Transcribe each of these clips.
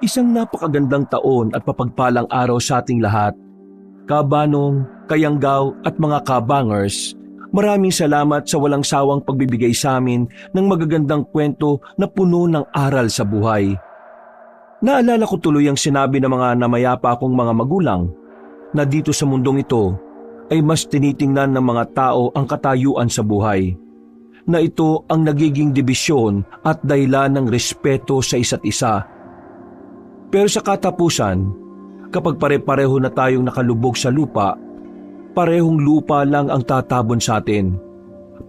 Isang napakagandang taon at mapagpalang araw sa ating lahat. Kabanong, kayanggaw at mga kabangers, maraming salamat sa walang sawang pagbibigay sa amin ng magagandang kwento na puno ng aral sa buhay. Naalala ko tuloy ang sinabi ng mga namayapa akong mga magulang na dito sa mundong ito ay mas tinitingnan ng mga tao ang katayuan sa buhay, na ito ang nagiging dibisyon at dahilan ng respeto sa isa't isa. Pero sa katapusan, kapag pare-pareho na tayong nakalubog sa lupa, parehong lupa lang ang tatabon sa atin.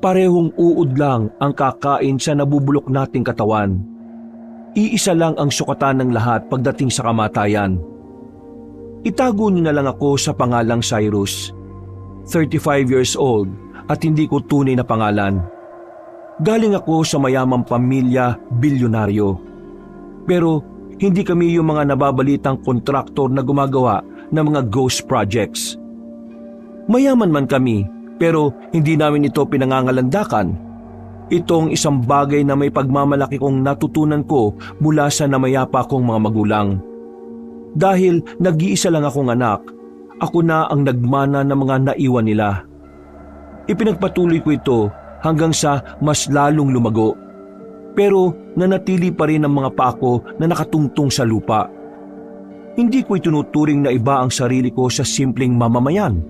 Parehong uod lang ang kakain sa nabubulok nating katawan. Iisa lang ang sukatan ng lahat pagdating sa kamatayan. Itago niyo na lang ako sa pangalang Cyrus. 35 years old at hindi ko tunay na pangalan. Galing ako sa mayamang pamilya, bilyonaryo. Pero hindi kami yung mga nababalitang kontraktor na gumagawa ng mga ghost projects. Mayaman man kami, pero hindi namin ito pinangangalandakan. Itong isang bagay na may pagmamalaki kong natutunan ko mula sa namayapa kong mga magulang. Dahil nag-iisa lang akong anak, ako na ang nagmana ng mga naiwan nila. Ipinagpatuloy ko ito hanggang sa mas lalong lumago. Pero nanatili pa rin ang mga pako na nakatungtong sa lupa. Hindi ko itinuturing na iba ang sarili ko sa simpleng mamamayan.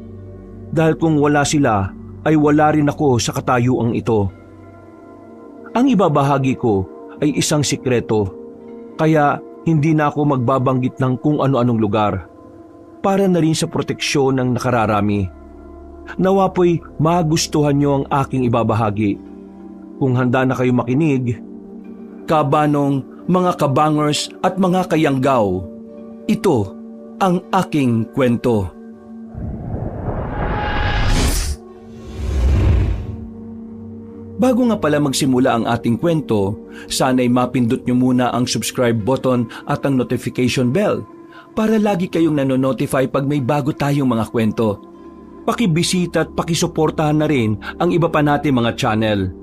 Dahil kung wala sila, ay wala rin ako sa katayuang ito. Ang ibabahagi ko ay isang sikreto, kaya hindi na ako magbabanggit ng kung ano-anong lugar. Para na rin sa proteksyon ng nakararami. Nawa po'y magustuhan niyo ang aking ibabahagi. Kung handa na kayo makinig, kabanong, mga kabangers at mga kayanggaw, ito ang aking kwento. Bago nga pala magsimula ang ating kwento, sana'y mapindot nyo muna ang subscribe button at ang notification bell para lagi kayong nanonotify pag may bago tayong mga kwento. Pakibisita at pakisuportahan na rin ang iba pa nating mga channel.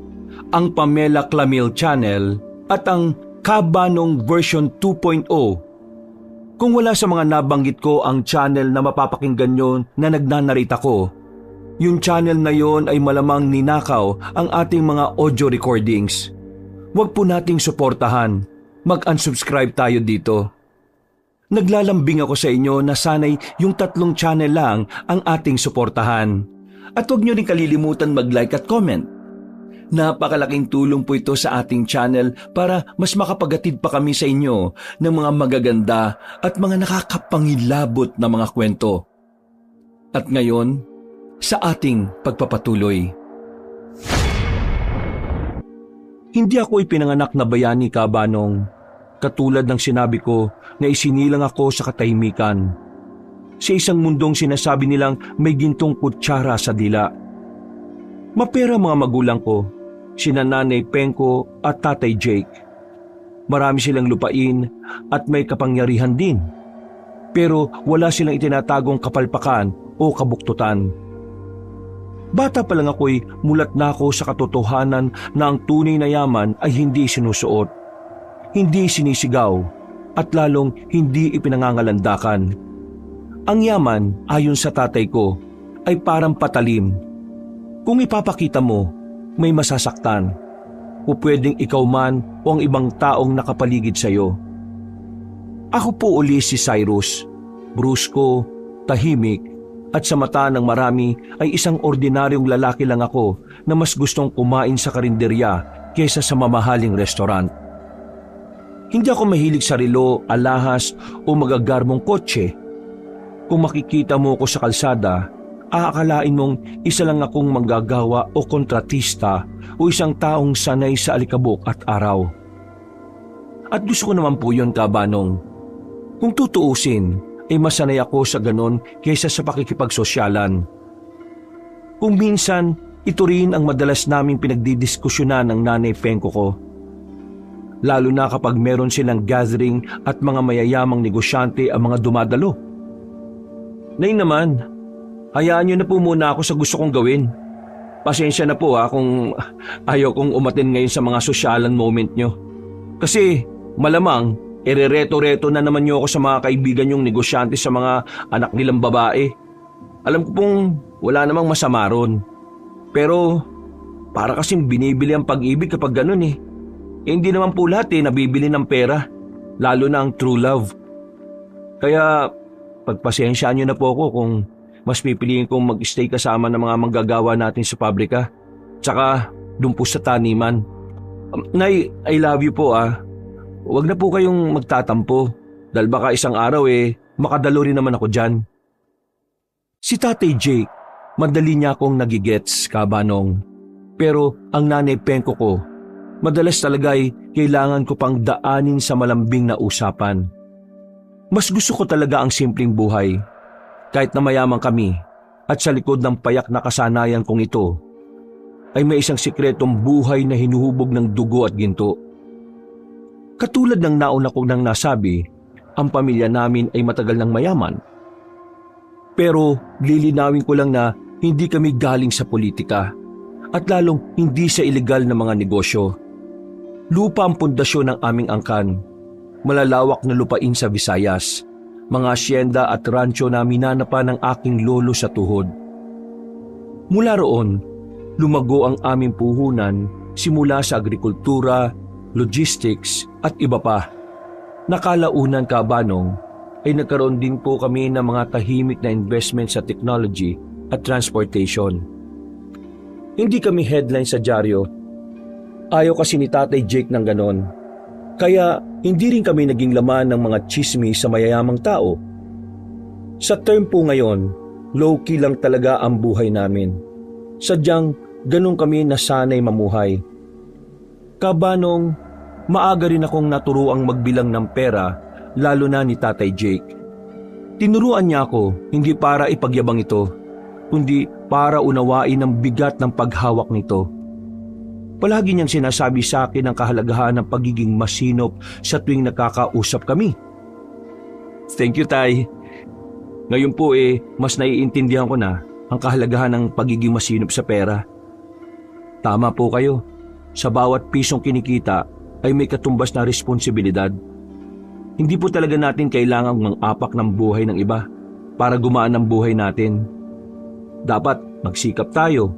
Ang Pamela Clamil Channel at ang Kabanong version 2.0. Kung wala sa mga nabanggit ko ang channel na mapapakinggan nyo na nagnanarita ko, yung channel na yon ay malamang ninakaw ang ating mga audio recordings. Huwag po nating suportahan. Mag-unsubscribe tayo dito. Naglalambing ako sa inyo na sanay yung 3 channel lang ang ating suportahan. At huwag nyo rin kalilimutan mag-like at comment. Napakalaking tulong po ito sa ating channel para mas makapagatid pa kami sa inyo ng mga magaganda at mga nakakapangilabot na mga kwento. At ngayon, sa ating pagpapatuloy. Hindi ako ipinanganak na bayani, kabanong. Katulad ng sinabi ko na isinilang ako sa katahimikan. Sa isang mundong sinasabi nilang may gintong kutsara sa dila. Mapera mga magulang ko, sina Nanay Penko at Tatay Jake. Marami silang lupain at may kapangyarihan din. Pero wala silang itinatagong kapalpakan o kabuktutan. Bata pa lang ako'y mulat na ako sa katotohanan na ang tunay na yaman ay hindi sinusuot, hindi sinisigaw, at lalong hindi ipinangangalandakan. Ang yaman, ayon sa tatay ko, ay parang patalim. Kung ipapakita mo, may masasaktan. O pwedeng ikaw man o ang ibang taong nakapaligid sa iyo. Ako po uli si Cyrus, brusko, tahimik, at sa mata ng marami ay isang ordinaryong lalaki lang ako na mas gustong kumain sa karinderya kaysa sa mamahaling restaurant. Hindi ako mahilig sa relo, alahas o magagarmong kotse. Kung makikita mo ko sa kalsada, aakalain mong isa lang akong manggagawa o kontratista o isang taong sanay sa alikabok at araw. At gusto ko naman po yun, kabanong. Kung tutuusin, ay masanay ako sa ganon kaysa sa pakikipagsosyalan. Kung minsan, ito rin ang madalas naming pinagdidiskusyonan ng Nanay Penko ko. Lalo na kapag meron silang gathering at mga mayayamang negosyante ang mga dumadalo. Nay naman, hayaan niyo na po muna ako sa gusto kong gawin. Pasensya na po kung ayaw kong umatin ngayon sa mga sosyalan moment niyo. Kasi malamang Erereto-reto na naman niyo ako sa mga kaibigan yung negosyante sa mga anak nilang babae. Alam ko pong wala namang masama ron. Pero para kasing binibili ang pag-ibig kapag ganun eh. Hindi naman po lahat nabibili ng pera. Lalo na ang true love. Kaya pagpasensyaan niyo na po ako kung mas pipiliin kong mag-stay kasama ng mga manggagawa natin sa pabrika. Tsaka doon po sa taniman. Nay, I love you po ah. Huwag na po kayong magtatampo. Dahil baka isang araw makadalo rin naman ako dyan. Si Tatay Jake, madali niya akong nagigets, Kabanong. Pero ang nanay Penko ko, madalas talaga kailangan ko pang daanin sa malambing na usapan. Mas gusto ko talaga ang simpleng buhay. Kahit na mayaman kami at sa likod ng payak na kasanayan kong ito, ay may isang sikretong buhay na hinuhubog ng dugo at ginto. Katulad ng nauna kong nang nasabi, ang pamilya namin ay matagal ng mayaman. Pero lilinawin ko lang na hindi kami galing sa politika at lalong hindi sa ilegal na mga negosyo. Lupa ang pundasyon ng aming angkan. Malalawak na lupain sa Visayas. Mga asyenda at rancho na minanapa ng aking lolo sa tuhod. Mula roon, lumago ang aming puhunan simula sa agrikultura, logistics at iba pa. Nakalaunan, Kabanong, ay nagkaroon din po kami ng mga tahimik na investment sa technology at transportation. Hindi kami headline sa dyaryo. Ayaw kasi ni Tatay Jake ng ganon. Kaya hindi rin kami naging laman ng mga chismis sa mayayamang tao. Sa term po ngayon, low-key lang talaga ang buhay namin. Sadyang ganun kami nasanay mamuhay. Kabanong, maaga rin akong naturuang magbilang ng pera, lalo na ni Tatay Jake. Tinuruan niya ako hindi para ipagyabang ito, kundi para unawain ang bigat ng paghawak nito. Palagi niyang sinasabi sa akin ang kahalagahan ng pagiging masinop sa tuwing nakakausap kami. Thank you, Tay. Ngayon po mas naiintindihan ko na ang kahalagahan ng pagiging masinop sa pera. Tama po kayo. Sa bawat pisong kinikita ay may katumbas na responsibilidad. Hindi po talaga natin kailangang mang-apak ng buhay ng iba para gumaan ang buhay natin. Dapat magsikap tayo.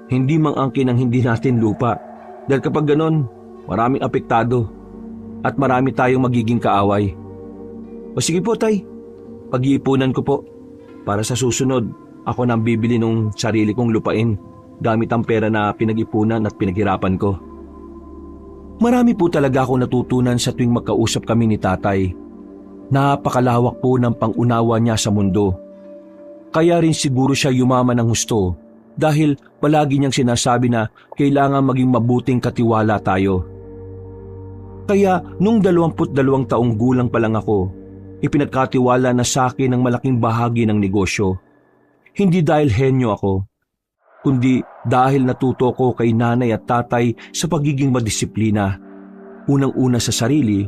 Hindi mang-angkin ang hindi natin lupa. Dahil kapag ganon, maraming apektado at marami tayong magiging kaaway. O sige po, Tay. Pag-iipunan ko po. Para sa susunod, ako nang bibili ng sarili kong lupain gamit ang pera na pinag-ipunan at pinaghirapan ko. Marami po talaga akong natutunan sa tuwing magkausap kami ni Tatay. Napakalawak po ng pangunawa niya sa mundo. Kaya rin siguro siya yumaman ng husto dahil palagi niyang sinasabi na kailangan maging mabuting katiwala tayo. Kaya nung 22 taong gulang pa lang ako, ipinagkatiwala na sa akin ang malaking bahagi ng negosyo. Hindi dahil henyo ako, kundi dahil natuto ko kay nanay at tatay sa pagiging madisiplina. Unang-una sa sarili,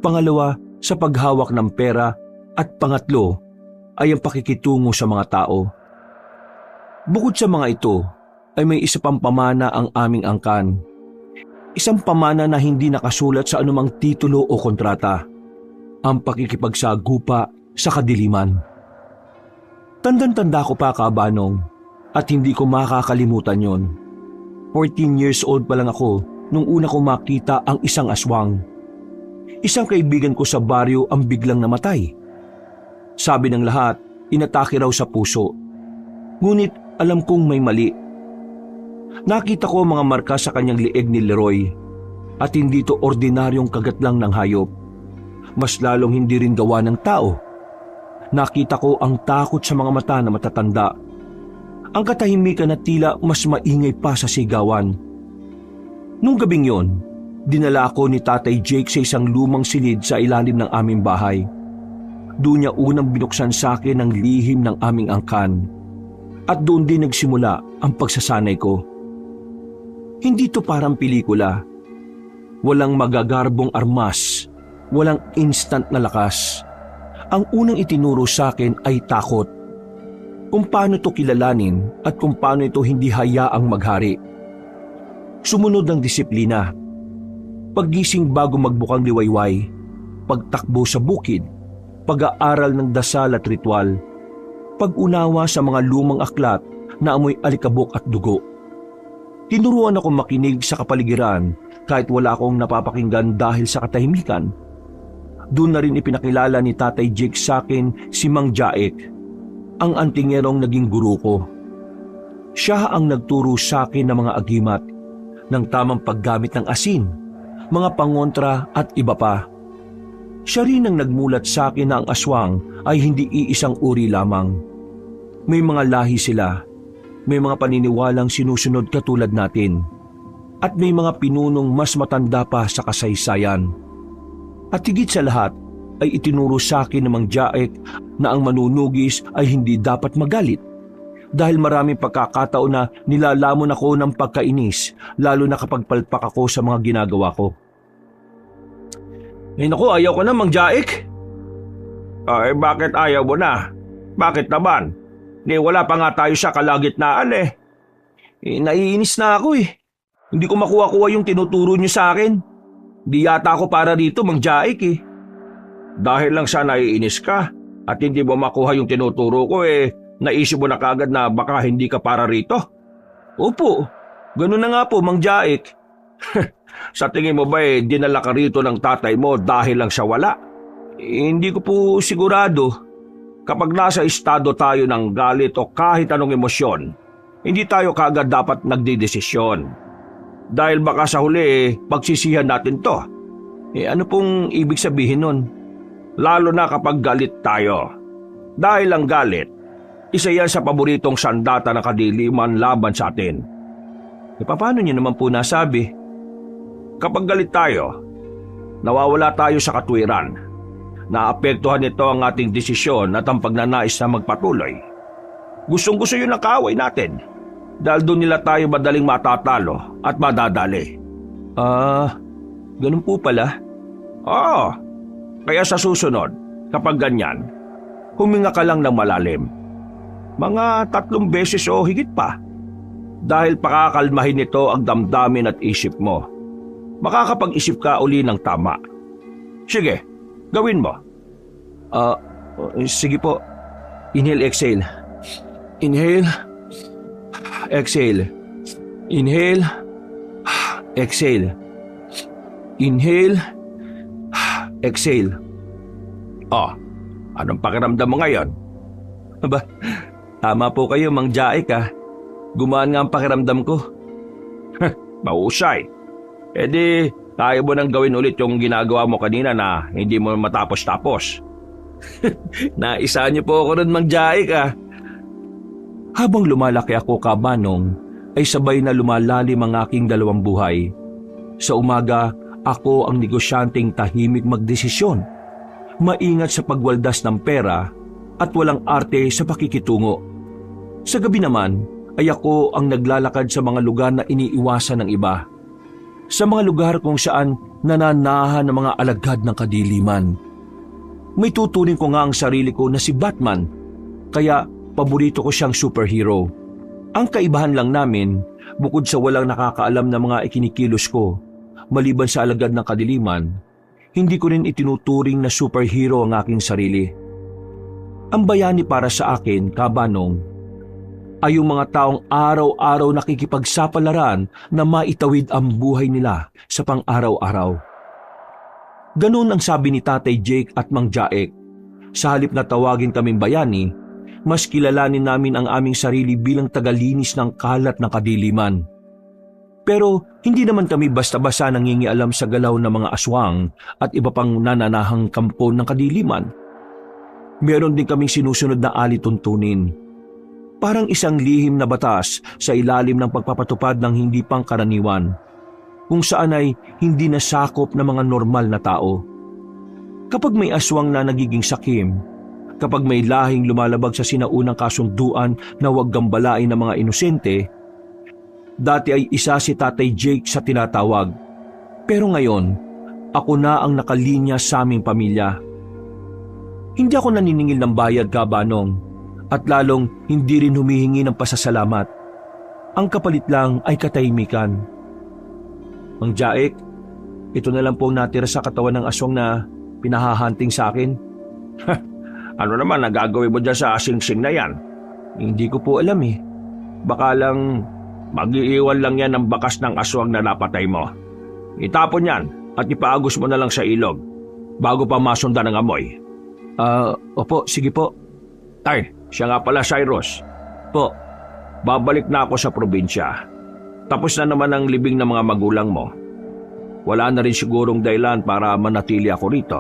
pangalawa sa paghawak ng pera, at pangatlo ay ang pakikitungo sa mga tao. Bukod sa mga ito, ay may isa pang pamana ang aming angkan. Isang pamana na hindi nakasulat sa anumang titulo o kontrata. Ang pakikipagsagupa sa kadiliman. Tandang-tanda ko pa, Kabanong, at hindi ko makakalimutan yon. 14 years old pa lang ako nung una ko makita ang isang aswang. Isang kaibigan ko sa baryo ang biglang namatay. Sabi ng lahat, inatake raw sa puso. Ngunit alam kong may mali. Nakita ko mga marka sa kanyang lieg ni Leroy at hindi to ordinaryong kagat lang ng hayop. Mas lalong hindi rin gawa ng tao. Nakita ko ang takot sa mga mata na matatanda. Ang katahimikan na tila mas maingay pa sa sigawan. Nung gabing yon, dinala ako ni Tatay Jake sa isang lumang silid sa ilalim ng aming bahay. Doon niya unang binuksan sa akin ang lihim ng aming angkan. At doon din nagsimula ang pagsasanay ko. Hindi to parang pelikula. Walang magagarbong armas, walang instant na lakas. Ang unang itinuro sa akin ay takot. Kung paano to kilalanin at kung paano ito hindi hayaang maghari. Sumunod ang disiplina. Paggising bago magbukang liwayway, pagtakbo sa bukid, pag-aaral ng dasal at ritual, pag-unawa sa mga lumang aklat na amoy alikabok at dugo. Tinuruan akong makinig sa kapaligiran kahit wala akong napapakinggan dahil sa katahimikan. Doon na rin ipinakilala ni Tatay Jake sa akin si Mang Jaek, ang antingerong naging guro ko. Siya ang nagturo sa akin ng mga agimat, ng tamang paggamit ng asin, mga pangontra at iba pa. Siya rin ang nagmulat sa akin na ang aswang ay hindi iisang uri lamang. May mga lahi sila, may mga paniniwalang sinusunod katulad natin, at may mga pinunong mas matanda pa sa kasaysayan. At higit sa lahat ay itinuro sa akin ng Mang Jaek na ang manunugis ay hindi dapat magalit dahil maraming pagkakataon na nilalamon ako ng pagkainis lalo na kapag palpak ako sa mga ginagawa ko. Naku, ayaw ko na, Mang Jaek. Ay, bakit ayaw mo na? Bakit naman? Wala pa nga tayo sa kalagitnaan eh. Naiinis na ako eh. Hindi ko makuha-kuha yung tinuturo niyo sa akin. Di yata ako para dito, Mang Jaek eh. Dahil lang sa naiinis ka at hindi mo makuha yung tinuturo ko naisip mo na kagad na baka hindi ka para rito? Opo, ganun na nga po, Mang Jaek. Sa tingin mo ba dinala ka rito ng tatay mo dahil lang siya wala? Hindi ko po sigurado. Kapag nasa estado tayo ng galit o kahit anong emosyon, hindi tayo kaagad dapat nagdidesisyon. Dahil baka sa huli pagsisihan natin to. Ano pong ibig sabihin nun? Lalo na kapag galit tayo. Dahil ang galit, isa yan sa paboritong sandata na kadiliman laban sa atin. Paano niyo naman po nasabi? Kapag galit tayo, nawawala tayo sa katwiran. Naapektuhan nito ang ating desisyon at ang pagnanais na magpatuloy. Gustong-gusto yun ang kaaway natin. Dahil doon nila tayo madaling matatalo at madadali. Ganun po pala. Oo, kaya sa susunod, kapag ganyan, huminga ka lang ng malalim. Mga 3 beses o higit pa. Dahil pakakalmahin nito ang damdamin at isip mo. Makakapag-isip ka uli ng tama. Sige, gawin mo. Sige po. Inhale, exhale. Inhale. Exhale. Inhale. Exhale. Inhale. Exhale. Anong pakiramdam mo ngayon? Aba, tama po kayo, Mang Jaek ah. Gumaan nga ang pakiramdam ko. Mahusay. Di, kaya mo nang gawin ulit yung ginagawa mo kanina na hindi mo matapos-tapos. Naisa niyo po ako nun, Mang Jaek ah. Habang lumalaki ako, Kabanong, ay sabay na lumalalim ang aking 2 buhay. Sa umaga, ako ang negosyanteng tahimik magdesisyon, maingat sa pagwaldas ng pera at walang arte sa pakikitungo. Sa gabi naman, ay ako ang naglalakad sa mga lugar na iniiwasan ng iba. Sa mga lugar kung saan nananahan ng mga alagad ng kadiliman. May tuturing ko nga ang sarili ko na si Batman, kaya paborito ko siyang superhero. Ang kaibahan lang namin, bukod sa walang nakakaalam na mga ikinikilos ko, maliban sa alagad ng kadiliman, hindi ko rin itinuturing na superhero ang aking sarili. Ang bayani para sa akin, Kabanong, ay yung mga taong araw-araw nakikipagsapalaran na maitawid ang buhay nila sa pang-araw-araw. Ganun ang sabi ni Tatay Jake at Mang Jaek. Sa halip na tawagin kaming bayani, mas kilalanin namin ang aming sarili bilang tagalinis ng kalat ng kadiliman. Pero hindi naman kami basta-basta nangingialam sa galaw ng mga aswang at iba pang nananahang kampo ng kadiliman. Meron din kaming sinusunod na alituntunin. Parang isang lihim na batas sa ilalim ng pagpapatupad ng hindi pangkaraniwan, kung saan ay hindi nasakop ng mga normal na tao. Kapag may aswang na nagiging sakim, kapag may lahing lumalabag sa sinaunang kasunduan na huwag gambalain ng mga inosente, dati ay isa si Tatay Jake sa tinatawag. Pero ngayon, ako na ang nakalinya sa aming pamilya. Hindi ako naniningil ng bayad, Kabanong, at lalong hindi rin humihingi ng pasasalamat. Ang kapalit lang ay katahimikan. Mang Jaek, ito na lang po ang natira sa katawan ng aswang na pinahahunting sa akin. Ano naman ang gagawin mo dyan sa singsing na yan? Hindi ko po alam eh. Baka lang mag-iiwan lang yan ng bakas ng aswang na napatay mo. Itapon yan at ipaagos mo na lang sa ilog bago pa masundan ng amoy. Opo, sige po. Ay, siya nga pala, Cyrus. Po. Babalik na ako sa probinsya. Tapos na naman ang libing ng mga magulang mo. Wala na rin sigurong dahilan para manatili ako rito.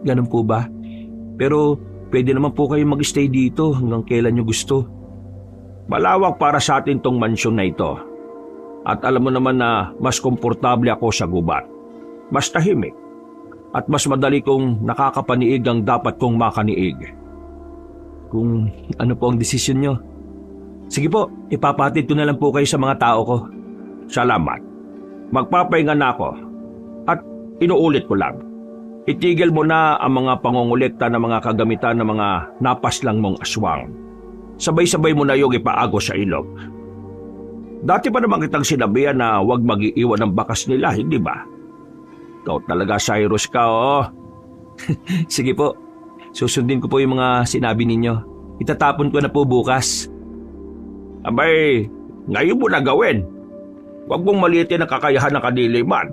Ganun po ba? Pero pwede naman po kayo mag-stay dito hanggang kailan nyo gusto. Malawak para sa atin tong mansyon na ito. At alam mo naman na mas komportable ako sa gubat. Mas tahimik. At mas madali kong nakakapaniig ang dapat kong makaniig. Kung ano po ang desisyon nyo. Sige po, ipapatid ko na lang po kayo sa mga tao ko. Salamat. Magpapahinga na ako. At inuulit ko lang. Itigil mo na ang mga pangongolekta ng mga kagamitan ng mga napaslang mong aswang. Sabay-sabay mo na yung ipaago sa ilog. Dati pa naman kitang sinabihan na huwag mag-iiwan ng bakas nila, hindi ba? Ikaw talaga, Cyrus ka, oh. Sige po, susundin ko po yung mga sinabi ninyo. Itatapon ko na po bukas. Abay, ngayon mo na gawin. Huwag mong maliitin ang kakayahan ng kadiliman.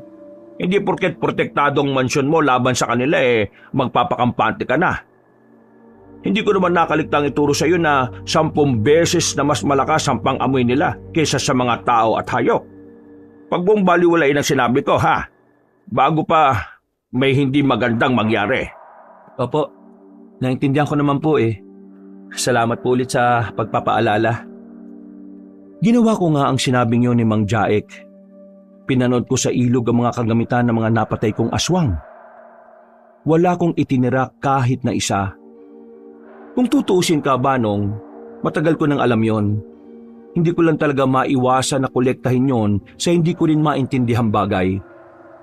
Hindi porket protektado ang mansyon mo laban sa kanila magpapakampante ka na. Hindi ko naman nakaligtang ituro sa iyo na 10 beses na mas malakas ang pang-amoy nila kaysa sa mga tao at hayop. Pag buong baliwalain ang sinabi ko, ha? Bago pa may hindi magandang mangyari. Opo, naintindihan ko naman po eh. Salamat po ulit sa pagpapaalala. Ginawa ko nga ang sinabing yun ni Mang Jaek. Pinanood ko sa ilog ang mga kagamitan ng mga napatay kong aswang. Wala kong itinira kahit na isa. Kung tutuusin ka, Banong, matagal ko nang alam yon. Hindi ko lang talaga maiwasan na kolektahin yon sa hindi ko rin maintindihang bagay.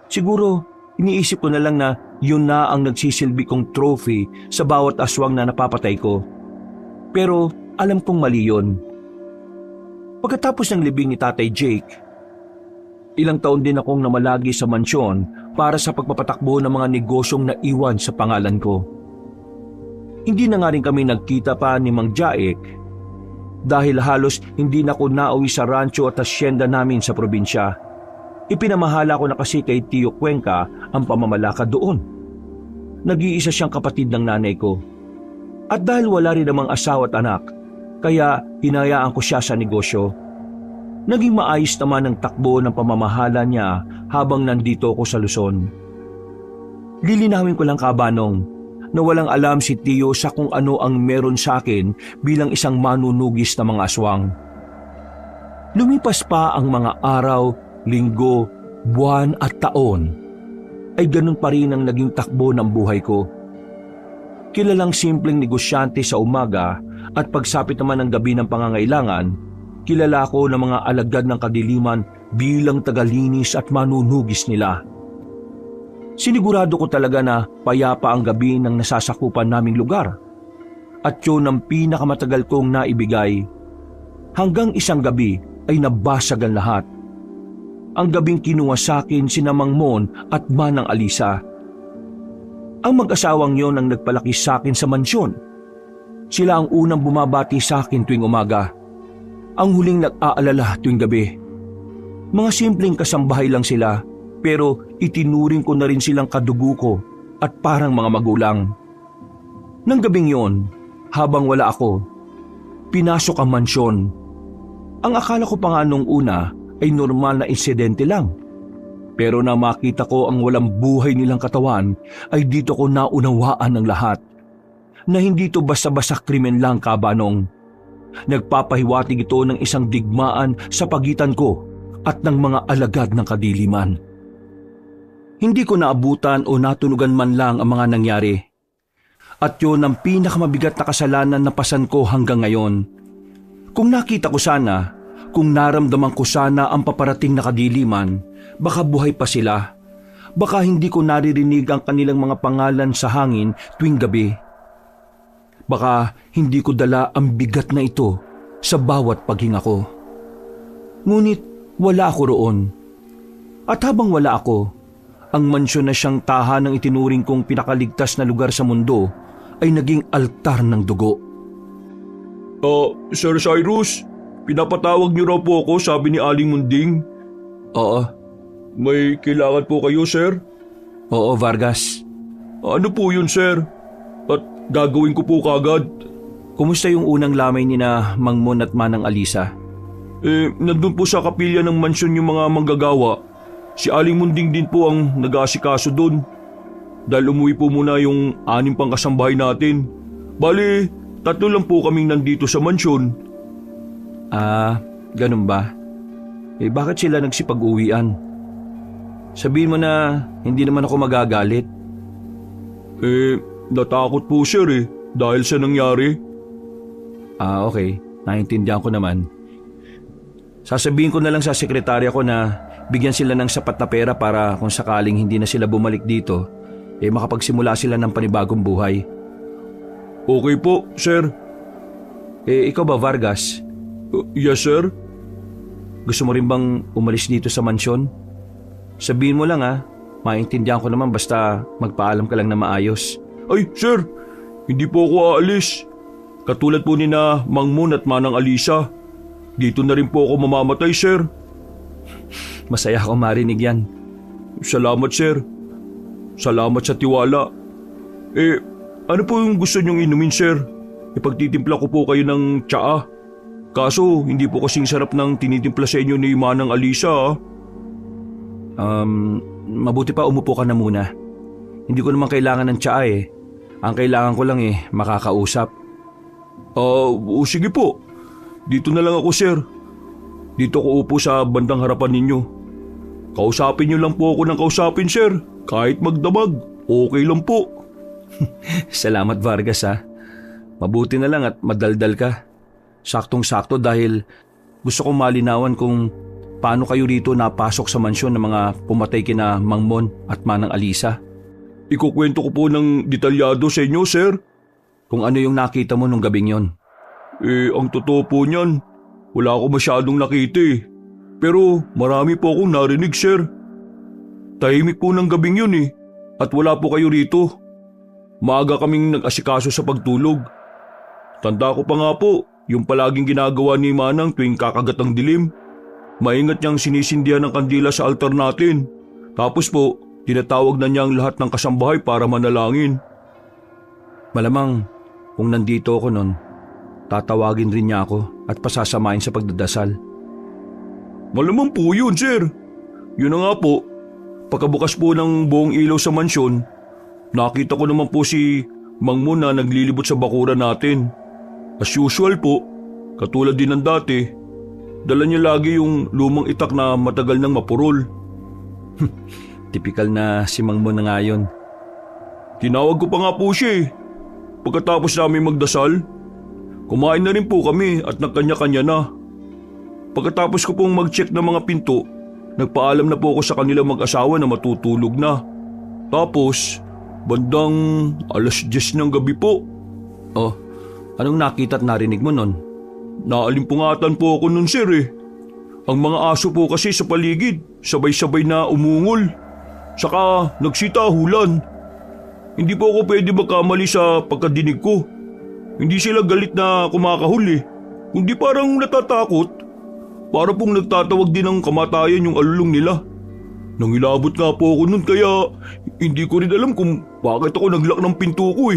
Siguro, iniisip ko na lang na yun na ang nagsisilbi kong trophy sa bawat aswang na napapatay ko. Pero alam kong mali yun. Pagkatapos ng libing ni Tatay Jake, ilang taon din akong namalagi sa mansyon para sa pagpapatakbo ng mga negosyong naiwan sa pangalan ko. Hindi na nga rin kami nagkita pa ni Mang Jaek dahil halos hindi na ako nauwi sa rancho at asyenda namin sa probinsya. Ipinamahala ko na kasi kay Tio Cuenca ang pamamalakad doon. Nag-iisa siyang kapatid ng nanay ko. At dahil wala rin namang asawa at anak, kaya hinayaan ko siya sa negosyo. Naging maayos naman ang takbo ng pamamahala niya habang nandito ako sa Luzon. Lilinawin ko lang, Kabanong, na walang alam si Tio sa kung ano ang meron sa akin bilang isang manunugis na mga aswang. Lumipas pa ang mga araw, linggo, buwan at taon, ay ganun pa rin ang naging takbo ng buhay ko. Kilalang simpleng negosyante sa umaga at pagsapit naman ng gabi ng pangangailangan, kilala ko ng mga alagad ng kadiliman bilang tagalinis at manunugis nila. Sinigurado ko talaga na payapa ang gabi ng nasasakupan naming lugar. At yun ang pinakamatagal kong naibigay. Hanggang isang gabi ay nabasag ang lahat. Ang gabing kinuha sa akin sina Mang Mon at Manang Alisa. Ang mag-asawang yon ang nagpalaki sa akin sa mansyon. Sila ang unang bumabati sa akin tuwing umaga. Ang huling nag-aalala tuwing gabi. Mga simpleng kasambahay lang sila, pero itinuring ko na rin silang kadugo ko at parang mga magulang. Nang gabing yon, habang wala ako, pinasok ang mansyon. Ang akala ko pa nga nung una ay normal na insidente lang. Pero na makita ko ang walang buhay nilang katawan, ay dito ko naunawaan ng lahat. Na hindi ito basta-basta krimen lang, Kabanong. Nagpapahiwatig ito ng isang digmaan sa pagitan ko at ng mga alagad ng kadiliman. Hindi ko naabutan o natunugan man lang ang mga nangyari. At yun ang pinakamabigat na kasalanan na pasan ko hanggang ngayon. Kung nakita ko sana, kung naramdaman ko sana ang paparating na kadiliman, baka buhay pa sila. Baka hindi ko naririnig ang kanilang mga pangalan sa hangin tuwing gabi. Baka hindi ko dala ang bigat na ito sa bawat paghinga ko. Ngunit wala ako roon. At habang wala ako, ang mansyon na siyang tahanang itinuring kong pinakaligtas na lugar sa mundo ay naging altar ng dugo. Sir Cyrus, pinapatawag niyo raw po ako, sabi ni Aling Munding. Oo. May kailangan po kayo, sir? Oo, Vargas. Ano po yun, sir? At gagawin ko po kagad. Kumusta yung unang lamay ni na Mang Mon at Manang Alisa? Nandun po sa kapilya ng mansyon yung mga manggagawa. Si Aling Munding din po ang nag-aasikaso doon. Dahil umuwi po muna yung 6 pang kasambahay natin. Bali, 3 lang po kaming nandito sa mansyon. Ganun ba? Bakit sila nagsipag-uwian? Sabihin mo na hindi naman ako magagalit. Natakot po sir dahil sa nangyari. Okay. Naintindihan ko naman. Sasabihin ko na lang sa sekretarya ko na bigyan sila ng sapat na pera para kung sakaling hindi na sila bumalik dito, makapagsimula sila ng panibagong buhay. Okay po, sir. Ikaw ba, Vargas? Yes, sir. Gusto mo rin bang umalis dito sa mansyon? Sabihin mo lang maintindihan ko naman basta magpaalam ka lang na maayos. Ay, sir, hindi po ako aalis. Katulad po ni na Mang Mon at Manang Alisa. Dito na rin po ako mamamatay, sir. Masaya ako marinig yan. Salamat, sir. Salamat sa tiwala. Ano po yung gusto niyong inumin, sir? Ipagtitimpla ko po kayo ng tsaa. Kaso, hindi po kasing sarap ng tinitimpla sa inyo ni Manang Alisa, Mabuti pa umupo ka na muna. Hindi ko naman kailangan ng tsaa Ang kailangan ko lang makakausap. Sige po. Dito na lang ako, sir. Dito ko upo sa bandang harapan ninyo. Kausapin niyo lang po ako ng kausapin, sir. Kahit magdamag, okay lang po. Salamat, Vargas Mabuti na lang at madaldal ka. Saktong-sakto dahil gusto kong malinawan kung paano kayo rito napasok sa mansyon ng mga pumatay kina Mang Mon at Manang Alisa. Ikukwento ko po ng detalyado sa inyo, sir. Kung ano yung nakita mo nung gabing yon. Ang totoo po niyan, wala ako masyadong nakita Pero marami po akong narinig, sir. Tahimik po ng gabing yun at wala po kayo rito. Maaga kaming nag-asikaso sa pagtulog. Tanda ko pa nga po, yung palaging ginagawa ni Manang tuwing kakagat ang dilim. Maingat niyang sinisindihan ng kandila sa altar natin. Tapos po, tinatawag na niya ang lahat ng kasambahay para manalangin. Malamang, kung nandito ako nun, tatawagin rin niya ako at pasasamahin sa pagdadasal. Malamang po yun, sir. Yun na nga po, pagkabukas po ng buong ilaw sa mansyon, nakita ko naman po si Mang Mon na naglilibot sa bakuran natin. As usual po, katulad din ng dati, dala niya lagi yung lumang itak na matagal nang mapurol. Tipikal na si Mang Mon na nga yun. Tinawag ko pa nga po siya Pagkatapos namin magdasal, kumain na rin po kami at nagkanya-kanya na. Pagkatapos ko pong mag-check ng mga pinto, nagpaalam na po ako sa kanilang mag-asawa na matutulog na. Tapos, bandang 10:00 ng gabi po. Anong nakita at narinig mo nun? Naalimpungatan po ako nun, sir Ang mga aso po kasi sa paligid, sabay-sabay na umungol. Saka nagsitahulan. Hindi po ako pwede magkamali sa pagkadinig ko. Hindi sila galit na kumakahuli. Kundi parang natatakot. Para pong nagtatawag din ng kamatayan yung alulong nila. Nangilabot nga po ako nun kaya hindi ko rin alam kung bakit ako naglock ng pinto ko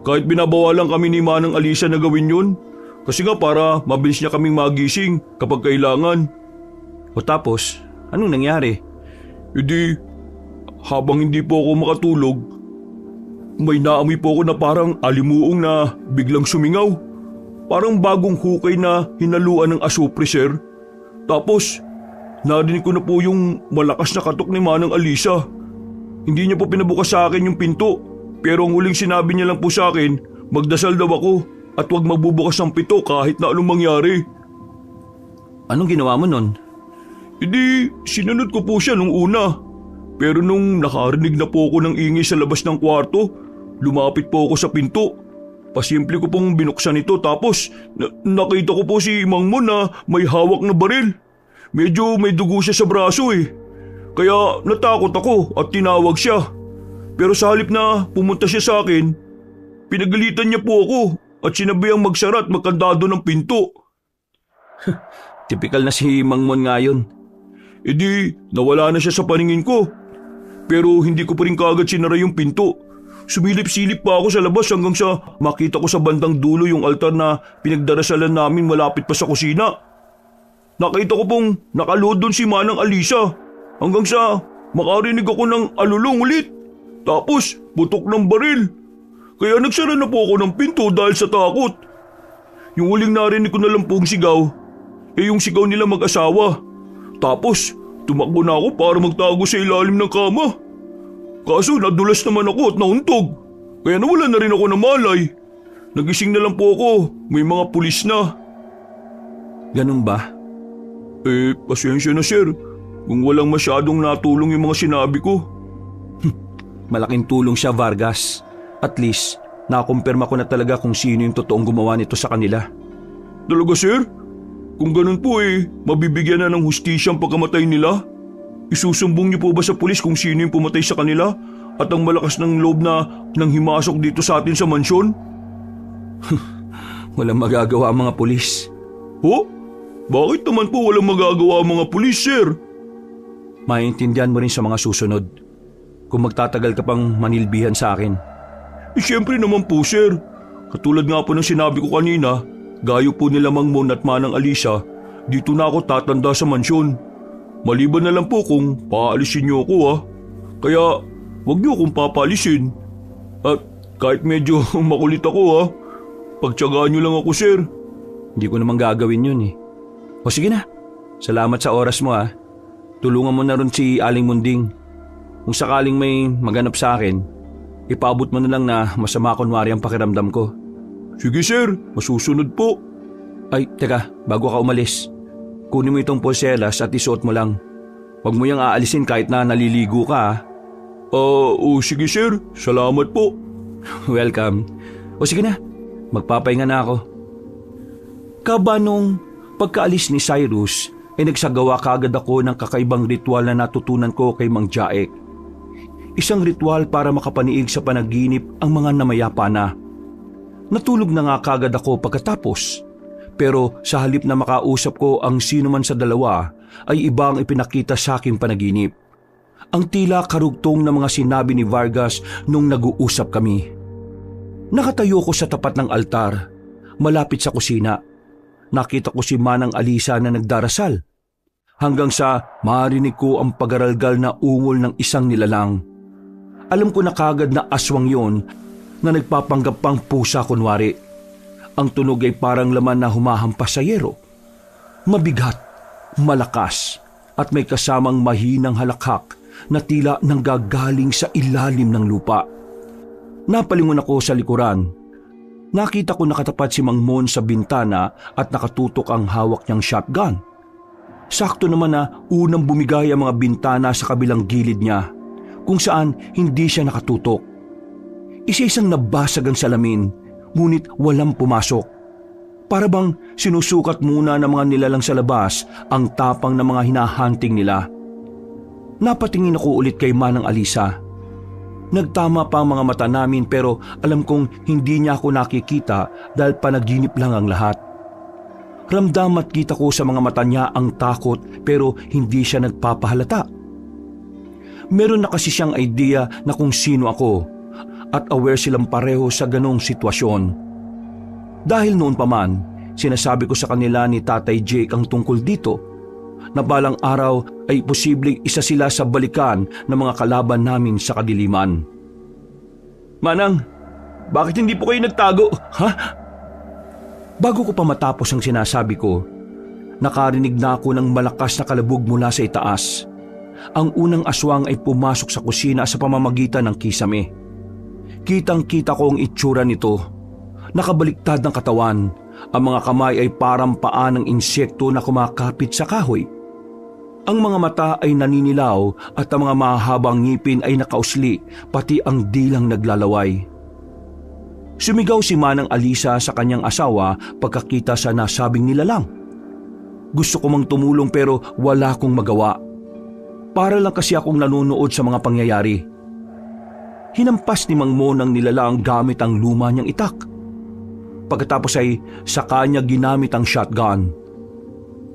Kahit binabawalan kami ni Manang Alisa na gawin yun. Kasi nga para mabilis niya kaming magising kapag kailangan. O tapos, anong nangyari? Habang hindi po ako makatulog, may naamoy po ako na parang alimuong na biglang sumingaw. Parang bagong hukay na hinaluan ng asupre, sir. Tapos, narinig ko na po yung malakas na katok ni Manang Alisa. Hindi niya po pinabukas sa akin yung pinto. Pero ang huling sinabi niya lang po sa akin, magdasal daw ako at huwag magbubukas ng pinto kahit na anong mangyari. Anong ginawa mo nun? Sinunod ko po siya nung una. Pero nung nakarinig na po ako ng ingay sa labas ng kwarto, lumapit po ako sa pinto. Pasimple ko pong binuksan ito tapos nakita ko po si Mang Mon na may hawak na baril. Medyo may dugo siya sa braso Kaya natakot ako at tinawag siya. Pero sa halip na pumunta siya sa akin, pinagalitan niya po ako at sinabihang magsara at magkandado ng pinto. Tipikal na si Mang Mon nga yun. E di, nawala na siya sa paningin ko. Pero hindi ko pa rin kaagad sinara yung pinto. Sumilip-silip pa ako sa labas hanggang sa makita ko sa bandang dulo yung altar na pinagdarasalan namin malapit pa sa kusina. Nakita ko pong nakaluhod doon si Manang Alisa hanggang sa makarinig ako ng alulong ulit. Tapos putok ng baril. Kaya nagsara na po ako ng pinto dahil sa takot. Yung huling narinig ko na lang pong sigaw, yung sigaw nila mag-asawa. Tapos tumakbo na ako para magtago sa ilalim ng kama. Kaso nadulas naman ako at nauntog. Kaya nawala na rin ako ng malay. Nagising na lang po ako, may mga pulis na. Ganun ba? Pasensya na sir, kung walang masyadong natulong yung mga sinabi ko. Malaking tulong siya, Vargas. At least, nakumpirma ko na talaga kung sino yung totoong gumawa nito sa kanila. Talaga sir? Kung ganun po mabibigyan na ng hustisya ang pagkamatay nila? Isusumbong niyo po ba sa pulis kung sino yung pumatay sa kanila at ang malakas ng loob na nang himasok dito sa atin sa mansyon? Walang magagawa ang mga pulis. Ho? Bakit naman po walang magagawa ang mga pulis, sir? Maintindihan mo rin sa mga susunod kung magtatagal ka pang manilbihan sa akin. Siyempre naman po, sir. Katulad nga po ng sinabi ko kanina, gayo po nila Mang Mon at Manang Alisa, dito na ako tatanda sa mansyon. Maliban na lang po kung paalisin niyo ako Kaya wag niyo akong papaalisin. At kahit medyo makulit ako pagtiyagaan niyo lang ako, sir. Hindi ko naman gagawin yun O sige na, salamat sa oras mo Tulungan mo na rin si Aling Munding. Kung sakaling may maganap sa akin, ipaabot mo na lang na masama kunwari ang pakiramdam ko. Sige sir, masusunod po. Ay, teka, bago ka umalis, kunin mo itong porselas at isuot mo lang. Huwag mo yung aalisin kahit na naliligo ka Sige sir, salamat po. Welcome. O sige na, magpapahinga na ako. Kabanong pagkaalis ni Cyrus, nagsagawa kaagad ako ng kakaibang ritual na natutunan ko kay Mang Jaek. Isang ritual para makapaniig sa panaginip ang mga namayapa na. Natulog na nga kaagad ako pagkatapos. Pero sa halip na makausap ko ang sino man sa dalawa, ay iba ang ipinakita sa aking panaginip. Ang tila karugtong na mga sinabi ni Vargas nung nag-uusap kami. Nakatayo ko sa tapat ng altar, malapit sa kusina. Nakita ko si Manang Alisa na nagdarasal. Hanggang sa marinig ko ang pagaralgal na ungol ng isang nilalang. Alam ko na kagad na aswang yon na nagpapanggap pang pusa kunwari. Ang tunog ay parang laman na humahampas sa yero. Mabigat, malakas, at may kasamang mahinang halakhak na tila nanggagaling sa ilalim ng lupa. Napalingon ako sa likuran. Nakita ko nakatapat si Mang Mon sa bintana at nakatutok ang hawak niyang shotgun. Sakto naman na unang bumigay ang mga bintana sa kabilang gilid niya, kung saan hindi siya nakatutok. Isa-isang nabasag ang salamin, ngunit walang pumasok. Para bang sinusukat muna ng mga nilalang sa labas ang tapang ng mga hinahunting nila. Napatingin ako ulit kay Manang Alisa. Nagtama pa ang mga mata namin pero alam kong hindi niya ako nakikita dahil panaginip lang ang lahat. Ramdam at kita ko sa mga mata niya ang takot pero hindi siya nagpapahalata. Meron na kasi siyang idea na kung sino ako at aware silang pareho sa ganong sitwasyon. Dahil noon pa man, sinasabi ko sa kanila ni Tatay Jake ang tungkol dito na balang araw ay posibleng isa sila sa balikan ng mga kalaban namin sa kadiliman. Manang, bakit hindi po kayo nagtago? Bago ko pa matapos ang sinasabi ko, nakarinig na ako ng malakas na kalabog mula sa itaas. Ang unang aswang ay pumasok sa kusina sa pamamagitan ng kisame. Kitang-kita ko ang itsura nito. Nakabaliktad ng katawan, ang mga kamay ay parang paa ng insekto na kumakapit sa kahoy. Ang mga mata ay naninilaw at ang mga mahahabang ngipin ay nakausli, pati ang dilang naglalaway. Sumigaw si Manang Alisa sa kanyang asawa pagkakita sa nasabing nilalang. Gusto ko mang tumulong pero wala akong magawa. Para lang kasi akong nanonood sa mga pangyayari. Hinampas ni Mang Mon ng nilalang gamit ang luma niyang itak. Pagkatapos ay sa kanya ginamit ang shotgun.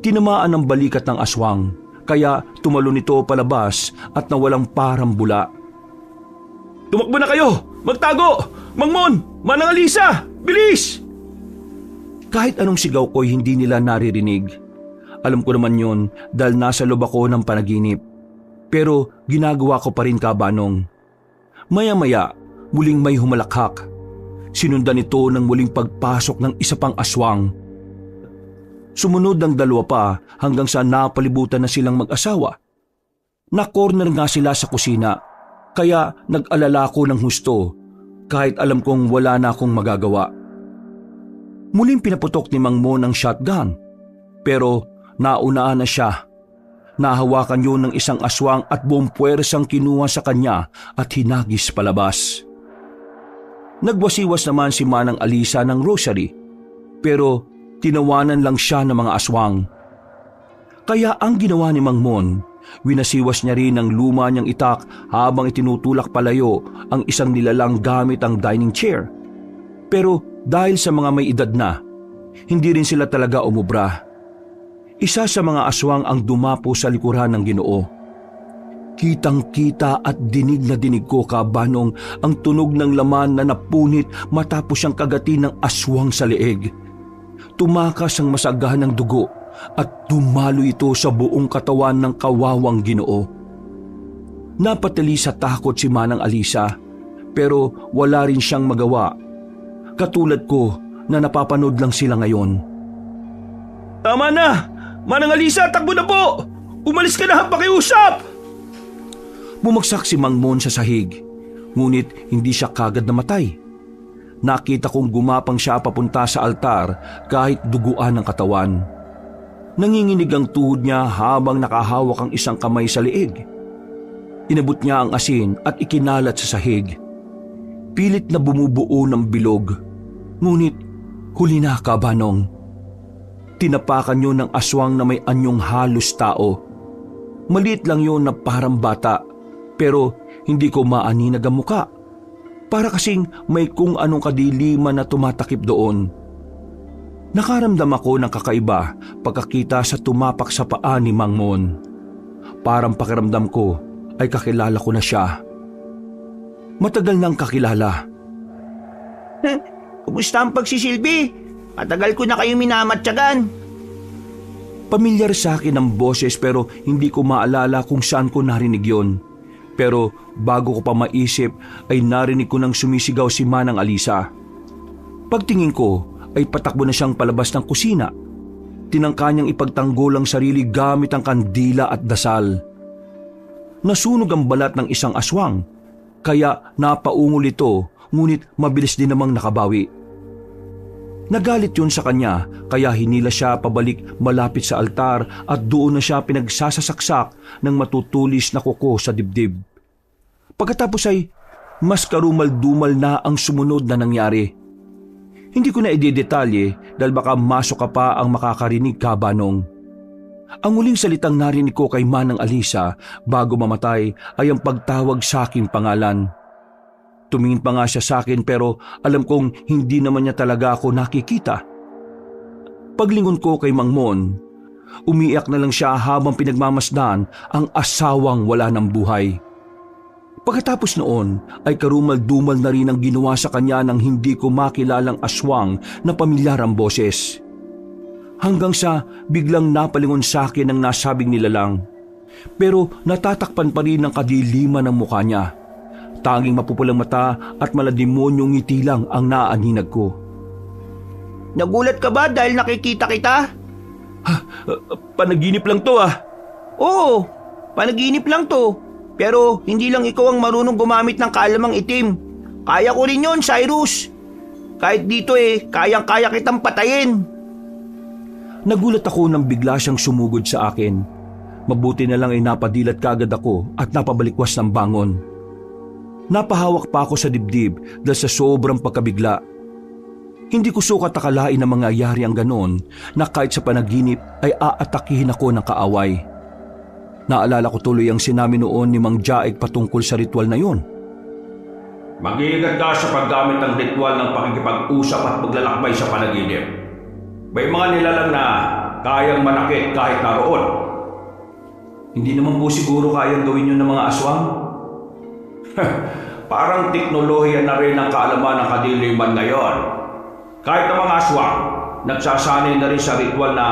Tinamaan ang balikat ng aswang, kaya tumalon ito palabas at nawalang parang bula. Tumakbo na kayo! Magtago! Mang Mon! Manang Alisa! Bilis! Kahit anong sigaw ko'y hindi nila naririnig. Alam ko naman yon dahil nasa loob ako ng panaginip. Pero ginagawa ko pa rin, Kabanong. Maya-maya, muling may humalakhak. Sinundan ito ng muling pagpasok ng isa pang aswang. Sumunod ng dalawa pa hanggang sa napalibutan na silang mag-asawa. Na-corner nga sila sa kusina, kaya nag-alala ko ng husto kahit alam kong wala na akong magagawa. Muling pinaputok ni Mang Mon ang shotgun, pero naunaan na siya. Nahawakan yun ng isang aswang at buong puwersang kinuha sa kanya at hinagis palabas. Nagwasiwas naman si Manang Alisa ng rosary, pero tinawanan lang siya ng mga aswang. Kaya ang ginawa ni Mang Mon, winasiwas niya rin ang luma niyang itak habang itinutulak palayo ang isang nilalang gamit ang dining chair. Pero dahil sa mga may edad na, hindi rin sila talaga umubra. Isa sa mga aswang ang dumapo sa likuran ng Ginoo. Kitang-kita at dinig na dinig ko, Kabanong, ang tunog ng laman na napunit matapos siyang kagatin ng aswang sa leeg. Tumakas ang masagahan ng dugo at dumalo ito sa buong katawan ng kawawang Ginoo. Napatali sa takot si Manang Alisa, pero wala rin siyang magawa. Katulad ko na napapanood lang sila ngayon. Tama na! Manang Alisa, takbo na po! Umalis ka na, pakiusap! Bumagsak si Mang Mon sa sahig, ngunit hindi siya kagad namatay. Nakita kong gumapang siya papunta sa altar kahit duguan ang katawan. Nanginginig ang tuhod niya habang nakahawak ang isang kamay sa leeg. Inabot niya ang asin at ikinalat sa sahig. Pilit na bumubuo ng bilog, ngunit huli na, Kabanong. Tinapakan yun ng aswang na may anyong halos tao. Maliit lang yun na parang bata, pero hindi ko maaninag ang muka. Para kasing may kung anong kadiliman na tumatakip doon. Nakaramdam ako ng kakaiba pagkakita sa tumapak sa paa ni Mang Mon. Parang pakiramdam ko ay kakilala ko na siya. Matagal nang kakilala. Kumusta ang pagsisilbi? Matagal ko na kayo minamatyagan. Pamilyar sa akin ang boses pero hindi ko maalala kung saan ko narinig yon. Pero bago ko pa maisip ay narinig ko nang sumisigaw si Manang Alisa. Pagtingin ko ay patakbo na siyang palabas ng kusina. Tinangka niyang ipagtanggol ang sarili gamit ang kandila at dasal. Nasunog ang balat ng isang aswang, kaya napaungol ito, ngunit mabilis din namang nakabawi. Nagalit yun sa kanya, kaya hinila siya pabalik malapit sa altar at doon na siya pinagsasasaksak ng matutulis na kuko sa dibdib. Pagkatapos ay mas karumal-dumal na ang sumunod na nangyari. Hindi ko na idedetalye dahil baka masok ka pa ang makakarinig, Kabanong. Ang huling salitang narinig ko kay Manang Alisa bago mamatay ay ang pagtawag sa aking pangalan. Tumingin pa nga siya sa akin pero alam kong hindi naman niya talaga ako nakikita. Paglingon ko kay Mang Mon, umiiyak na lang siya habang pinagmamasdan ang asawang wala ng buhay. Pagkatapos noon ay karumal-dumal na rin ang ginawa sa kanya ng hindi ko makilalang aswang na pamilyar ang boses. Hanggang sa biglang napalingon sa akin ang nasabing nilalang. Pero natatakpan pa rin ng kadiliman ng mukha niya. Tanging mapupulang mata at malademonyong ngiti lang ang naaninag ko. Nagulat ka ba dahil nakikita kita? Panaginip lang to ah. Oo, panaginip lang to. Pero hindi lang ikaw ang marunong gumamit ng kalamang itim. Kaya ko rin yon, Cyrus. Kahit dito kayang-kaya kitang patayin. Nagulat ako nang bigla siyang sumugod sa akin. Mabuti na lang ay napadilat kagad ako at napabalikwas ng bangon. Napahawak pa ako sa dibdib dahil sa sobrang pagkabigla. Hindi ko sukat akalain na mangyayari ang ganon na kahit sa panaginip ay aatakihin ako ng kaaway. Naalala ko tuloy ang sinabi noon ni Mang Jaek patungkol sa ritual na yun. Mag-iingat ka sa paggamit ng ritual ng pakikipag-usap at paglalakbay sa panaginip. May mga nilalang na kayang manakit kahit naroon. Hindi naman po siguro kayang gawin yun ng mga aswang. Parang teknolohiya na rin ang kaalaman ng kadiliman ngayon. Kahit ang mga aswang, nagsasanay na rin sa ritual na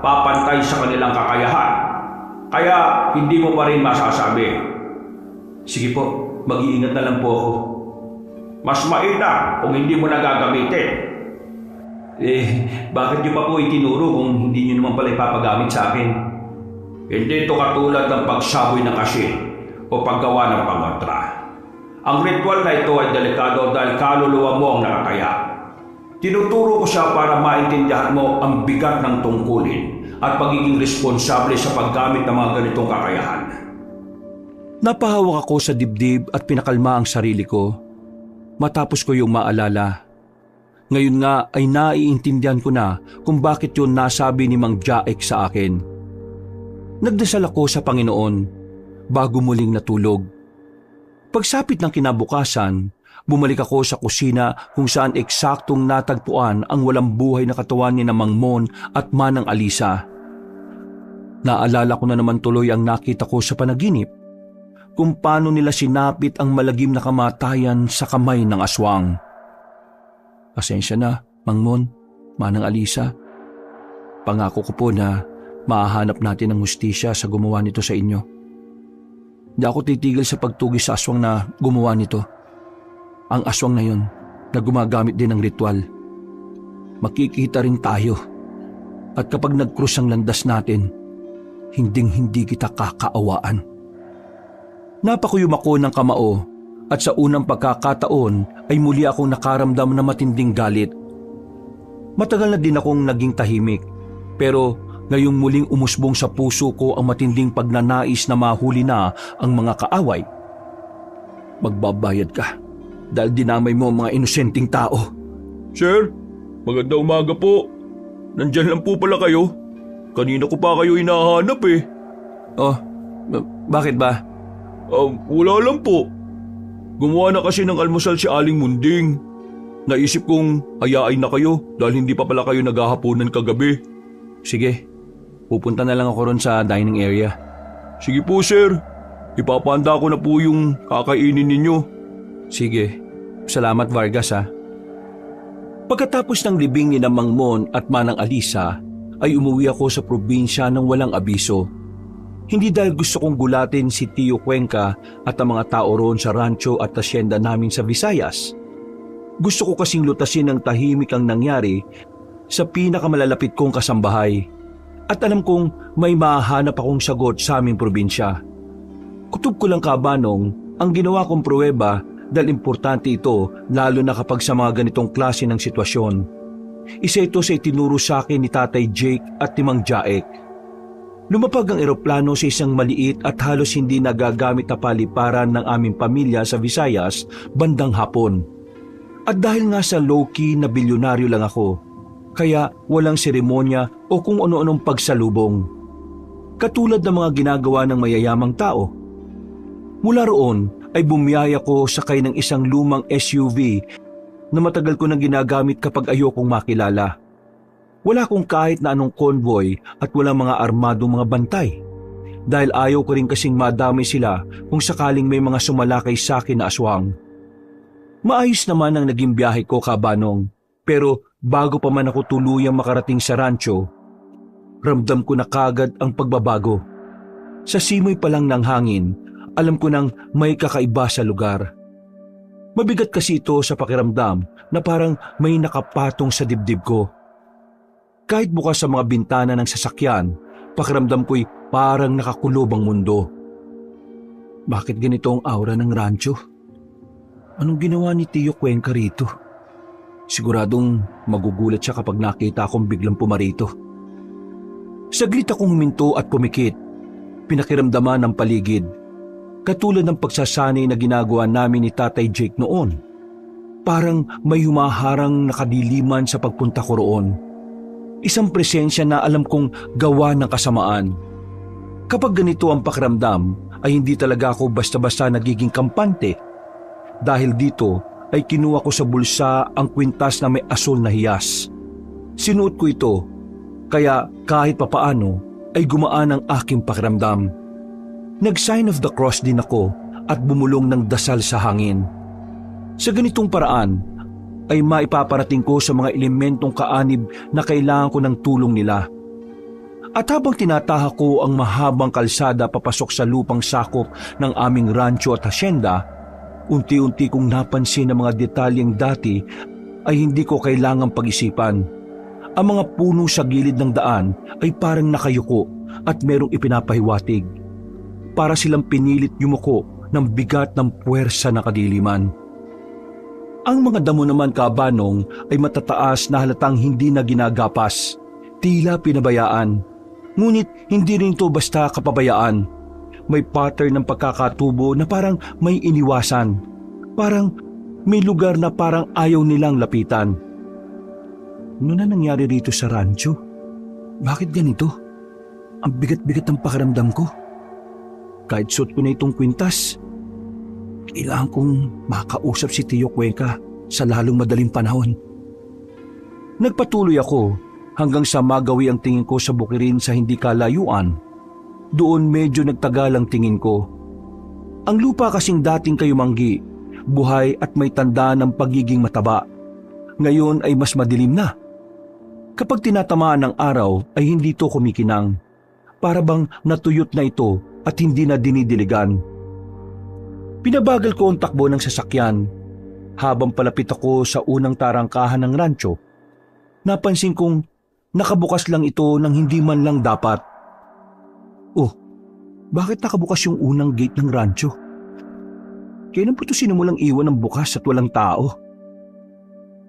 papantay sa kanilang kakayahan. Kaya hindi mo pa rin masasabi. Sige po, mag-iingat na lang po ako. Mas mainam kung hindi mo na gagamitin. Bakit niyo pa po itinuro kung hindi niyo naman pala ipapagamit sa akin? Hindi ito katulad ng pagsaboy ng asin o paggawa ng pangontra. Ang ritual na ito ay delikado dahil kaluluwa mo ang nakataya. Tinuturo ko siya para maintindihan mo ang bigat ng tungkulin at pagiging responsable sa paggamit ng mga ganitong kakayahan. Napahawak ako sa dibdib at pinakalma ang sarili ko. Matapos ko yung maalala. Ngayon nga ay naiintindihan ko na kung bakit yun nasabi ni Mang Jaek sa akin. Nagdasal ako sa Panginoon bago muling natulog. Pagsapit ng kinabukasan, bumalik ako sa kusina kung saan eksaktong natagpuan ang walang buhay na katawan ni na Mang Mon at Manang Alisa. Naalala ko na naman tuloy ang nakita ko sa panaginip, kung paano nila sinapit ang malagim na kamatayan sa kamay ng aswang. Pasensya na, Mang Mon, Manang Alisa. Pangako ko po na mahahanap natin ang hustisya sa gumawa nito sa inyo. Hindi ako titigil sa pagtugis sa aswang na gumawa nito. Ang aswang na yun na gumagamit din ng ritual. Makikita rin tayo. At kapag nag-cross ang landas natin, hinding-hindi kita kakaawaan. Napakuyom ako ng kamao at sa unang pagkakataon ay muli akong nakaramdam na matinding galit. Matagal na din akong naging tahimik, pero ngayong muling umusbong sa puso ko ang matinding pagnanais na mahuli na ang mga kaaway. Magbabayad ka dahil dinamay mo ang mga inosenteng tao. Sir, magandang umaga po. Nandyan lang po pala kayo. Kanina ko pa kayo hinahanap eh. Oh, bakit ba? Wala lang po. Gumawa na kasi ng almusal si Aling Munding. Naisip kong ayain na kayo dahil hindi pa pala kayo naghahaponan kagabi. Sige, pupunta na lang ako ron sa dining area. Sige po sir, ipapahanda ko na po yung kakainin ninyo. Sige, salamat Vargas ha. Pagkatapos ng libing ni Mang Mon at Manang Alisa, ay umuwi ako sa probinsya ng walang abiso. Hindi dahil gusto kong gulatin si Tio Cuenca at ang mga tao roon sa rancho at asyenda namin sa Visayas. Gusto ko kasing lutasin ng tahimik ang nangyari sa pinakamalalapit kong kasambahay. At alam kong may mahahanap akong sagot sa aming probinsya. Kutob ko lang kabanong ang ginawa kong pruweba dahil importante ito lalo na kapag sa mga ganitong klase ng sitwasyon. Isa ito sa itinuro sa akin ni Tatay Jake at ni Mang Jaek. Lumapag ang eroplano sa isang maliit at halos hindi nagagamit na paliparan ng aming pamilya sa Visayas bandang hapon. At dahil nga sa low-key na bilyonaryo lang ako, kaya walang seremonya o kung ano-anong pagsalubong. Katulad ng mga ginagawa ng mayayamang tao. Mula roon ay bumiyaya ko sakay ng isang lumang SUV na matagal ko nang ginagamit kapag ayokong makilala. Wala akong kahit na anong convoy at walang mga armadong mga bantay. Dahil ayaw ko rin kasing madami sila kung sakaling may mga sumalakay sa akin na aswang. Maayos naman ang naging biyahe ko kabanong, pero bago pa man ako tuluyang makarating sa rancho, ramdam ko na kagad ang pagbabago. Sa simoy pa lang ng hangin, alam ko nang may kakaiba sa lugar. Mabigat kasi ito sa pakiramdam na parang may nakapatong sa dibdib ko. Kahit bukas sa mga bintana ng sasakyan, pakiramdam ko'y parang nakakulob ang mundo. Bakit ganito ang aura ng rancho? Anong ginawa ni Tio Cuenca rito? Siguradong magugulat siya kapag nakita akong biglang pumarito. Saglit akong huminto at pumikit. Pinakiramdaman ng paligid. Katulad ng pagsasanay na ginagawa namin ni Tatay Jake noon. Parang may humaharang nakadiliman sa pagpunta ko roon. Isang presensya na alam kong gawa ng kasamaan. Kapag ganito ang pakiramdam ay hindi talaga ako basta-basta nagiging kampante. Dahil dito ay kinuha ko sa bulsa ang kwintas na may asul na hiyas. Sinuot ko ito, kaya kahit papaano ay gumaan ang aking pakiramdam. Nag-sign of the cross din ako at bumulong ng dasal sa hangin. Sa ganitong paraan ay maipaparating ko sa mga elementong kaanib na kailangan ko ng tulong nila. At habang tinataha ko ang mahabang kalsada papasok sa lupang sakop ng aming rancho at hasyenda, unti-unti kong napansin ang mga detalyeng dati ay hindi ko kailangang pag-isipan. Ang mga puno sa gilid ng daan ay parang nakayuko at merong ipinapahiwatig. Para silang pinilit yumuko ng bigat ng puwersa na kadiliman. Ang mga damo naman, Kabanong, ay matataas na halatang hindi na ginagapas. Tila pinabayaan. Ngunit hindi rin ito basta kapabayaan. May pattern ng pagkakatubo na parang may iniwasan. Parang may lugar na parang ayaw nilang lapitan. Ano na nangyari rito sa rancho? Bakit ganito? Ang bigat-bigat ng pakiramdam ko. Kahit suot ko na itong kwintas, kailangan kong makausap si Tio Cuenca sa lalong madaling panahon. Nagpatuloy ako hanggang sa magawi ang tingin ko sa bukirin sa hindi kalayuan. Doon medyo nagtagal ang tingin ko. Ang lupa kasing dating kayumanggi, buhay at may tanda ng pagiging mataba. Ngayon ay mas madilim na. Kapag tinatamaan ng araw ay hindi ito kumikinang. Para bang natuyot na ito at hindi na dinidiligan. Pinabagal ko ang takbo ng sasakyan. Habang palapit ako sa unang tarangkahan ng rancho, napansin kong nakabukas lang ito ng hindi man lang dapat. Oh, bakit nakabukas yung unang gate ng rancho? Kailan po ito sinimulang iwan ng bukas at walang tao?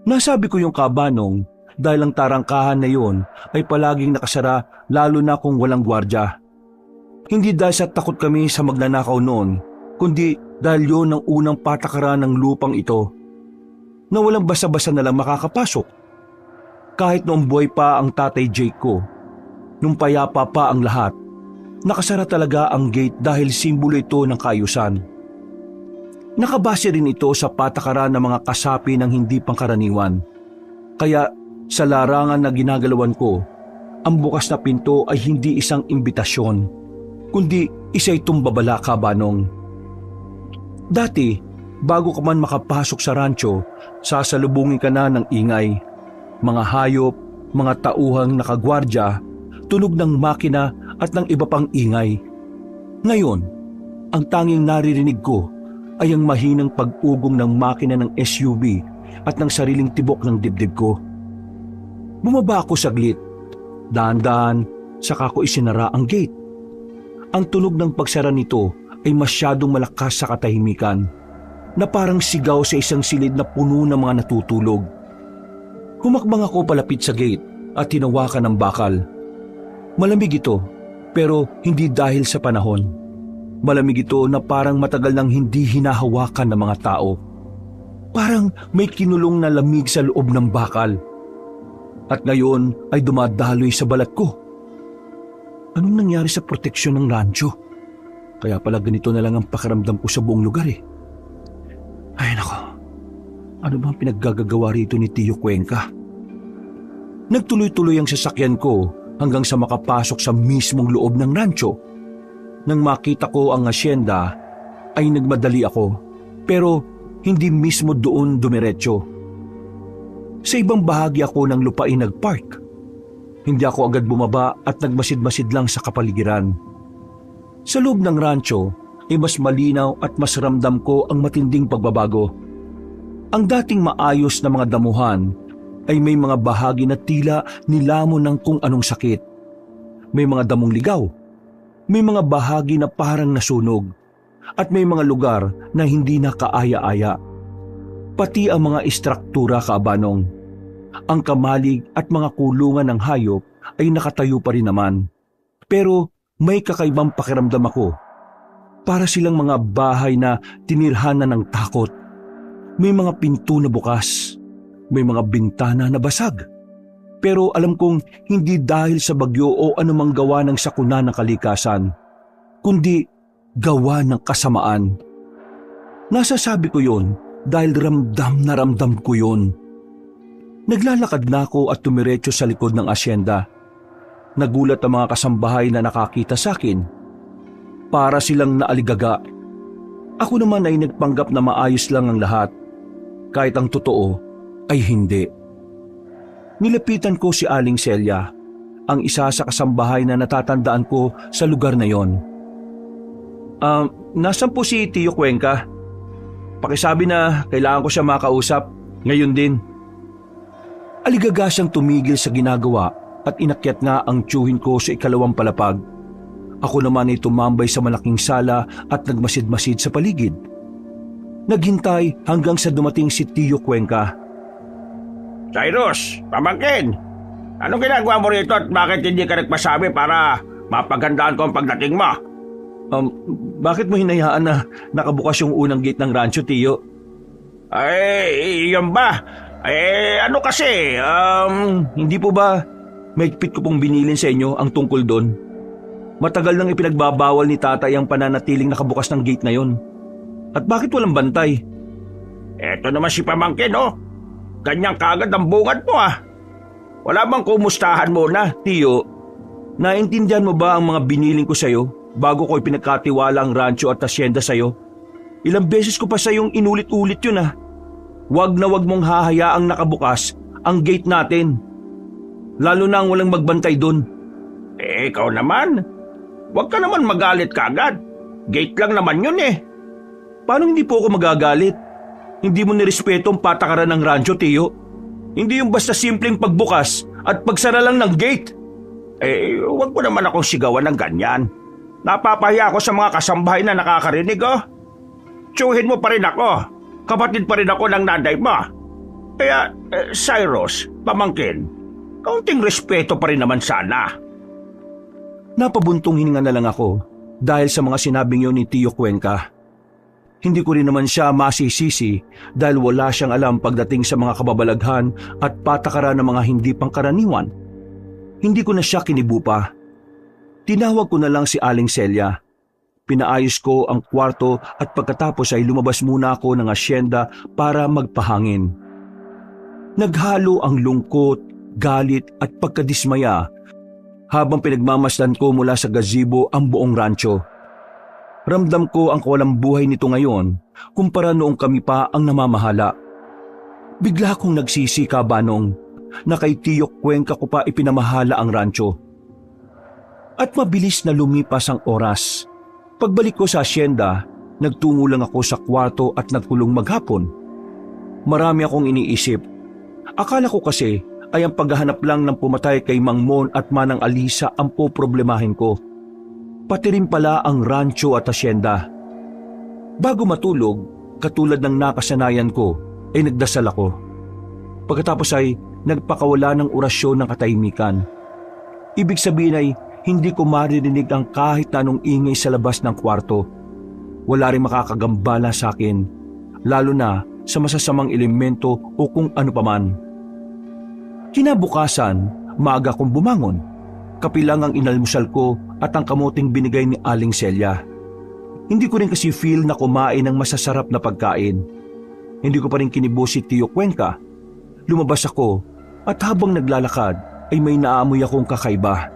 Nasabi ko yung Kabanong dahil ang tarangkahan na yon ay palaging nakasara lalo na kung walang gwardya. Hindi dahil sa takot kami sa magnanakaw noon, kundi dahil yon ang unang patakaran ng lupang ito na walang basa-basa na lang makakapasok. Kahit noong buhay pa ang tatay Jake ko, nung payapa pa ang lahat, nakasara talaga ang gate dahil simbolo ito ng kaayusan. Nakabase rin ito sa patakaran ng mga kasapi ng hindi pangkaraniwan. Kaya sa larangan na ginagalawan ko, ang bukas na pinto ay hindi isang imbitasyon, kundi isa itong babala, Kabanong. Dati, bago ka man makapasok sa rancho, sasalubungin ka na ng ingay. Mga hayop, mga tauhang nakagwardya, tunog ng makina at ng iba pang ingay. Ngayon, ang tanging naririnig ko ay ang mahinang pag-ugong ng makina ng SUV at ng sariling tibok ng dibdib ko. Bumaba ako saglit. Dahan-dahan, saka ko isinara ang gate. Ang tunog ng pagsara nito ay masyadong malakas sa katahimikan, na parang sigaw sa isang silid na puno ng mga natutulog. Humakbang ako palapit sa gate at tinawakan ng bakal. Malamig ito, pero hindi dahil sa panahon. Malamig ito na parang matagal nang hindi hinahawakan ng mga tao. Parang may kinulong na lamig sa loob ng bakal. At ngayon ay dumadaloy sa balat ko. Anong nangyari sa proteksyon ng rancho? Kaya pala ganito na lang ang pakiramdam ko sa buong lugar eh. Ay nako, ano bang pinaggagawa rito ni Tio Cuenca? Nagtuloy-tuloy ang sasakyan ko hanggang sa makapasok sa mismong loob ng rancho. Nang makita ko ang asyenda, ay nagmadali ako, pero hindi mismo doon dumiretso. Sa ibang bahagi ako ng lupain nagpark. Hindi ako agad bumaba at nagmasid-masid lang sa kapaligiran. Sa loob ng rancho ay mas malinaw at mas ramdam ko ang matinding pagbabago. Ang dating maayos na mga damuhan ay may mga bahagi na tila nilamon ng kung anong sakit. May mga damong ligaw, may mga bahagi na parang nasunog, at may mga lugar na hindi na kaaya-aya. Pati ang mga istruktura, Kabanong. Ang kamalig at mga kulungan ng hayop ay nakatayo pa rin naman. Pero may kakaibang pakiramdam ako. Para silang mga bahay na tinirhanan ng takot. May mga pinto na bukas. May mga bintana na basag. Pero alam kong hindi dahil sa bagyo o anumang gawa ng sakuna ng kalikasan, kundi gawa ng kasamaan. Nasasabi ko yon dahil ramdam na ramdam ko yon. Naglalakad na ako at tumiretso sa likod ng asyenda. Nagulat ang mga kasambahay na nakakita sa akin. Para silang naaligaga. Ako naman ay nagpanggap na maayos lang ang lahat, kahit ang totoo ay hindi. Nilapitan ko si Aling Celia, ang isa sa kasambahay na natatandaan ko sa lugar na yon. Nasaan po si Tio Cuenca? Pakisabi na kailangan ko siya makausap ngayon din. Aligaga siyang tumigil sa ginagawa at inakyat nga ang tiyuhin ko sa ikalawang palapag. Ako naman ay tumambay sa malaking sala at nagmasid-masid sa paligid. Naghintay hanggang sa dumating si Tio Cuenca. Cyrus, pamangkin, anong ginagawa mo rito at bakit hindi ka nagpasabi para mapagandaan ko ang pagdating mo? Bakit mo hinayaan na nakabukas yung unang gate ng rancho, Tio? Ay, yun ba? Ano kasi, Hindi po ba mahigpit ko pong binilin sa inyo ang tungkol doon? Matagal nang ipinagbabawal ni tatay ang pananatiling nakabukas ng gate na yon. At bakit walang bantay? Eto naman si pamangkin, oh. Ganyang kagad ang bungad mo, ah. Wala bang kumustahan mo na? Tio, naintindihan mo ba ang mga biniling ko sa'yo bago ko ipinagkatiwala ang rancho at asyenda sa'yo? Ilang beses ko pa sa'yong inulit-ulit yun, ah. Wag na wag mong hahayaang nakabukas ang gate natin. Lalo na ang walang magbantay doon. Ikaw naman. Wag ka naman magalit kagad. Gate lang naman yun eh. Paano hindi po ako magagalit? Hindi mo nirespeto ang patakaran ng rancho, Tio. Hindi yung basta simpleng pagbukas at pagsara lang ng gate. Wag mo naman akong sigawan ng ganyan. Napapahiya ako sa mga kasambahay na nakakarinig, oh. Tiyuhin mo pa rin ako. Kapatid pa rin ako ng nanay mo. Kaya, Cyrus, pamangkin, kaunting respeto pa rin naman sana. Napabuntong hininga na lang ako dahil sa mga sinabing yun ni Tio Cuenca. Hindi ko rin naman siya masisisi dahil wala siyang alam pagdating sa mga kababalaghan at patakaran ng mga hindi pangkaraniwan. Hindi ko na siya kinibupa. Tinawag ko na lang si Aling Celia. Pinaayos ko ang kwarto at pagkatapos ay lumabas muna ako ng asyenda para magpahangin. Naghalo ang lungkot, galit at pagkadismaya habang pinagmamasdan ko mula sa gazebo ang buong rancho. Ramdam ko ang kawalang buhay nito ngayon kumpara noong kami pa ang namamahala. Bigla akong nagsisi, Kabanong, na kay Tio Cuenca ko pa ipinamahala ang rancho. At mabilis na lumipas ang oras. Pagbalik ko sa asyenda, nagtungo lang ako sa kwarto at nagkulong maghapon. Marami akong iniisip. Akala ko kasi ay ang paghahanap lang ng pumatay kay Mang Mon at Manang Alisa ang poproblemahin ko. Pati rin pala ang rancho at asyenda. Bago matulog, katulad ng nakasanayan ko, ay nagdasal ako. Pagkatapos ay nagpakawala ng orasyon ng katahimikan. Ibig sabihin ay hindi ko maririnig ang kahit na anong ingay sa labas ng kwarto. Wala rin makakagambala sa akin, lalo na sa masasamang elemento o kung ano paman. Kinabukasan, maaga kong bumangon. Kapilang ang inalmusal ko at ang kamuting binigay ni Aling Celia. Hindi ko rin kasi feel na kumain ng masasarap na pagkain. Hindi ko pa rin kinibo si Tio Cuenca. Lumabas ako at habang naglalakad ay may naamoy akong kakaiba.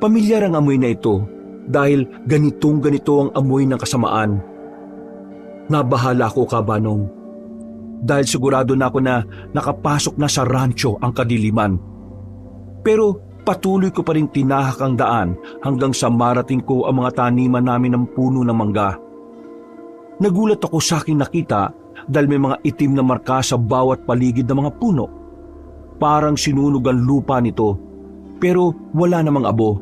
Pamilyar ang amoy na ito dahil ganito ang amoy ng kasamaan. Nabahala ako, Kabanong, dahil sigurado na ako na nakapasok na sa rancho ang kadiliman. Pero patuloy ko pa rin tinahak ang daan hanggang sa marating ko ang mga taniman namin ng puno ng mangga. Nagulat ako sa aking nakita dahil may mga itim na marka sa bawat paligid ng mga puno. Parang sinunog ang lupa nito, pero wala namang abo.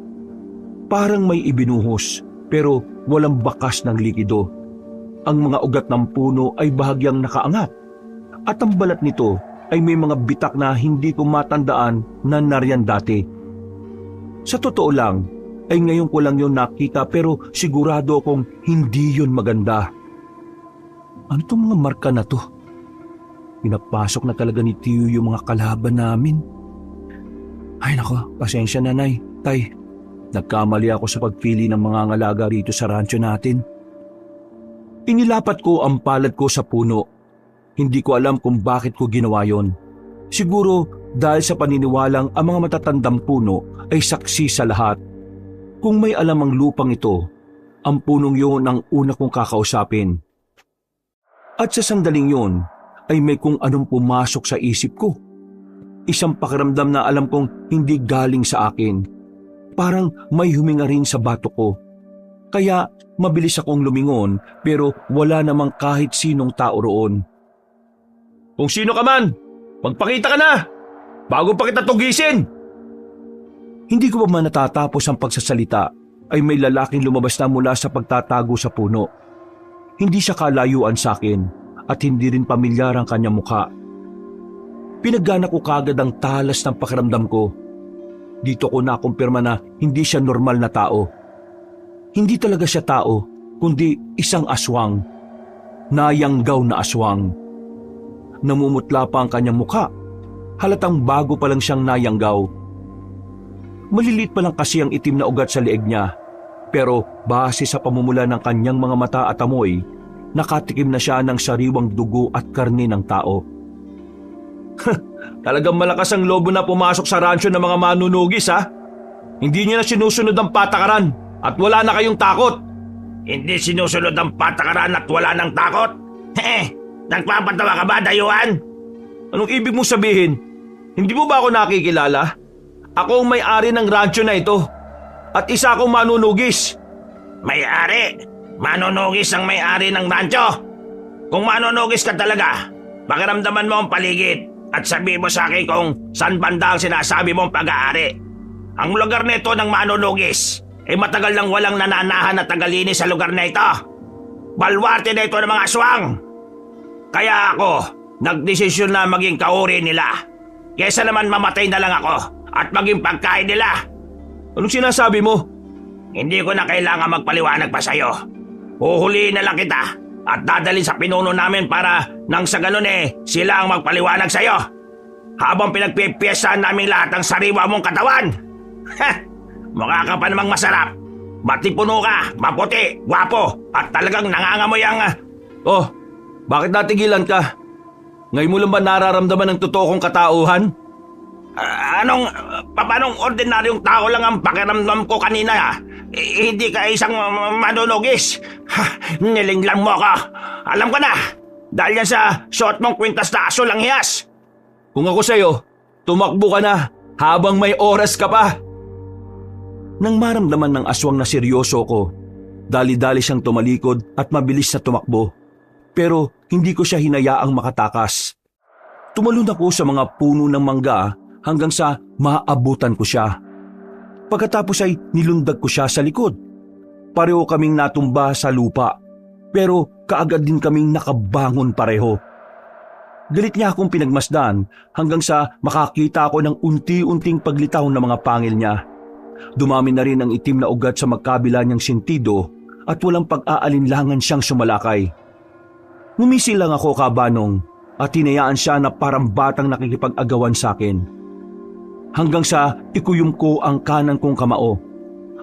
Parang may ibinuhos, pero walang bakas ng likido. Ang mga ugat ng puno ay bahagyang nakaangat, at ang balat nito ay may mga bitak na hindi ko matandaan na nariyan dati. Sa totoo lang, ay ngayon ko lang yun nakita pero sigurado akong hindi yun maganda. Ano itong mga marka na to? Pinapasok na talaga ni Tio yung mga kalaban namin. Ay nako, pasensya na, Nay, Tay. Nagkamali ako sa pagpili ng mga ngalaga rito sa rancho natin. Inilapat ko ang palad ko sa puno. Hindi ko alam kung bakit ko ginawa yon. Siguro dahil sa paniniwalang ang mga matatandang puno ay saksi sa lahat. Kung may alam ang lupang ito, ang punong yun ang una kong kakausapin. At sa sandaling yun ay may kung anong pumasok sa isip ko. Isang pakiramdam na alam kong hindi galing sa akin. Parang may huminga rin sa batok ko. Kaya mabilis akong lumingon pero wala namang kahit sinong tao roon. Kung sino ka man, magpakita ka na! Bago pa kita tugisin! Hindi ko pa man natatapos ang pagsasalita ay may lalaking lumabas na mula sa pagtatago sa puno. Hindi siya kalayuan sa akin at hindi rin pamilyar ang kanyang mukha. Pinaggana ko kagad ang talas ng pakiramdam ko. Dito ko nakumpirma na hindi siya normal na tao. Hindi talaga siya tao, kundi isang aswang. Nayanggaw na aswang. Namumutla pa ang kanyang mukha. Halatang bago pa lang siyang nayanggaw. Maliliit pa lang kasi ang itim na ugat sa leeg niya. Pero base sa pamumula ng kanyang mga mata at amoy, nakatikim na siya ng sariwang dugo at karne ng tao. Talagang malakas ang lobo na pumasok sa rancho ng mga manunugis, ha? Hindi niyo na sinusunod ang patakaran at wala na kayong takot. Hindi sinusunod ang patakaran at wala nang takot? Nagpapatawa ka ba, dayuhan? Anong ibig mong sabihin? Hindi mo ba ako nakikilala? Ako ang may-ari ng rancho na ito at isa akong manunugis. May-ari? Manunugis ang may-ari ng rancho? Kung manunugis ka talaga, pakiramdaman mo ang paligid at sabihin mo sa akin kung saan banda ang sinasabi mong pag-aari. Ang lugar na ito ng manunugis ay matagal nang walang nananahan na tagalinis sa lugar na ito. Balwarte na ito ng mga aswang. Kaya ako, nagdesisyon na maging kauri nila. Kesa naman mamatay na lang ako at maging pagkain nila. Anong sinasabi mo? Hindi ko na kailangan magpaliwanag pa sa'yo. Huhuliin na lang kita at dadalhin sa pinuno namin para nang sa ganun sila ang magpaliwanag sa'yo. Habang pinagpipiyasahan namin lahat ang sariwa mong katawan. Mukha ka pa namang masarap. Matipuno ka, maputi, gwapo at talagang nangangamoy ang... Oh, bakit natigilan ka? Ngayon mo lang ba nararamdaman ng totoo kong katauhan? Paanong ordinaryong tao lang ang pakiramdam ko kanina? Hindi ka isang manunugis. Nilinglang mo ako. Alam ko na, dahil yan sa suot mong kwintas na aso lang hiyas. Kung ako sa'yo, tumakbo ka na habang may oras ka pa. Nang maramdaman ng aswang na seryoso ko, dali-dali siyang tumalikod at mabilis na tumakbo. Pero hindi ko siya hinayaang makatakas. Tumalon ako sa mga puno ng mangga hanggang sa maabutan ko siya. Pagkatapos ay nilundag ko siya sa likod. Pareho kaming natumba sa lupa, pero kaagad din kaming nakabangon pareho. Galit niya akong pinagmasdan hanggang sa makakita ako ng unti-unting paglitaw ng mga pangil niya. Dumami na rin ang itim na ugat sa magkabila niyang sentido at walang pag-aalinlangan siyang sumalakay. Ngumisi lang ako, kabanong, at hinayaan siya na parang batang nakikipag-agawan sa akin. Hanggang sa ikuyom ko ang kanan kong kamao.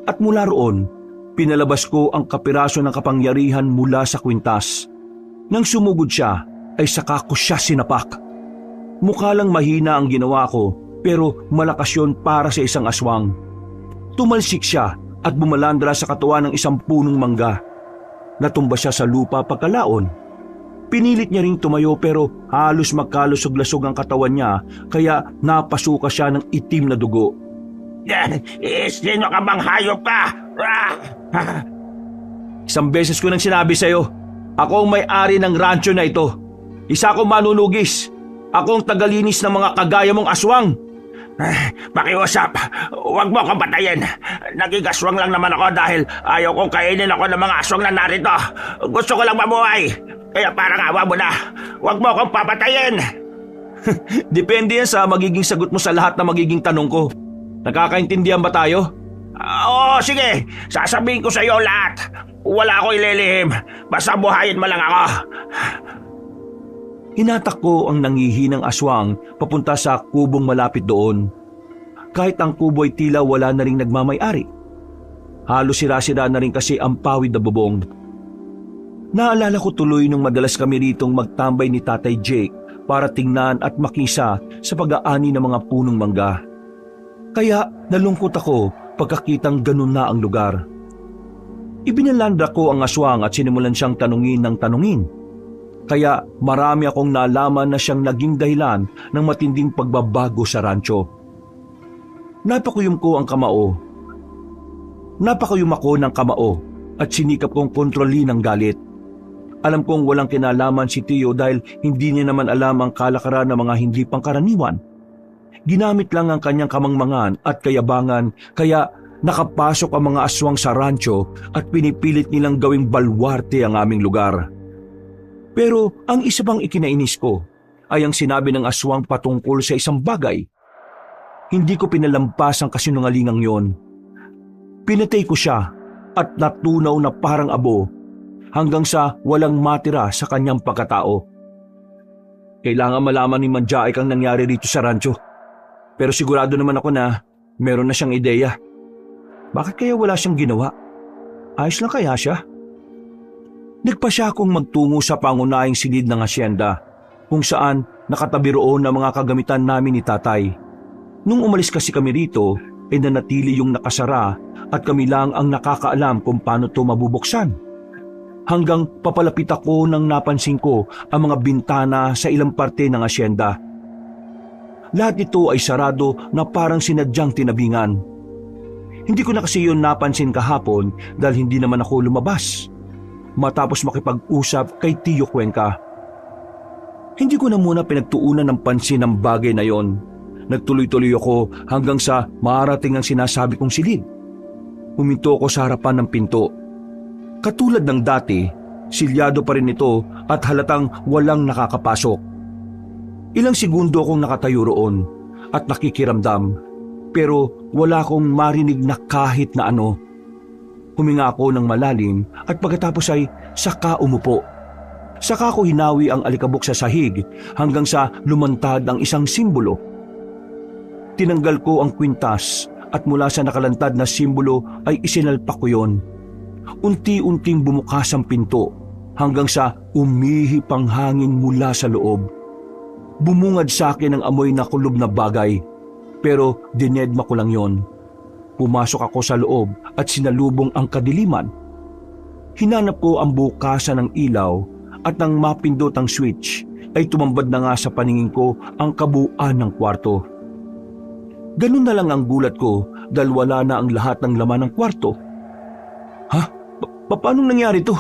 At mula roon, pinalabas ko ang kapiraso ng kapangyarihan mula sa kwintas. Nang sumugod siya, ay saka ko siya sinapak. Mukha lang mahina ang ginawa ko, pero malakas yun para sa isang aswang. Tumalsik siya at bumalandra sa katawan ng isang punong mangga. Natumba siya sa lupa pagkalaon. Pinilit niya ring tumayo pero halos magkalusog-lasog ang katawan niya kaya napasuka siya ng itim na dugo. Sino ka bang hayop ka? Isang beses ko nang sinabi sa'yo, ako ang may-ari ng rancho na ito. Isa akong manunugis. Ako ang tagalinis ng mga kagaya mong aswang. Pakiusap, huwag mo akong patayin. Naging aswang lang naman ako dahil ayaw kong kainin ako ng mga aswang na narito. Gusto ko lang mabuhay. Kaya parang awa mo na. Huwag mo akong papatayin. Depende yan sa magiging sagot mo sa lahat na magiging tanong ko. Nakakaintindihan ba tayo? Oo, sige. Sasabihin ko sa iyo lahat. Wala ako ililihim. Basta buhayin mo lang ako. Hinatak ko ang nangihinang aswang papunta sa kubong malapit doon. Kahit ang kubo ay tila wala na ring nagmamay-ari, Halos sira-sira na rin kasi ang pawid na bubong. Naalala ko tuloy nung madalas kami ritong magtambay ni Tatay Jake para tingnan at makisa sa pag-aani ng mga punong mangga. Kaya nalungkot ako pagkakitang ganun na ang lugar. Ibinalanda ko ang aswang at sinimulan siyang tanungin ng tanungin. Kaya marami akong nalaman na siyang naging dahilan ng matinding pagbabago sa rancho. Napakuyom ako ng kamao at sinikap kong kontrolin ang galit. Alam kong walang kinalaman si Tio dahil hindi niya naman alam ang kalakaran ng mga hindi pangkaraniwan. Ginamit lang ang kanyang kamangmangan at kayabangan kaya nakapasok ang mga aswang sa rancho at pinipilit nilang gawing balwarte ang aming lugar. Pero ang isa pang ikinainis ko ay ang sinabi ng aswang patungkol sa isang bagay. Hindi ko pinalampas ang kasinungalingang yon. Pinatay ko siya at natunaw na parang abo hanggang sa walang matira sa kanyang pagkatao. Kailangan malaman ni Manjaik ang nangyari dito sa rancho. Pero sigurado naman ako na meron na siyang ideya. Bakit kaya wala siyang ginawa? Ayos lang kaya siya? Nagpa siya akong magtungo sa pangunahing silid ng asyenda kung saan nakatabi roon ang mga kagamitan namin ni Tatay. Nung umalis kasi kami rito, ay nanatili yung nakasara at kami lang ang nakakaalam kung paano to mabubuksan. Hanggang papalapit ako nang napansin ko ang mga bintana sa ilang parte ng asyenda. Lahat ito ay sarado na parang sinadyang tinabingan. Hindi ko na kasi yun napansin kahapon dahil hindi naman ako lumabas. Matapos makipag-usap kay Tio Cuenca. Hindi ko na muna pinagtuunan ng pansin ang bagay na yon. Nagtuloy-tuloy ako hanggang sa marating ang sinasabi kong silid. Huminto ako sa harapan ng pinto. Katulad ng dati, silyado pa rin ito at halatang walang nakakapasok. Ilang segundo akong nakatayo roon at nakikiramdam pero wala akong marinig na kahit na ano. Huminga ako ng malalim at pagkatapos ay saka umupo. Saka ko hinawi ang alikabok sa sahig hanggang sa lumantad ang isang simbolo. Tinanggal ko ang kwintas at mula sa nakalantad na simbolo ay isinalpak ko yon. Unti-unting bumukas ang pinto hanggang sa umihip ang hangin mula sa loob. Bumungad sa akin ang amoy na kulob na bagay pero dinedma ko lang yon. Pumasok ako sa loob at sinalubong ang kadiliman. Hinanap ko ang bukasan ng ilaw at nang mapindot ang switch ay tumambad na nga sa paningin ko ang kabuuan ng kwarto. Ganun na lang ang gulat ko dahil wala na ang lahat ng laman ng kwarto. Ha? Paano nangyari to?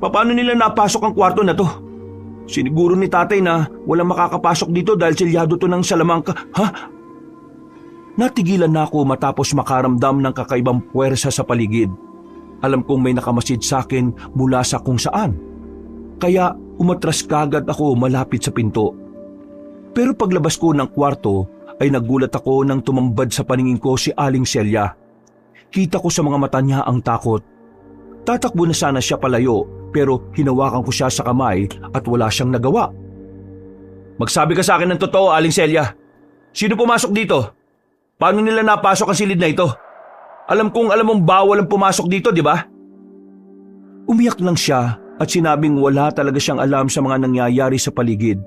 Paano nila napasok ang kwarto na to? Siniguro ni Tatay na walang makakapasok dito dahil selyado to ng salamangka. Ha? Natigilan na ako matapos makaramdam ng kakaibang puwersa sa paligid. Alam kong may nakamasid sa akin mula sa kung saan. Kaya umatras kagad ako malapit sa pinto. Pero paglabas ko ng kwarto ay nagulat ako nang tumambad sa paningin ko si Aling Celia. Kita ko sa mga mata niya ang takot. Tatakbo na sana siya palayo pero hinawakan ko siya sa kamay at wala siyang nagawa. Magsabi ka sa akin ng totoo, Aling Celia. Sino pumasok dito? Paano nila napasok ang silid na ito? Alam kong alam mong bawal ang pumasok dito, di ba? Umiyak lang siya at sinabing wala talaga siyang alam sa mga nangyayari sa paligid.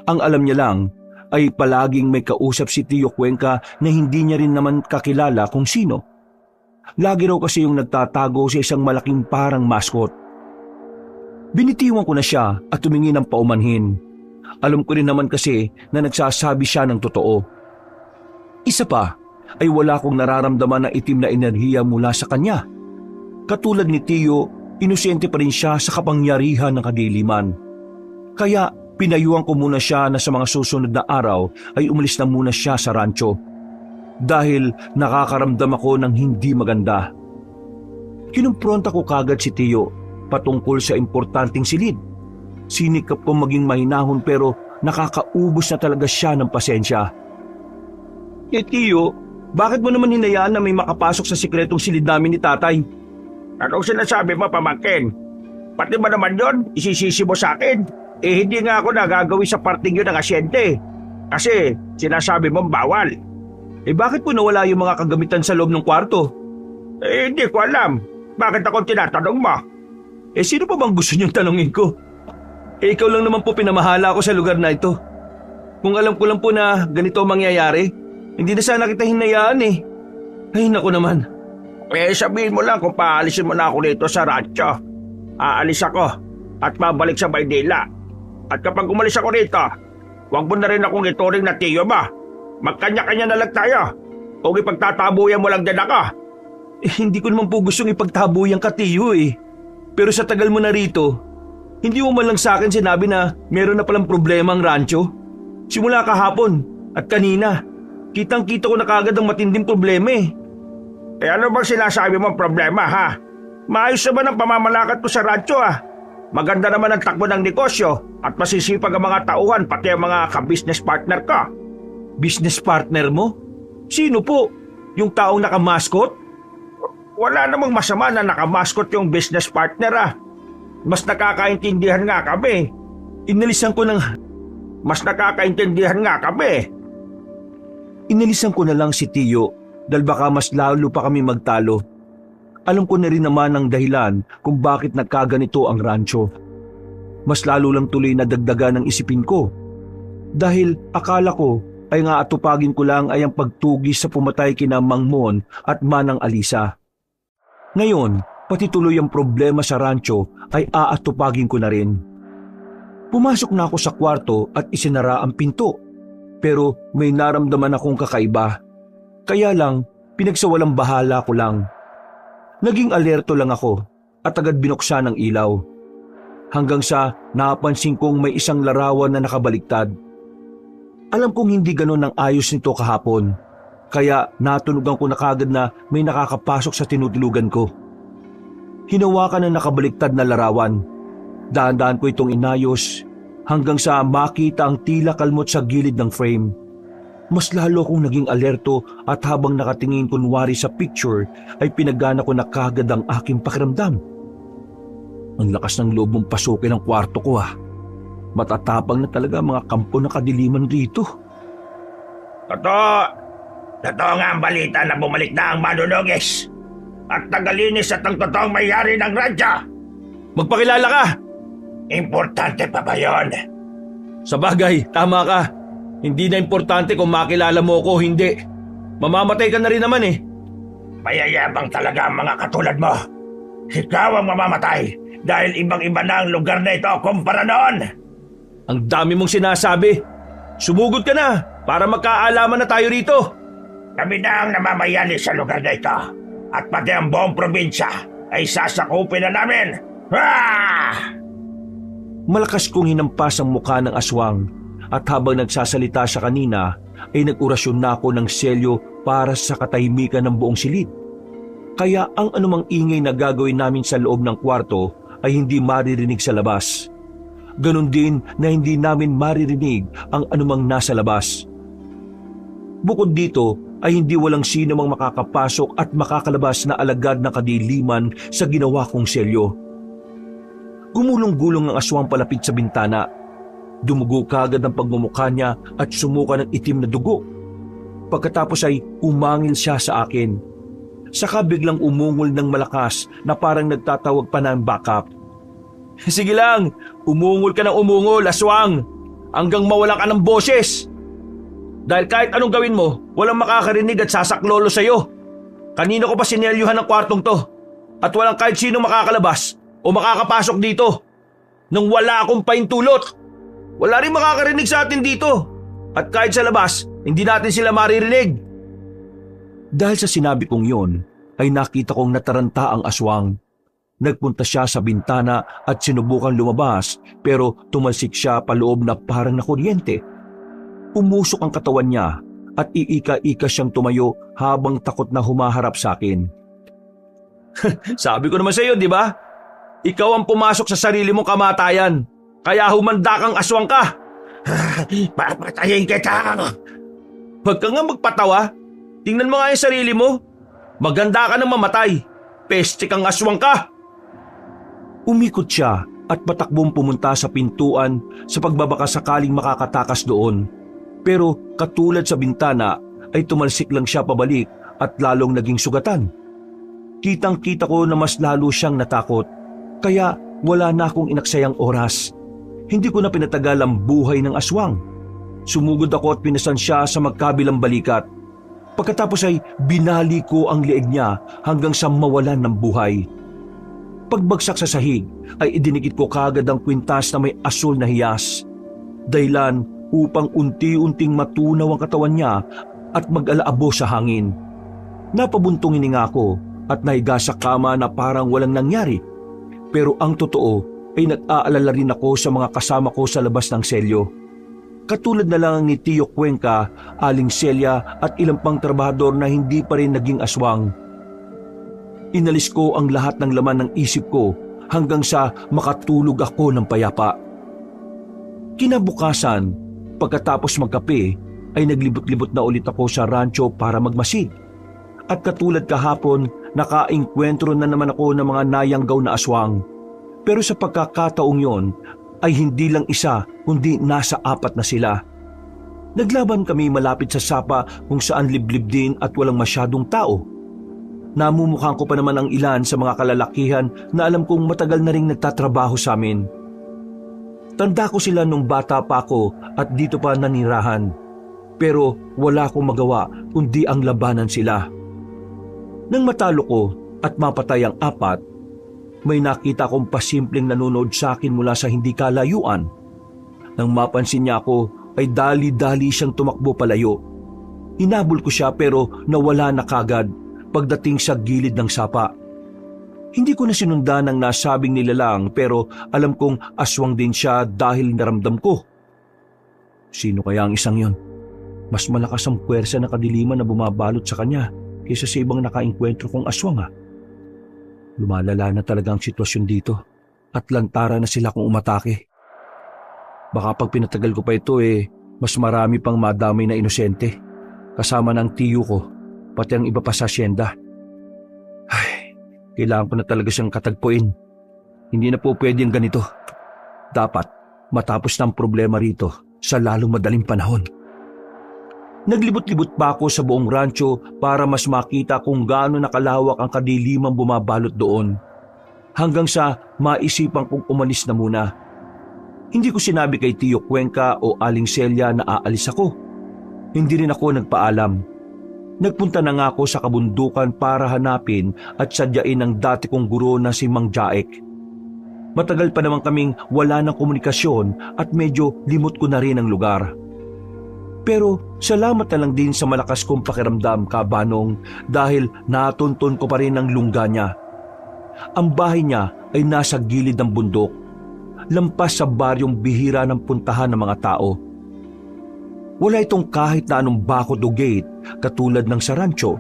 Ang alam niya lang ay palaging may kausap si Tio Cuenca na hindi niya rin naman kakilala kung sino. Lagi raw kasi yung nagtatago sa isang malaking parang mascot. Binitiwan ko na siya at tumingin ng paumanhin. Alam ko rin naman kasi na nagsasabi siya ng totoo. Isa pa ay wala akong nararamdaman na itim na enerhiya mula sa kanya. Katulad ni Tio, inosente pa rin siya sa kapangyarihan ng kadiliman. Kaya pinayuhan ko muna siya na sa mga susunod na araw ay umalis na muna siya sa rancho. Dahil nakakaramdam ako ng hindi maganda. Kinumpronta ko kagad si Tio patungkol sa importanteng silid. Sinikap ko maging mahinahon pero nakakaubos na talaga siya ng pasensya. Tio, bakit mo naman hinayaan na may makapasok sa sikretong silid namin ni Tatay? Anong sinasabi mo, pamangkin? Pati ba naman yon isisisi mo sa akin? Hindi nga ako nagagawin sa parting yun ng asyente. Kasi sinasabi mong bawal. Bakit po nawala yung mga kagamitan sa loob ng kwarto? Hindi ko alam. Bakit ako tinatanong mo? Sino pa bang gusto niyong tanungin ko? Ikaw lang naman po pinamahala ako sa lugar na ito. Kung alam ko lang po na ganito ang mangyayari, hindi na sana kita hinayaan eh. Ay naku naman. Sabihin mo lang kung paalisin mo na ako dito sa rancho. Aalis ako at babalik sa Maynila. At kapag umalis ako dito, huwag mo na rin akong ituring na tiyo ba? Magkanya-kanya na lang tayo. Kung ipagtatabuyan mo lang din ako. Hindi ko naman po gustong ipagtabuyan ka, Tiyo eh. Pero sa tagal mo na rito, hindi mo man lang sa akin sinabi na meron na palang problema ang rancho. Simula kahapon at kanina, kitang-kita ko na kagad ang matinding problema eh. Ano bang sinasabi mong problema ha? Maayos naman ang pamamalakad ko sa rancho ah. Maganda naman ang takbo ng negosyo at masisipag ang mga tauhan pati ang mga ka-business partner ko. Business partner mo? Sino po? Yung taong nakamaskot? Wala namang masama na nakamaskot yung business partner ah. Mas nakakaintindihan nga kami. Inalisan ko ng... Mas nakakaintindihan nga kami. Inalisan ko na lang si Tiyo dahil baka mas lalo pa kami magtalo. Alam ko na rin naman ang dahilan kung bakit nagkaganito ang rancho. Mas lalo lang tuloy na dagdagan ng isipin ko. Dahil akala ko ay nga atupagin ko lang ay ang pagtugis sa pumatay kina Mang Mon at Manang Alisa. Ngayon, pati tuloy ang problema sa rancho ay aatupagin ko na rin. Pumasok na ako sa kwarto at isinara ang pinto. Pero may naramdaman akong kakaiba. Kaya lang, pinagsawalang bahala ko lang. Naging alerto lang ako at agad binuksan ang ilaw. Hanggang sa napansin kong may isang larawan na nakabaliktad. Alam kong hindi ganon ang ayos nito kahapon. Kaya natunugan ko na kagad na may nakakapasok sa tinutulugan ko. Hinawakan ang nakabaliktad na larawan. Dahan-dahan ko itong inayos hanggang sa makita ang tila kalmot sa gilid ng frame. Mas lalo akong naging alerto at habang nakatingin kunwari sa picture ay pinagana ko na kagad ang aking pakiramdam. Ang lakas ng loob mong pasukin ang kwarto ko ah. Matatapang na talaga mga kampo ng kadiliman rito. Totoo nga ang balita na bumalik na ang manunugis at tagalinis at ang totoong may-ari ng radyo. Magpakilala ka! Importante pa ba yun? Sa bagay, tama ka. Hindi na importante kung makilala mo ko o hindi. Mamamatay ka na rin naman eh. Mayayabang talaga ang mga katulad mo. Ikaw ang mamamatay dahil ibang-iba na ang lugar na ito kumpara noon. Ang dami mong sinasabi. Sumugod ka na para magkaalaman na tayo rito. Kami na ang namamayani sa lugar na ito at pati ang buong probinsya ay sasakupin na namin. Malakas kong hinampas ang mukha ng aswang at habang nagsasalita siya kanina ay nag-orasyon na ako ng selyo para sa katahimikan ng buong silid. Kaya ang anumang ingay na gagawin namin sa loob ng kwarto ay hindi maririnig sa labas. Ganon din na hindi namin maririnig ang anumang nasa labas. Bukod dito ay hindi walang sino mang makakapasok at makakalabas na alagad ng kadiliman sa ginawa kong selyo. Gumulong-gulong ang aswang palapit sa bintana. Dumugo kagad ang pagmumukha niya at sumuka ng itim na dugo. Pagkatapos ay umangil siya sa akin. Saka biglang umungol ng malakas na parang nagtatawag pa ng backup. Sige lang, umungol ka ng umungol, aswang, hanggang mawala ka ng boses. Dahil kahit anong gawin mo, walang makakarinig at sasaklolo sa'yo. Kanina ko pa sinelyuhan ang kwartong to at walang kahit sino makakalabas o makakapasok dito nang wala akong paintulot. Wala rin makakarinig sa atin dito at kahit sa labas, hindi natin sila maririnig. Dahil sa sinabi kong yon, ay nakita kong nataranta ang aswang. Nagpunta siya sa bintana at sinubukan lumabas pero tumalsik siya paloob na parang nakuryente. Umusok ang katawan niya at iika-ika siyang tumayo habang takot na humaharap sa akin. Sabi ko naman sa iyo, di ba? Ikaw ang pumasok sa sarili mong kamatayan. Kaya humanda kang aswang ka. Papatayin kita. Huwag ka nga magpatawa. Tingnan mo nga yung sarili mo. Maganda ka nang mamatay. Peste kang aswang ka. Umikot siya at patakbong pumunta sa pintuan sa pagbabaka sakaling makakatakas doon. Pero katulad sa bintana ay tumalsik lang siya pabalik at lalong naging sugatan. Kitang-kita ko na mas lalo siyang natakot. Kaya wala na akong inaksayang oras. Hindi ko na pinatagal ang buhay ng aswang. Sumugod ako at pinasan siya sa magkabilang balikat. Pagkatapos ay binali ko ang leeg niya hanggang sa mawalan ng buhay. Pagbagsak sa sahig ay idinikit ko kagad ang kwintas na may asul na hiyas. Dahilan upang unti-unting matunaw ang katawan niya at mag-alaabo sa hangin. Napabuntong hininga ko at nahiga sa kama na parang walang nangyari. Pero ang totoo ay nag-aalala rin ako sa mga kasama ko sa labas ng selyo. Katulad na lang ni Tio Cuenca, Aling Celia at ilang pang trabahador na hindi pa rin naging aswang. Inalis ko ang lahat ng laman ng isip ko hanggang sa makatulog ako ng payapa. Kinabukasan, pagkatapos magkape, ay naglibot-libot na ulit ako sa rancho para magmasid. At katulad kahapon, nakaengkwentro na naman ako ng mga nayanggaw na aswang. Pero sa pagkakataong yon, ay hindi lang isa kundi nasa 4 na sila. Naglaban kami malapit sa sapa kung saan liblib din at walang masyadong tao. Namumukhaan ko pa naman ang ilan sa mga kalalakihan na alam kong matagal na ring nagtatrabaho sa amin. Tanda ko sila nung bata pa ako at dito pa nanirahan. Pero wala akong magawa kundi ang labanan sila. Nang matalo ko at mapatay ang 4, may nakita kong pasimpleng nanonood sa akin mula sa hindi kalayuan. Nang mapansin niya ako ay dali-dali siyang tumakbo palayo. Hinabol ko siya pero nawala na kagad pagdating sa gilid ng sapa. Hindi ko na sinundan ang nasabing nilalang pero alam kong aswang din siya dahil naramdam ko. Sino kaya ang isang yon? Mas malakas ang puwersa ng kadiliman na bumabalot sa kanya kaysa sa ibang nakaengkwentro kong aswang ha. Lumalala na talaga ang sitwasyon dito at lantara na sila kung umatake. Baka pag pinatagal ko pa ito mas marami pang madamay na inosente kasama ng tiyo ko pati ang iba pa sa asyenda. Ay, kailangan ko na talaga siyang katagpuin. Hindi na po pwede ang ganito. Dapat matapos na ang problema rito sa lalong madaling panahon. Naglibot-libot pa ako sa buong rancho para mas makita kung gaano nakalawak ang kadilimang bumabalot doon. Hanggang sa maisipan kong umalis na muna. Hindi ko sinabi kay Tio Cuenca o Aling Celia na aalis ako. Hindi rin ako nagpaalam. Nagpunta na nga ako sa kabundukan para hanapin at sadyain ang dati kong guro na si Mang Jaek. Matagal pa naman kaming wala ng komunikasyon at medyo limot ko na rin ang lugar. Pero salamat na lang din sa malakas kong pakiramdam, Kabanong, dahil natunton ko pa rin ang lungga niya. Ang bahay niya ay nasa gilid ng bundok, lampas sa baryong bihira ng puntahan ng mga tao. Wala itong kahit na anong bakod o gate katulad ng sa rancho.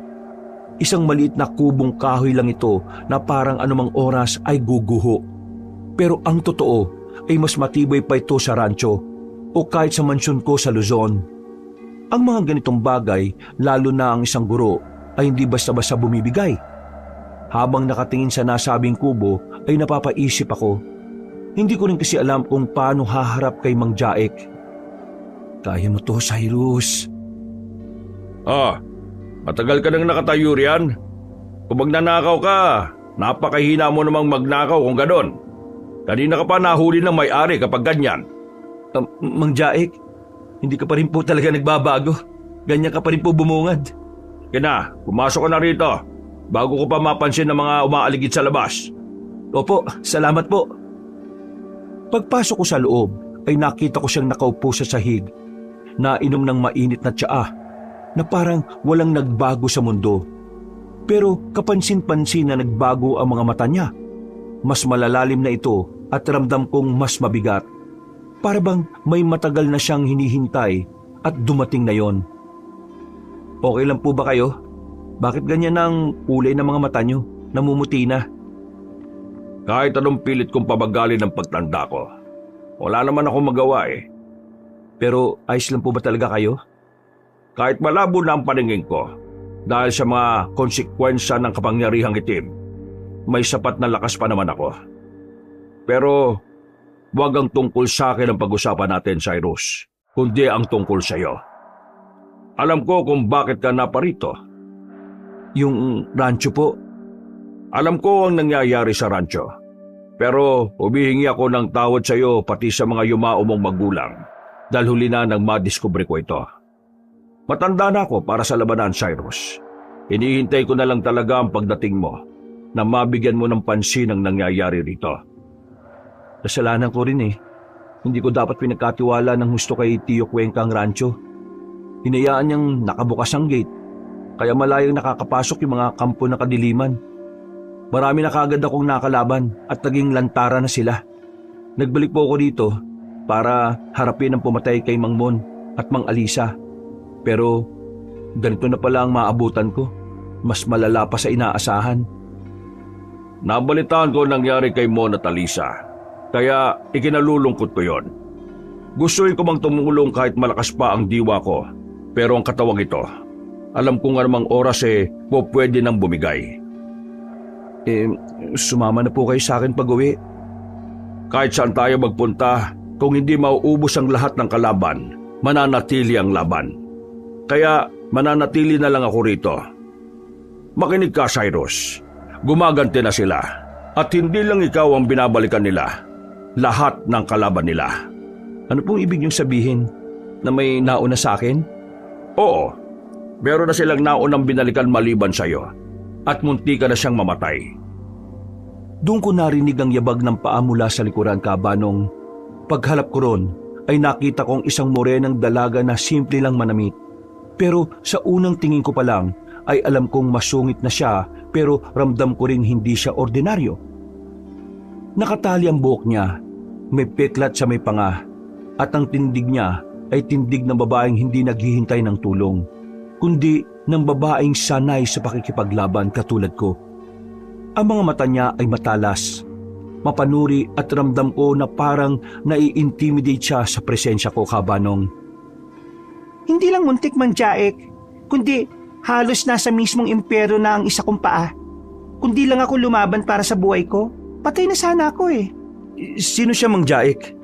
Isang maliit na kubong kahoy lang ito na parang anumang oras ay guguho. Pero ang totoo ay mas matibay pa ito sa rancho o kahit sa mansyon ko sa Luzon. Ang mga ganitong bagay, lalo na ang isang guro, ay hindi basta-basta bumibigay. Habang nakatingin sa nasabing kubo ay napapaisip ako. Hindi ko rin kasi alam kung paano haharap kay Mang Jaek. Kaya mo to, Cyrus. Matagal ka nang nakatayo riyan. Kung magnanakaw ka, napakahina mo namang magnakaw kung ganon. Kanina ka pa nahuli ng may-ari kapag ganyan. Mang Jaek, hindi ka pa rin po talaga nagbabago. Ganyan ka pa rin po bumungad. Kina, pumasok ka na rito bago ko pa mapansin ng mga umaaligid sa labas. Opo, salamat po. Pagpasok ko sa loob ay nakita ko siyang nakaupo sa sahig, nainom ng mainit na tsaa, na parang walang nagbago sa mundo. Pero kapansin-pansin na nagbago ang mga mata niya. Mas malalalim na ito at ramdam kong mas mabigat. Para bang may matagal na siyang hinihintay at dumating na yon. Okay lang po ba kayo? Bakit ganyan ang kulay ng mga mata niyo? Namumuti na. Kahit anong pilit kong pabagalin ng pagtanda ko, wala naman akong magawa Pero ayos lang po ba talaga kayo? Kahit malabo na ang paningin ko, dahil sa mga konsekwensya ng kapangyarihang itim, may sapat na lakas pa naman ako. Pero huwag ang tungkol sa akin ang pag-usapan natin, Cyrus, kundi ang tungkol sa iyo. Alam ko kung bakit ka naparito. Yung rancho po, Alam ko ang nangyayari sa rancho. Pero humihingi ako ng tawad sa iyo pati sa mga yumao mong magulang dahil huli na nang madiskubre ko ito. Matanda na ako para sa labanan, Cyrus. Hinihintay ko na lang talaga ang pagdating mo na mabigyan mo ng pansin ang nangyayari rito. Kasalanan ko rin eh. Hindi ko dapat pinagkatiwala ng husto kay Tio Cuenca ang rancho. Hinayaan niyang nakabukas ang gate, kaya malayang nakakapasok yung mga kampo na kadiliman. Marami na kagad akong nakalaban at naging lantara na sila. Nagbalik po ako dito para harapin ang pumatay kay Mang Mon at Mang Alisa. Pero ganito na pala ang maabutan ko. Mas malala pa sa inaasahan. Nabalitaan ko ang nangyari kay Mon at Alisa, kaya ikinalulungkot ko yon. Gustuin ko mang tumulong kahit malakas pa ang diwa ko, pero ang katawang ito, alam kong anumang oras pwede nang bumigay. Sumama na po kayo sa akin pag-uwi. Kahit saan tayo magpunta, kung hindi mauubos ang lahat ng kalaban, mananatili ang laban. Kaya mananatili na lang ako rito. Makinig ka, Cyrus. Gumaganti na sila. At hindi lang ikaw ang binabalikan nila. Lahat ng kalaban nila. Ano pong ibig niyong sabihin? Na may nauna sa akin? Oo. Meron na silang naunang binalikan maliban sa iyo. At munti ka na siyang mamatay. Doon ko narinig ang yabag ng paa mula sa likuran, Kabanong. Paghalap ko ron, ay nakita kong isang morenang dalaga na simple lang manamit. Pero sa unang tingin ko pa lang, ay alam kong masungit na siya, pero ramdam ko rin hindi siya ordinaryo. Nakatali ang buhok niya, may peklat sa may panga, at ang tindig niya ay tindig ng babaeng hindi naghihintay ng tulong, kundi ng babaeng sanay sa pakikipaglaban katulad ko. Ang mga mata niya ay matalas, mapanuri at ramdam ko na parang nai-intimidate siya sa presensya ko, Kabanong. Hindi lang muntik man Jaek, kundi halos nasa mismong impyerno na ang isa kong paa. Kundi lang ako lumaban para sa buhay ko, patay na sana ako eh. Sino siya, Mang Jaek?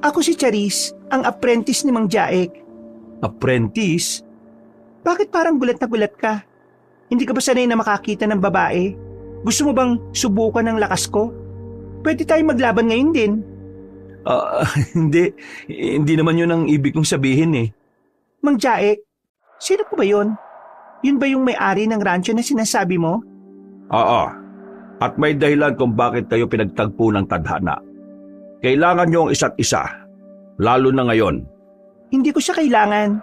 Ako si Charis, ang apprentice ni Mang Jaek. Apprentice? Bakit parang gulat na gulat ka? Hindi ka ba sanay na makakita ng babae? Gusto mo bang subukan ng lakas ko? Pwede tayong maglaban ngayon din. Hindi. Hindi naman yun ang ibig kong sabihin eh. Mang Jaek, sino po ba yun? Yun ba yung may-ari ng rancho na sinasabi mo? Oo. At may dahilan kung bakit kayo pinagtagpo ng tadhana. Kailangan niyo ang isa't isa. Lalo na ngayon. Hindi ko siya kailangan.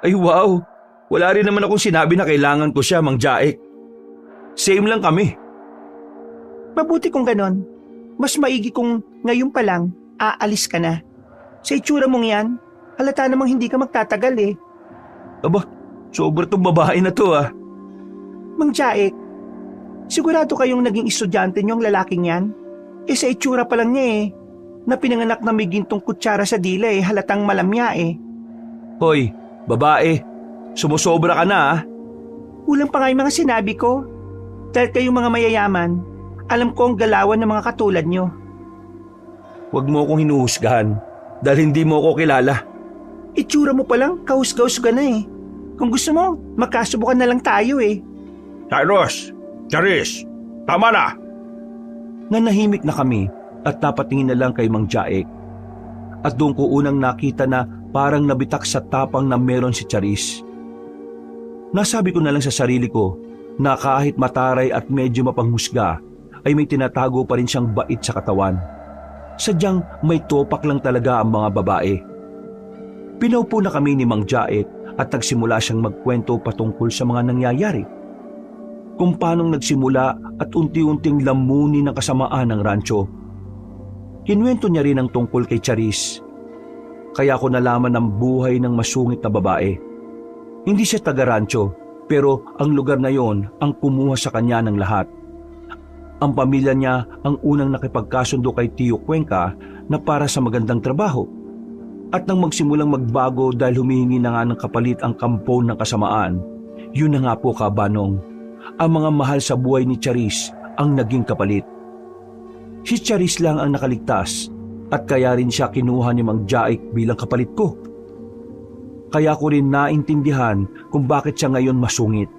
Ay wow! Wala rin naman akong sinabi na kailangan ko siya, Mang Jaek. Same lang kami. Mabuti kung ganon. Mas maigi kung ngayon pa lang, aalis ka na. Sa itsura mong yan, halata namang hindi ka magtatagal eh. Aba, sobra tong babae na to ah. Mang Jaek, sigurado kayong naging estudyante niyo ang lalaking yan? Sa itsura pa lang niya eh. Na pinanganak na may gintong kutsara sa dila eh, halatang malamya eh. Hoy, babae, sumusobra ka na ah. Kulang pa nga yung mga sinabi ko. Dahil kayong mga mayayaman, alam ko ang galawan ng mga katulad nyo. Huwag mo akong hinuhusgahan dahil hindi mo ako kilala. Itsura mo palang, kahus-gaus ka na eh. Kung gusto mo, magkasubukan na lang tayo eh. Cyrus! Charis! Tama na! Nanahimik na kami at napatingin na lang kay Mang Jaek. At doon ko unang nakita na parang nabitak sa tapang na meron si Charis. Nasabi ko na lang sa sarili ko na kahit mataray at medyo mapanghusga, ay may tinatago pa rin siyang bait sa katawan. Sadyang may topak lang talaga ang mga babae. Pinaupo na kami ni Mang Jaek at nagsimula siyang magkwento patungkol sa mga nangyayari. Kung paanong nagsimula at unti-unting lamunin ng kasamaan ng rancho. Kinwento niya rin ang tungkol kay Charis. Kaya ko nalaman ang buhay ng masungit na babae. Hindi siya taga-rancho, pero ang lugar na yon ang kumuha sa kanya ng lahat. Ang pamilya niya ang unang nakipagkasundo kay Tio Cuenca na para sa magandang trabaho. At nang magsimulang magbago dahil humihingi na nga ng kapalit ang kampon ng kasamaan, yun na nga po, Kabanong, ang mga mahal sa buhay ni Charis ang naging kapalit. Si Charis lang ang nakaligtas at kaya rin siya kinuha ni Mang Jaek bilang kapalit ko. Kaya ko rin naintindihan kung bakit siya ngayon masungit.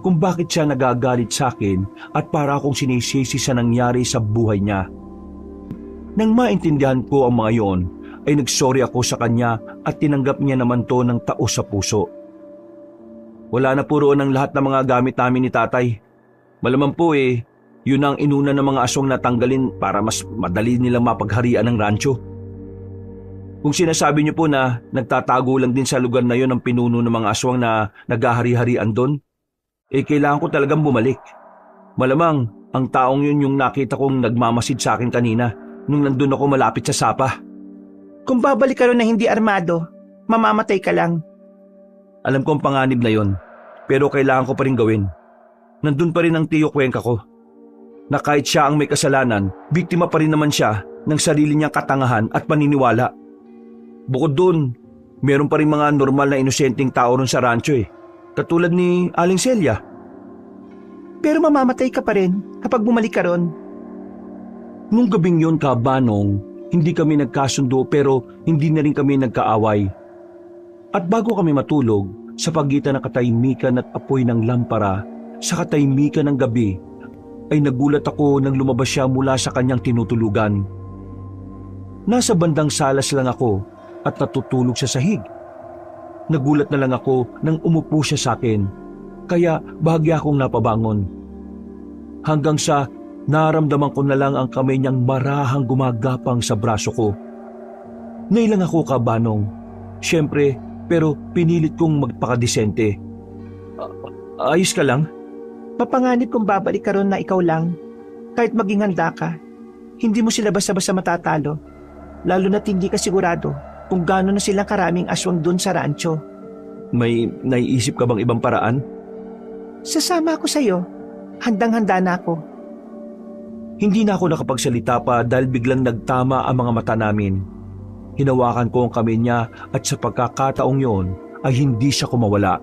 kung bakit siya nagagalit sa akin at para akong sinisisi sa nangyari sa buhay niya. Nang maintindihan ko ang mga yon, ay nagsorry ako sa kanya at tinanggap niya naman to ng taos sa puso. Wala na po roon ang lahat ng mga gamit namin ni tatay. Malamang po yun ang inuna ng mga aswang na tanggalin para mas madali nilang mapagharian ng rancho. Kung sinasabi niyo po na nagtatago lang din sa lugar na yon ang pinuno ng mga aswang na naghahari-harian doon, kailangan ko talagang bumalik. Malamang ang taong yun yung nakita kong nagmamasid sa akin kanina nung nandun ako malapit sa sapa. Kung babalik ka ron na hindi armado, mamamatay ka lang. Alam ko ang panganib na yon, pero kailangan ko pa rin gawin. Nandun pa rin ang tiyo Cuenca ko, na kahit siya ang may kasalanan, biktima pa rin naman siya ng sarili niyang katangahan at paniniwala. Bukod doon, meron pa rin mga normal na inosenteng tao ron sa rancho katulad ni Aling Celia. Pero mamamatay ka pa rin kapag bumalik ka ron. Nung gabing yon, Kabanong, hindi kami nagkasundo pero hindi na rin kami nagkaaway. At bago kami matulog, sa pagitan ng katahimikan at apoy ng lampara, sa katahimikan ng gabi, ay nagulat ako nang lumabas siya mula sa kanyang tinutulugan. Nasa bandang salas lang ako at natutulog sa sahig. Nagulat na lang ako nang umupo siya sa akin, kaya bahagya akong napabangon. Hanggang sa naramdaman ko na lang ang kamay niyang marahang gumagapang sa braso ko. Nailang ako, Kabanong. Siyempre, pero pinilit kong magpakadisente. Ayos ka lang? Mapanganib kung babalik ka ron na ikaw lang. Kahit maging handa ka, hindi mo sila basta-basta matatalo. Lalo na't hindi ka sigurado kung gaano na silang karaming aswang dun sa rancho. May naiisip ka bang ibang paraan? Sasama ako sa'yo. Handang-handa na ako. Hindi na ako nakapagsalita pa dahil biglang nagtama ang mga mata namin. Hinawakan ko ang kamay niya at sa pagkakataong yon ay hindi siya kumawala.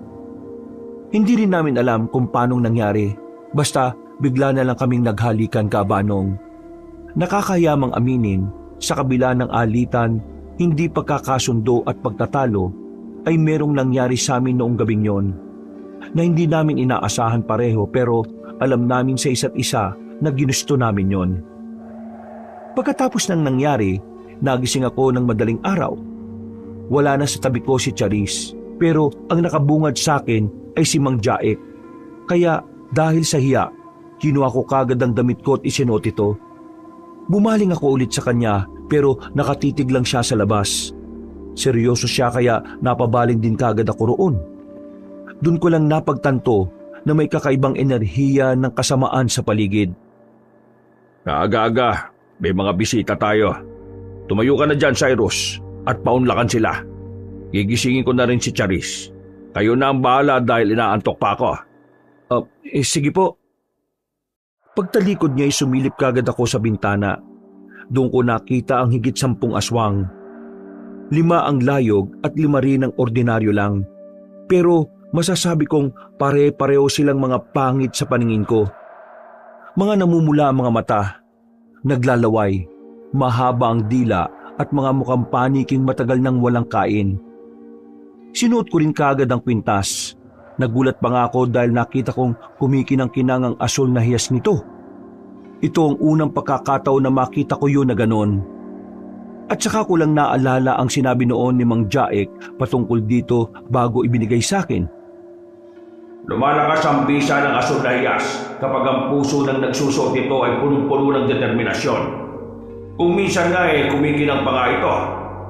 Hindi rin namin alam kung paanong nangyari. Basta bigla na lang kaming naghalikan, Kabanong. Nakakayamang aminin, sa kabila ng alitan, hindi pagkakasundo at pagtatalo, ay merong nangyari sa amin noong gabing yon na hindi namin inaasahan pareho pero alam namin sa isa't isa na ginusto namin yon. Pagkatapos ng nangyari, nagising ako ng madaling araw. Wala na sa tabi ko si Charis, pero ang nakabungad sa akin ay si Mang Jaek. Kaya dahil sa hiya, kinuha ko kagad ang damit ko at isinuot ito. Bumaling ako ulit sa kanya pero nakatitig lang siya sa labas. Seryoso siya kaya napabaling din kagad ako roon. Doon ko lang napagtanto na may kakaibang enerhiya ng kasamaan sa paligid. Aga-aga, may mga bisita tayo. Tumayo ka na dyan, Cyrus, at paunlakan sila. Gigisingin ko na rin si Charis. Kayo na ang bahala dahil inaantok pa ako. Sige po. Pagtalikod niya ay sumilip kagad ako sa bintana. Doon ko nakita ang higit 10 aswang. 5 ang layog at 5 rin ang ordinaryo lang. Pero masasabi kong pare-pareho silang mga pangit sa paningin ko. Mga namumula ang mga mata, naglalaway, mahaba ang dila at mga mukhang paniking matagal nang walang kain. Sinuot ko rin kagad ang kwintas. Nagulat pa nga ako dahil nakita kong kumikinang-kinang ang asul na hiyas nito. Ito ang unang pagkakataon na makita ko yun na ganon. At saka ko lang naalala ang sinabi noon ni Mang Jaek patungkol dito bago ibinigay sa akin. Lumalakas ang bisa ng asul na hiyas kapag ang puso ng nagsusuot nito ay punong-puno ng determinasyon. Kung minsan nga kumikinang pa nga ito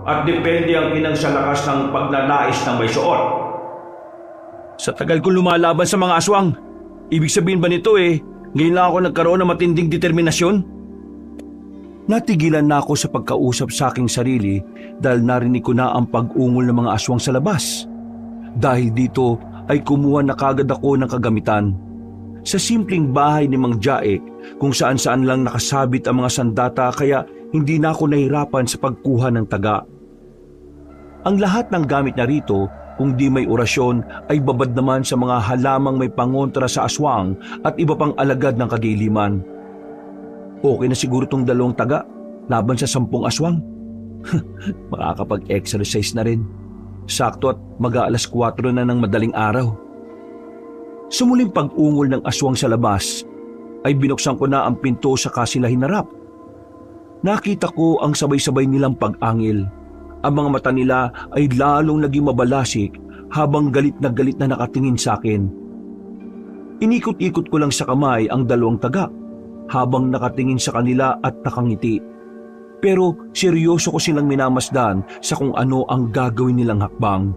at depende ang kinang sa lakas ng pagnanais ng may suot. Sa tagal ko lumalaban sa mga aswang, ibig sabihin ba nito ngayon lang ako nagkaroon ng matinding determinasyon? Natigilan na ako sa pagkausap sa aking sarili dahil narinig ko na ang pag-ungol ng mga aswang sa labas. Dahil dito ay kumuha na kagad ako ng kagamitan. Sa simpleng bahay ni Mang Jaek kung saan-saan lang nakasabit ang mga sandata kaya hindi na ako nahirapan sa pagkuha ng taga. Ang lahat ng gamit na rito, kung di may orasyon, ay babad naman sa mga halamang may pangontra sa aswang at iba pang alagad ng kadiliman. Okay na siguro tong 2 taga laban sa 10 aswang. Makakapag-exercise na rin. Sakto at mag-aalas 4 na ng madaling araw. Sa muling pag-ungol ng aswang sa labas, ay binuksan ko na ang pinto sa sila hinarap. Nakita ko ang sabay-sabay nilang pag-angil. Ang mga mata nila ay lalong naging mabalasik habang galit na nakatingin sa akin. Inikot-ikot ko lang sa kamay ang dalawang taga habang nakatingin sa kanila at nakangiti. Pero seryoso ko silang minamasdan sa kung ano ang gagawin nilang hakbang.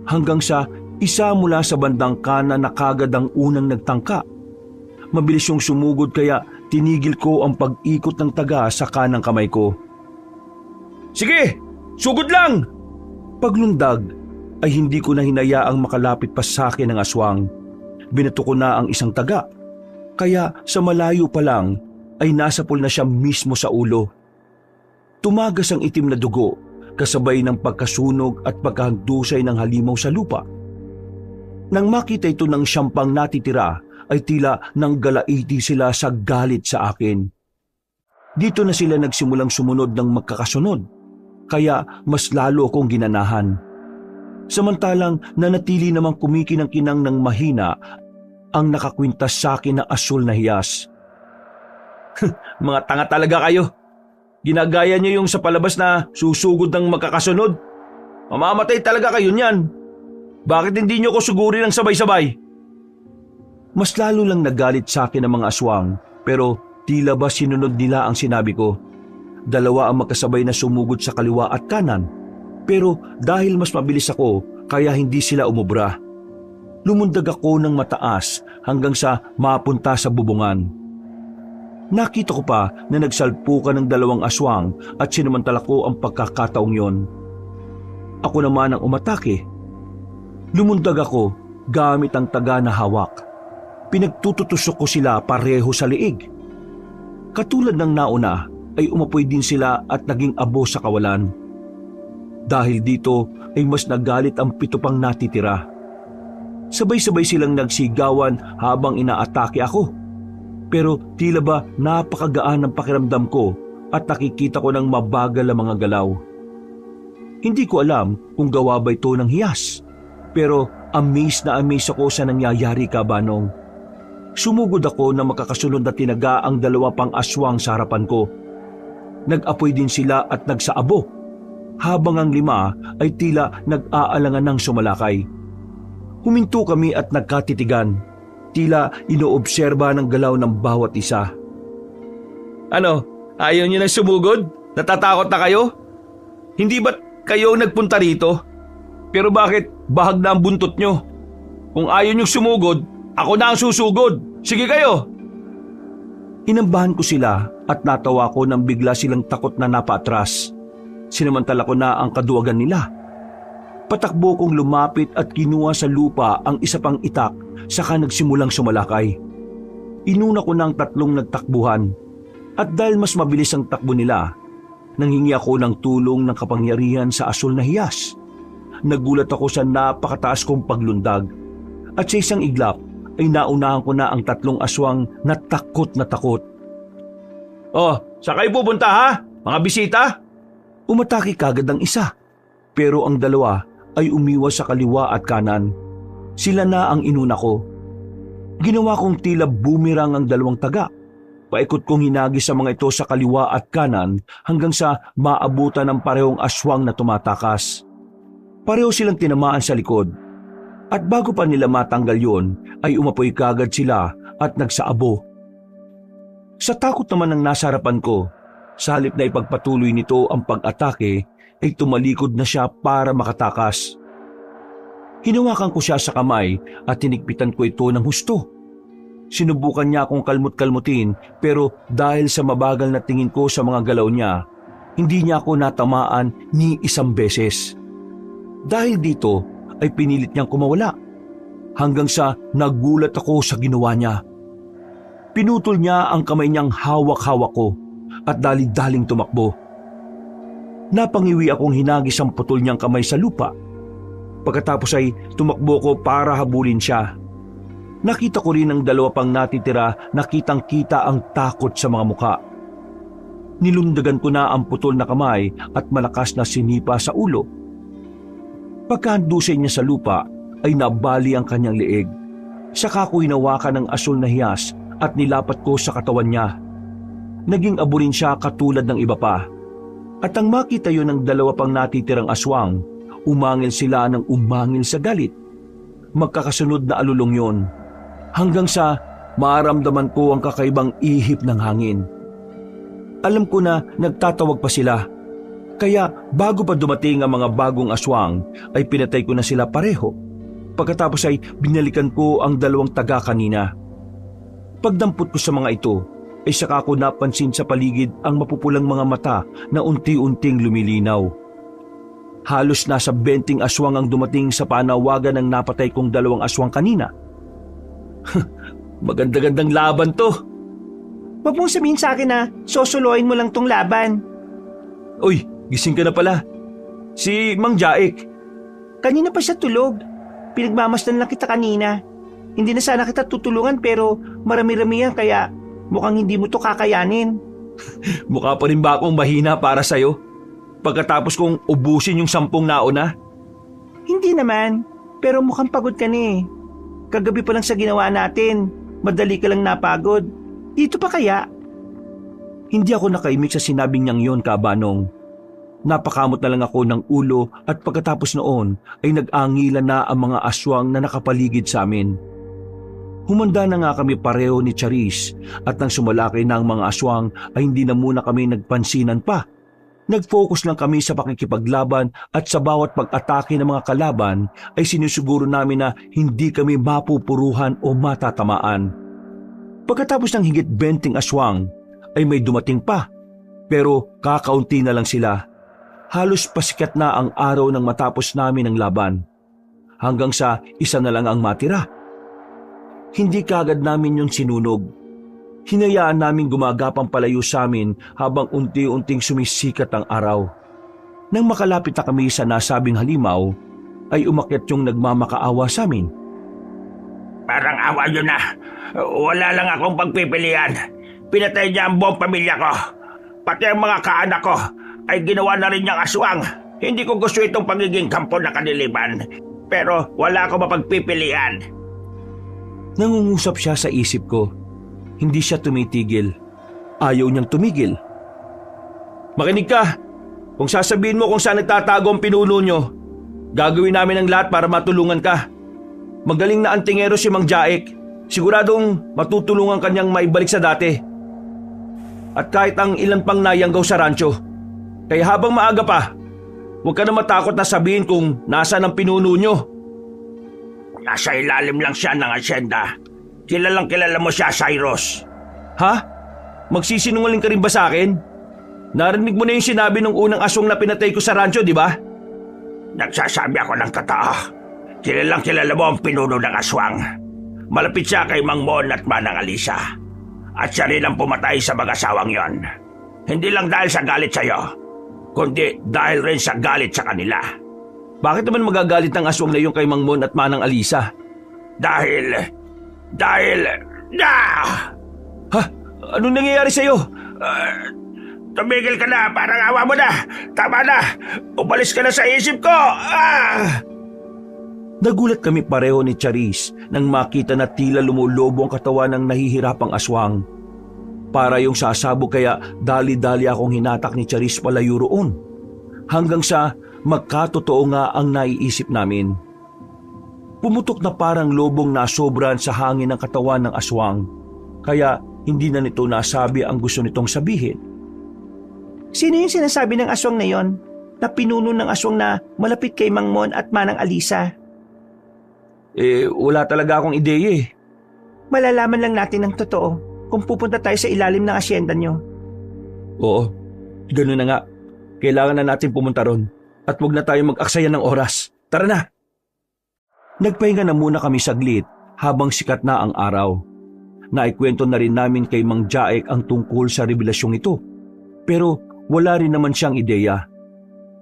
Hanggang sa isa mula sa bandang kanan na kagad ang unang nagtangka. Mabilis yung sumugod kaya tinigil ko ang pag-ikot ng taga sa kanang kamay ko. Sige, sugod lang! Paglundag ay hindi ko na hinayaang makalapit pa sa akin ang aswang. Binato ko na ang isang taga. Kaya sa malayo pa lang ay nasapol na siya mismo sa ulo. Tumagas ang itim na dugo kasabay ng pagkasunog at pagkahandusay ng halimaw sa lupa. Nang makita ito ng siyang natitira ay tila nang galaiti sila sa galit sa akin. Dito na sila nagsimulang sumunod ng magkakasunod, kaya mas lalo akong ginanahan. Samantalang nanatili namang kumikinang-kinang ng mahina ang nakakwintas sa akin na asul na hiyas. Mga tanga talaga kayo. Ginagaya niyo yung sa palabas na susugod ng magkakasunod. Mamamatay talaga kayo niyan. Bakit hindi niyo ko sugurin ng sabay-sabay? Mas lalo lang nagalit sa akin ang mga aswang, pero tila ba sinunod nila ang sinabi ko. Dalawa ang magkasabay na sumugod sa kaliwa at kanan, pero dahil mas mabilis ako, kaya hindi sila umubra. Lumundag ako ng mataas hanggang sa mapunta sa bubungan. Nakita ko pa na nagsalpukan ng dalawang aswang at sinamantala ko ang pagkakataong yon. Ako naman ang umatake. Lumundag ako gamit ang taga na hawak. Pinagtututusok ko sila pareho sa liig. Katulad ng nauna ay umapoy din sila at naging abo sa kawalan. Dahil dito ay mas nagalit ang 7 pang natitira. Sabay-sabay silang nagsigawan habang inaatake ako. Pero tila ba napakagaan ng pakiramdam ko at nakikita ko ng mabagal ang mga galaw. Hindi ko alam kung gawa ba ito ng hiyas. Pero amazed na amazed ako sa nangyayari, Kabanong. Sumugod ako na makakasunod na tinaga ang 2 pang aswang sa harapan ko. Nag-apoy din sila at nagsaabo, habang ang 5 ay tila nag-aalangan ng sumalakay. Huminto kami at nagkatitigan, tila inoobserba ng galaw ng bawat isa. Ano, ayaw niyo na sumugod? Natatakot na kayo? Hindi ba't kayo nagpunta rito? Pero bakit bahag na ang buntot nyo? Kung ayaw nyo sumugod, ako na ang susugod. Sige kayo! Inambahan ko sila at natawa ko nang bigla silang takot na napaatras. Sinamantala ko na ang kaduwagan nila. Patakbo kong lumapit at kinuha sa lupa ang isa pang itak saka nagsimulang sumalakay. Inuna ko na ang 3 nagtakbuhan at dahil mas mabilis ang takbo nila, nanghingi ako ng tulong ng kapangyarihan sa asul na hiyas. Nagulat ako sa napakataas kong paglundag at sa isang iglap ay naunahan ko na ang 3 aswang na takot na takot. Oh, saan kayo pupunta ha? Mga bisita? Umatake kagad ang isa, pero ang 2 ay umiwas sa kaliwa at kanan. Sila na ang inuna ko. Ginawa kong tila boomerang ang 2 taga. Paikot kong hinagis sa mga ito sa kaliwa at kanan hanggang sa maabutan ng parehong aswang na tumatakas. Pareho silang tinamaan sa likod. At bago pa nila matanggal yon, ay umapoy kagad sila at nagsaabo. Sa takot naman ng nasa harapan ko, sa halip na ipagpatuloy nito ang pag-atake, ay tumalikod na siya para makatakas. Hinawakan ko siya sa kamay at tinigpitan ko ito ng husto. Sinubukan niya akong kalmot-kalmutin pero dahil sa mabagal na tingin ko sa mga galaw niya, hindi niya ako natamaan ni isang beses. Dahil dito ay pinilit niyang kumawala hanggang sa nagulat ako sa ginawa niya. Pinutol niya ang kamay niyang hawak-hawak ko at dali-daling tumakbo. Napangiwi akong hinagis ang putol niyang kamay sa lupa. Pagkatapos ay tumakbo ko para habulin siya. Nakita ko rin ang 2 pang natitira na kitang-kita ang takot sa mga muka. Nilundagan ko na ang putol na kamay at malakas na sinipa sa ulo. Pagkahandusay niya sa lupa ay nabali ang kanyang leeg. Saka ko hinawakan ng asul na hiyas at nilapat ko sa katawan niya. Naging abo rin siya katulad ng iba pa. At ang makita yun ng dalawa pang natitirang aswang, umangil sila ng umangil sa galit. Magkakasunod na alulong yun. Hanggang sa maramdaman ko ang kakaibang ihip ng hangin. Alam ko na nagtatawag pa sila. Kaya bago pa dumating ang mga bagong aswang ay pinatay ko na sila pareho. Pagkatapos ay binalikan ko ang dalawang taga kanina. Pagdampot ko sa mga ito ay saka ko napansin sa paligid ang mapupulang mga mata na unti-unting lumilinaw. Halos nasa 20 aswang ang dumating sa panawagan ng napatay kong dalawang aswang kanina. Maganda-gandang laban to. Huwag mong sabihin sa akin na sosuloyin mo lang tong laban. Uy, gising ka na pala. Si Mang Jaik. Kanina pa siya tulog. Pinagmamasdan lang kita kanina. Hindi na sana kita tutulungan pero marami-rami yan kaya mukhang hindi mo to kakayanin. Mukha pa rin ba akong mahina para sa'yo? Pagkatapos kong ubusin yung 10 nauna? Hindi naman, pero mukhang pagod ka na eh. Kagabi pa lang sa ginawa natin, madali ka lang napagod. Dito pa kaya? Hindi ako nakaimik sa sinabing niyang yon, Kabanong. Napakamot na lang ako ng ulo at pagkatapos noon ay nag-angilan na ang mga aswang na nakapaligid sa amin. Humanda na nga kami pareho ni Charis at nang sumalaki na ang mga aswang ay hindi na muna kami nagpansinan pa. Nag-focus lang kami sa pakikipaglaban at sa bawat pag-atake ng mga kalaban ay sinusiguro namin na hindi kami mapupuruhan o matatamaan. Pagkatapos ng higit 20 aswang ay may dumating pa pero kakaunti na lang sila. Halos pasikat na ang araw nang matapos namin ang laban. Hanggang sa isa na lang ang matira. Hindi kaagad namin yung sinunog. Hinayaan namin gumagapang palayo sa amin habang unti-unting sumisikat ang araw. Nang makalapit na kami sa nasabing halimaw, ay umakyat yung nagmamakaawa sa amin. Parang awa yun na. Wala lang akong pagpipilian. Pinatay niya ang buong pamilya ko. Pati ang mga kaanak ko ay ginawa na rin niyang aswang. Hindi ko gusto itong pagiging kampo na kadiliman. Pero wala akong mapagpipilian. Nangungusap siya sa isip ko. Hindi siya tumitigil. Ayaw niyang tumigil. Makinig ka! Kung sasabihin mo kung saan nagtatago ang pinuno niyo, gagawin namin ang lahat para matulungan ka. Magaling na antingero si Mang Jaik. Siguradong matutulungan kanyang maibalik sa dati. At kahit ang ilan pang nayanggaw sa rancho. Kaya habang maaga pa, huwag ka na matakot na sabihin kung nasaan ang pinuno niyo. Nasa ilalim lang siya ng asyenda. Kilalang kilala mo siya, Cyrus. Ha? Magsisinungaling ka rin ba sa akin? Narinig mo na yung sinabi ng unang aswang na pinatay ko sa rancho, di ba? Nagsasabi ako ng totoo. Kilalang kilala mo ang pinuno ng aswang. Malapit siya kay Mang Mon at Manang Alisa. At siya rin ang pumatay sa mag-asawang yon. Hindi lang dahil sa galit sa'yo, kundi dahil rin sa galit sa kanila. Bakit naman magagalit ng aswang na yung kay Mang Mon at Manang Alisa? Dahil... Ha? Anong nangyayari sa'yo? Tumigil ka na, parang awa mo na. Tama na, umalis ka na sa isip ko. Nagulat kami pareho ni Charis nang makita na tila lumulobo ang katawan ng nahihirapang aswang. Para yung sasabog kaya dali-dali akong hinatak ni Charis palayo roon. Hanggang sa magkatotoo nga ang naiisip namin. Pumutok na parang lobong nasobran sa hangin ng katawan ng aswang. Kaya hindi na nito nasabi ang gusto nitong sabihin. Sino yung sinasabi ng aswang na yon? Na pinuno ng aswang na malapit kay Mang Mon at Manang Alisa? Wala talaga akong ideya eh. Malalaman lang natin ang totoo kung pupunta tayo sa ilalim ng asyenda nyo. Oo, gano'n na nga. Kailangan na natin pumunta ron at huwag na tayo mag-aksaya ng oras. Tara na! Nagpahinga na muna kami saglit habang sikat na ang araw. Naikwento na rin namin kay Mang Jaik ang tungkol sa revelasyong ito. Pero wala rin naman siyang ideya.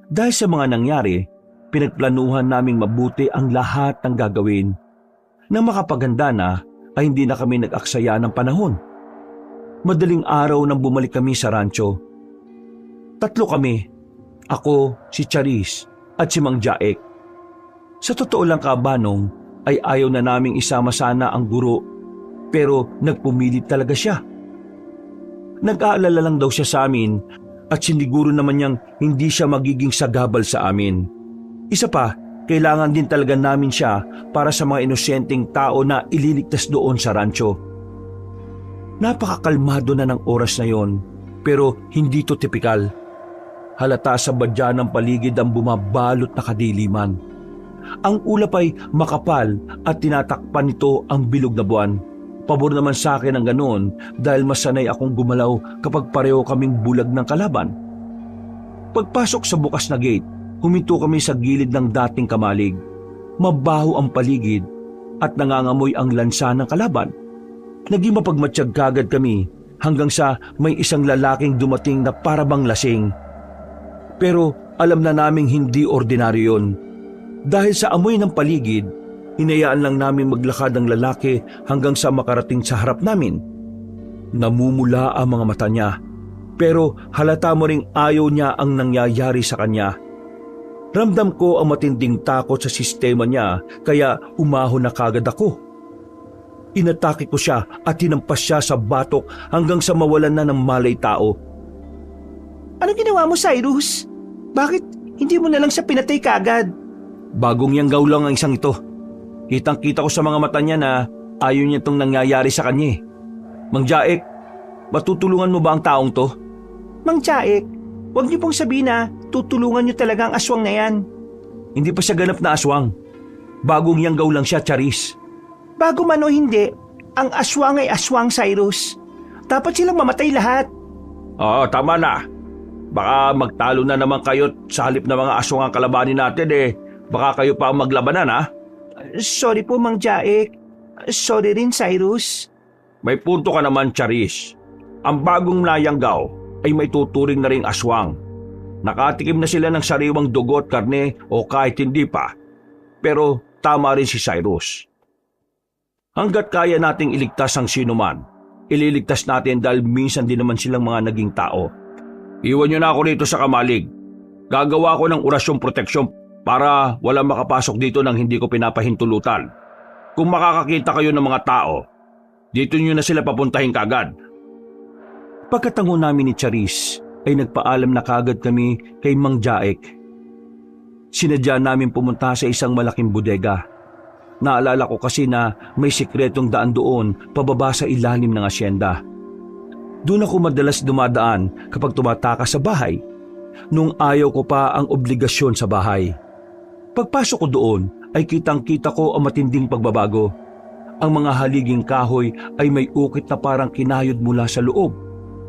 Dahil sa mga nangyari, pinagplanuhan naming mabuti ang lahat ng gagawin. Nang makapaganda na, ay hindi na kami nag-aksaya ng panahon. Madaling araw nang bumalik kami sa rancho. 3 kami, ako, si Charis at si Mang Jaik. Sa totoo lang, Kabanong, ay ayaw na naming isama sana ang guro, pero nagpumilit talaga siya. Nag-aalala lang daw siya sa amin at siniguro naman niyang hindi siya magiging sagabal sa amin. Isa pa, kailangan din talaga namin siya para sa mga inosenteng tao na ililigtas doon sa rancho. Napakakalmado na ng oras na yon, pero hindi to tipikal. Halata sa badya ng paligid ang bumabalot na kadiliman. Ang ulap ay makapal at tinatakpan nito ang bilog na buwan. Pabor naman sa akin ang ganoon dahil masanay akong gumalaw kapag pareho kaming bulag ng kalaban. Pagpasok sa bukas na gate, huminto kami sa gilid ng dating kamalig. Mabaho ang paligid at nangangamoy ang lansa ng kalaban. Naging mapagmatsyag kagad kami hanggang sa may isang lalaking dumating na parabang lasing. Pero alam na naming hindi ordinaryo yun. Dahil sa amoy ng paligid, hinayaan lang namin maglakad ang lalaki hanggang sa makarating sa harap namin. Namumula ang mga mata niya, pero halata mo ring ayaw niya ang nangyayari sa kanya. Ramdam ko ang matinding takot sa sistema niya, kaya umahon na kagad ako. Inatake ko siya at hinampas siya sa batok hanggang sa mawalan na ng malay tao. Ano ginawa mo, Cyrus? Bakit hindi mo na lang siya pinatay kagad? Bagong yanggaw lang ang isang ito. Kitang-kita ko sa mga mata niya na ayaw niya itong nangyayari sa kanya. Mang Jaek, matutulungan mo ba ang taong to? Mang Jaek, huwag niyo pong sabihin na tutulungan niyo talaga ang aswang na yan. Hindi pa siya ganap na aswang. Bagong yanggaw lang siya, Charis. Bago man o hindi, ang aswang ay aswang, Cyrus. Dapat silang mamatay lahat. Oo, tama na. Baka magtalo na naman kayo sa halip na mga aswang ang kalabanin natin baka kayo pa ang maglabanan ha? Sorry po, Mang Jaek. Sorry rin, Cyrus. May punto ka naman, Charis. Ang bagong nayanggaw ay may tuturing na ring aswang. Nakatikim na sila ng sariwang dugo at karne o kahit hindi pa. Pero tama rin si Cyrus. Hanggat kaya nating iligtas ang sinuman, ililigtas natin dahil minsan din naman silang mga naging tao. Iwan niyo na ako dito sa kamalig. Gagawa ko ng orasyong proteksyon para walang makapasok dito nang hindi ko pinapahintulutan. Kung makakakita kayo ng mga tao, dito niyo na sila papuntahin kagad. Pagkatango namin ni Charis, ay nagpaalam na kagad kami kay Mang Jaek. Sinadya namin pumunta sa isang malaking bodega. Naalala ko kasi na may sikretong daan doon pababa sa ilalim ng asyenda. Doon ako madalas dumadaan kapag tumatakas sa bahay, nung ayaw ko pa ang obligasyon sa bahay. Pagpasok ko doon ay kitang-kita ko ang matinding pagbabago. Ang mga haliging kahoy ay may ukit na parang kinayod mula sa loob,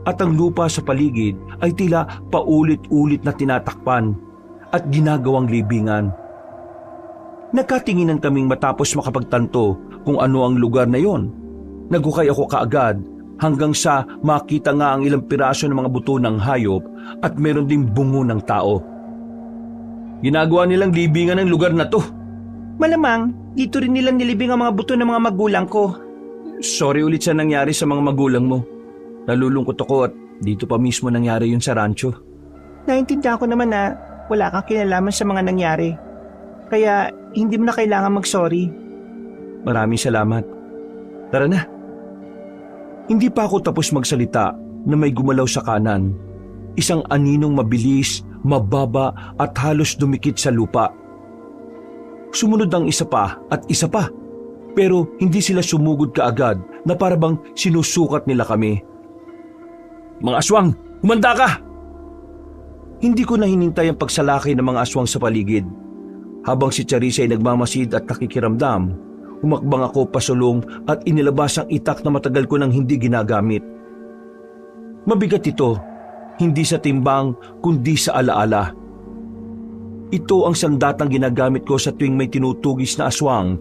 at ang lupa sa paligid ay tila paulit-ulit na tinatakpan at ginagawang libingan. Nagkatinginan kaming matapos makapagtanto kung ano ang lugar na yon. Nagukay ako kaagad hanggang sa makita nga ang ilang piraso ng mga buto ng hayop at meron ding bungo ng tao. Ginagawa nilang libingan ng lugar na to. Malamang, dito rin nilang nilibing ang mga buto ng mga magulang ko. Sorry ulit sa nangyari sa mga magulang mo. Nalulungkot ako at dito pa mismo nangyari yun sa rancho. Naintindihan ko naman na wala kang kinalaman sa mga nangyari. Kaya hindi mo na kailangan mag-sorry. Maraming salamat. Tara na. Hindi pa ako tapos magsalita na may gumalaw sa kanan. Isang aninong mabilis, mababa at halos dumikit sa lupa. Sumunod ang isa pa at isa pa. Pero hindi sila sumugod kaagad na parabang sinusukat nila kami. Mga aswang, humanda ka! Hindi ko na hinintay ang pagsalakay ng mga aswang sa paligid. Habang si Charissa ay nagmamasid at nakikiramdam, humakbang ako pasulong at inilabas ang itak na matagal ko nang hindi ginagamit. Mabigat ito, hindi sa timbang kundi sa alaala. Ito ang sandatang ginagamit ko sa tuwing may tinutugis na aswang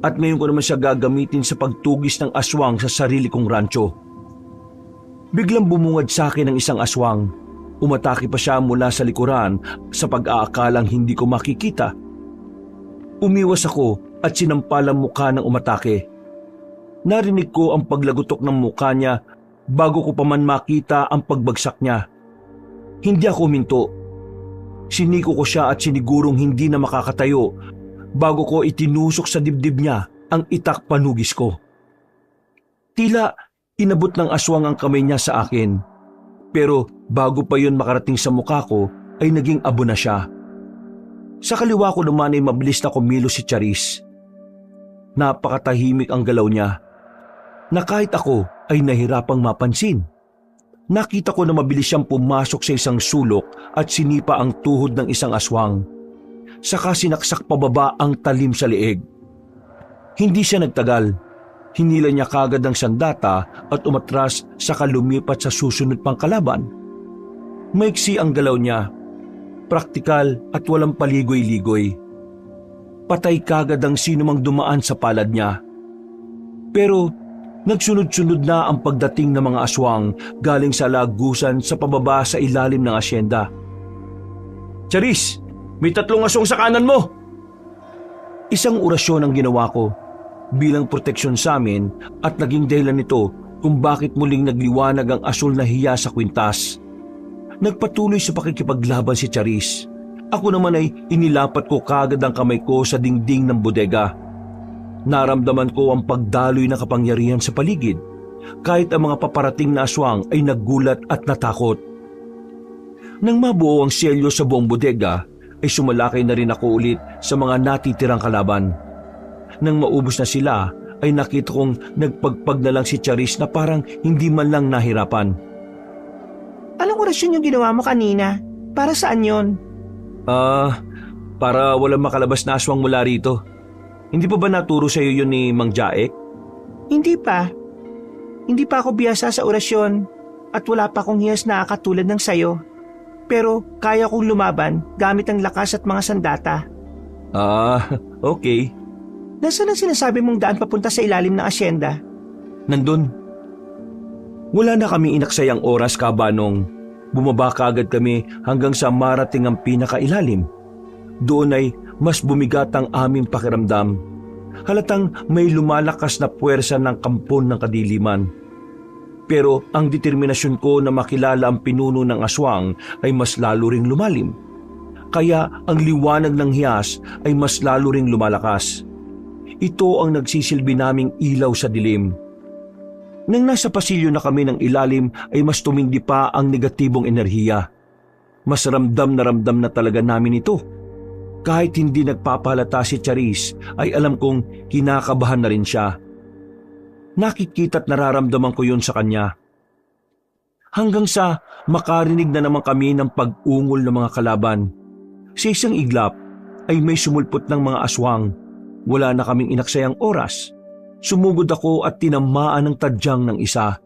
at ngayon ko naman siya gagamitin sa pagtugis ng aswang sa sarili kong rancho. Biglang bumungad sa akin ang isang aswang. Umatake pa siya mula sa likuran sa pag-aakalang hindi ko makikita. Umiwas ako at sinampal ang mukha ng umatake. Narinig ko ang paglagutok ng mukha niya bago ko pa man makita ang pagbagsak niya. Hindi ako huminto. Siniko ko siya at sinigurong hindi na makakatayo bago ko itinusok sa dibdib niya ang itak panugis ko. Tila inabot ng aswang ang kamay niya sa akin. Pero bago pa yun makarating sa mukha ko ay naging abo na siya. Sa kaliwa ko naman ay mabilis na kumilos si Charis. Napakatahimik ang galaw niya na kahit ako ay nahirapang mapansin. Nakita ko na mabilis siyang pumasok sa isang sulok at sinipa ang tuhod ng isang aswang. Saka sinaksak pababa ang talim sa leeg. Hindi siya nagtagal. Hinila niya kagad ang sandata at umatras saka lumipat sa susunod pang kalaban. Maiksi ang galaw niya, praktikal at walang paligoy-ligoy. Patay kagad ang sinumang dumaan sa palad niya. Pero nagsunod-sunod na ang pagdating ng mga aswang galing sa lagusan sa pababa sa ilalim ng asyenda. Charis, may 3 aswang sa kanan mo! Isang orasyon ang ginawa ko bilang proteksyon sa amin at naging dahilan nito kung bakit muling nagliwanag ang asul na hiya sa kwintas. Nagpatuloy sa pakikipaglaban si Charis. Ako naman ay inilapat ko kagad ang kamay ko sa dingding ng bodega. Naramdaman ko ang pagdaloy na kapangyarihan sa paligid. Kahit ang mga paparating na aswang ay naggulat at natakot. Nang mabuo ang selyo sa buong bodega, ay sumalakay na rin ako ulit sa mga natitirang kalaban. Nang maubos na sila, ay nakita kong nagpagpag na lang si Charis na parang hindi man lang nahirapan. Anong orasyon yung ginawa mo kanina? Para saan yon? Para walang makalabas na aswang mula rito. Hindi pa ba naturo sa iyo yun ni Mang Jaek? Hindi pa. Hindi pa ako biyasa sa orasyon at wala pa akong hiyas na katulad ng sayo. Pero kaya kong lumaban gamit ang lakas at mga sandata. Okay. Nasaan ang sinasabi mong daan papunta sa ilalim ng asyenda? Nandun. Wala na kami inaksayang oras, Kabanong. Bumaba kaagad kami hanggang sa marating ang pinakailalim. Doon ay mas bumigat ang aming pakiramdam. Halatang may lumalakas na puwersa ng kampon ng kadiliman. Pero ang determinasyon ko na makilala ang pinuno ng aswang ay mas lalo ring lumalim. Kaya ang liwanag ng hiyas ay mas lalo ring lumalakas. Ito ang nagsisilbi naming ilaw sa dilim. Nang nasa pasilyo na kami ng ilalim ay mas tumindi pa ang negatibong enerhiya. Mas ramdam na talaga namin ito. Kahit hindi nagpapalata si Charis ay alam kong kinakabahan na rin siya. Nakikita't nararamdaman ko yun sa kanya. Hanggang sa makarinig na naman kami ng pag-ungol ng mga kalaban. Sa isang iglap ay may sumulpot ng mga aswang. Wala na kaming inaksayang oras. Sumugod ako at tinamaan ng tadyang ng isa.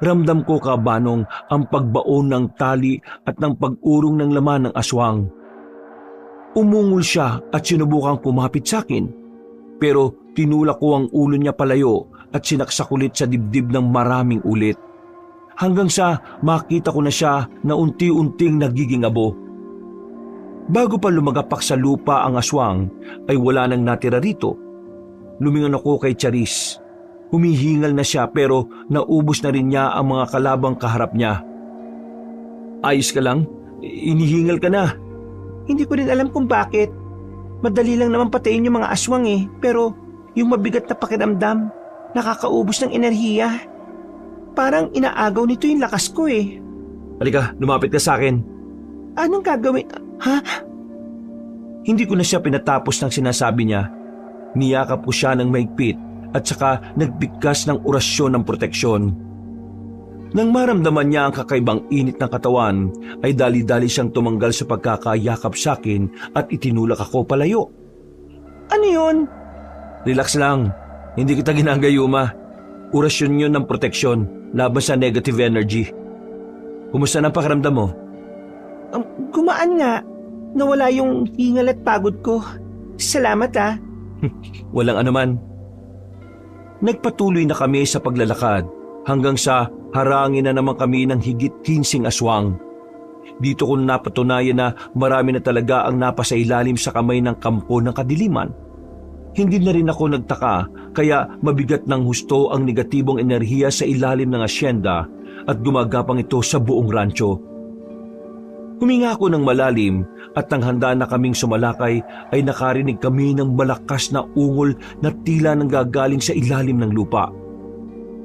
Ramdam ko, Kabanong, ang pagbaon ng tali at ng pag-urong ng laman ng aswang. Umungol siya at sinubukang kumapit sa akin. Pero tinulak ko ang ulo niya palayo at sinaksak ulit sa dibdib ng maraming ulit. Hanggang sa makita ko na siya na unti-unting nagiging abo. Bago pa lumagapak sa lupa ang aswang ay wala nang natira rito. Lumingon ako kay Charis. Humihingal na siya pero naubos na rin niya ang mga kalabang kaharap niya. Ayos ka lang? Inihingal ka na. Hindi ko rin alam kung bakit. Madali lang naman patayin yung mga aswang pero yung mabigat na pakiramdam, nakakaubos ng enerhiya. Parang inaagaw nito yung lakas ko Halika, lumapit ka sa akin. Anong gagawin? Ha? Hindi ko na siya pinatapos ng sinasabi niya. Niyakap ko siya ng mahigpit at saka nagbigkas ng orasyon ng proteksyon. Nang maramdaman niya ang kakaibang init ng katawan, ay dali-dali siyang tumanggal sa pagkakayakap sa akin at itinulak ako palayo. Ano yun? Relax lang, hindi kita ginagayuma. Orasyon yun ng proteksyon laban sa negative energy. Kumusta na ang pakiramdam mo? Gumaan nga. Nawala yung hingal at pagod ko. Salamat Walang anuman. Nagpatuloy na kami sa paglalakad hanggang sa harangin na naman kami ng higit 15 aswang. Dito ko napatunayan na marami na talaga ang napasailalim sa kamay ng kampo ng kadiliman. Hindi na rin ako nagtaka kaya mabigat ng husto ang negatibong enerhiya sa ilalim ng asyenda at gumagapang ito sa buong rancho. Huminga ako ng malalim at nang handa na kaming sumalakay ay nakarinig kami ng malakas na ungol na tila nanggagaling sa ilalim ng lupa.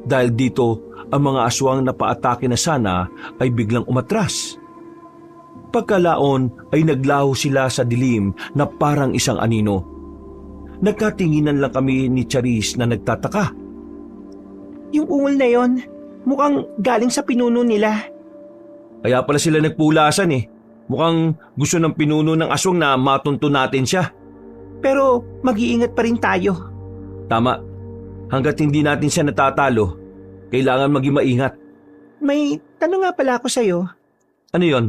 Dahil dito, ang mga aswang na paatake na sana ay biglang umatras. Pagkalaon ay naglaho sila sa dilim na parang isang anino. Nagkatinginan lang kami ni Charis na nagtataka. Yung ungol na yon, mukhang galing sa pinuno nila. Kaya pala sila nagpulasan eh. Mukhang gusto ng pinuno ng aswang na matunto natin siya. Pero mag-iingat pa rin tayo. Tama. Hanggat hindi natin siya natatalo, kailangan maging maingat. May tanong nga pala ako sa'yo. Ano yon?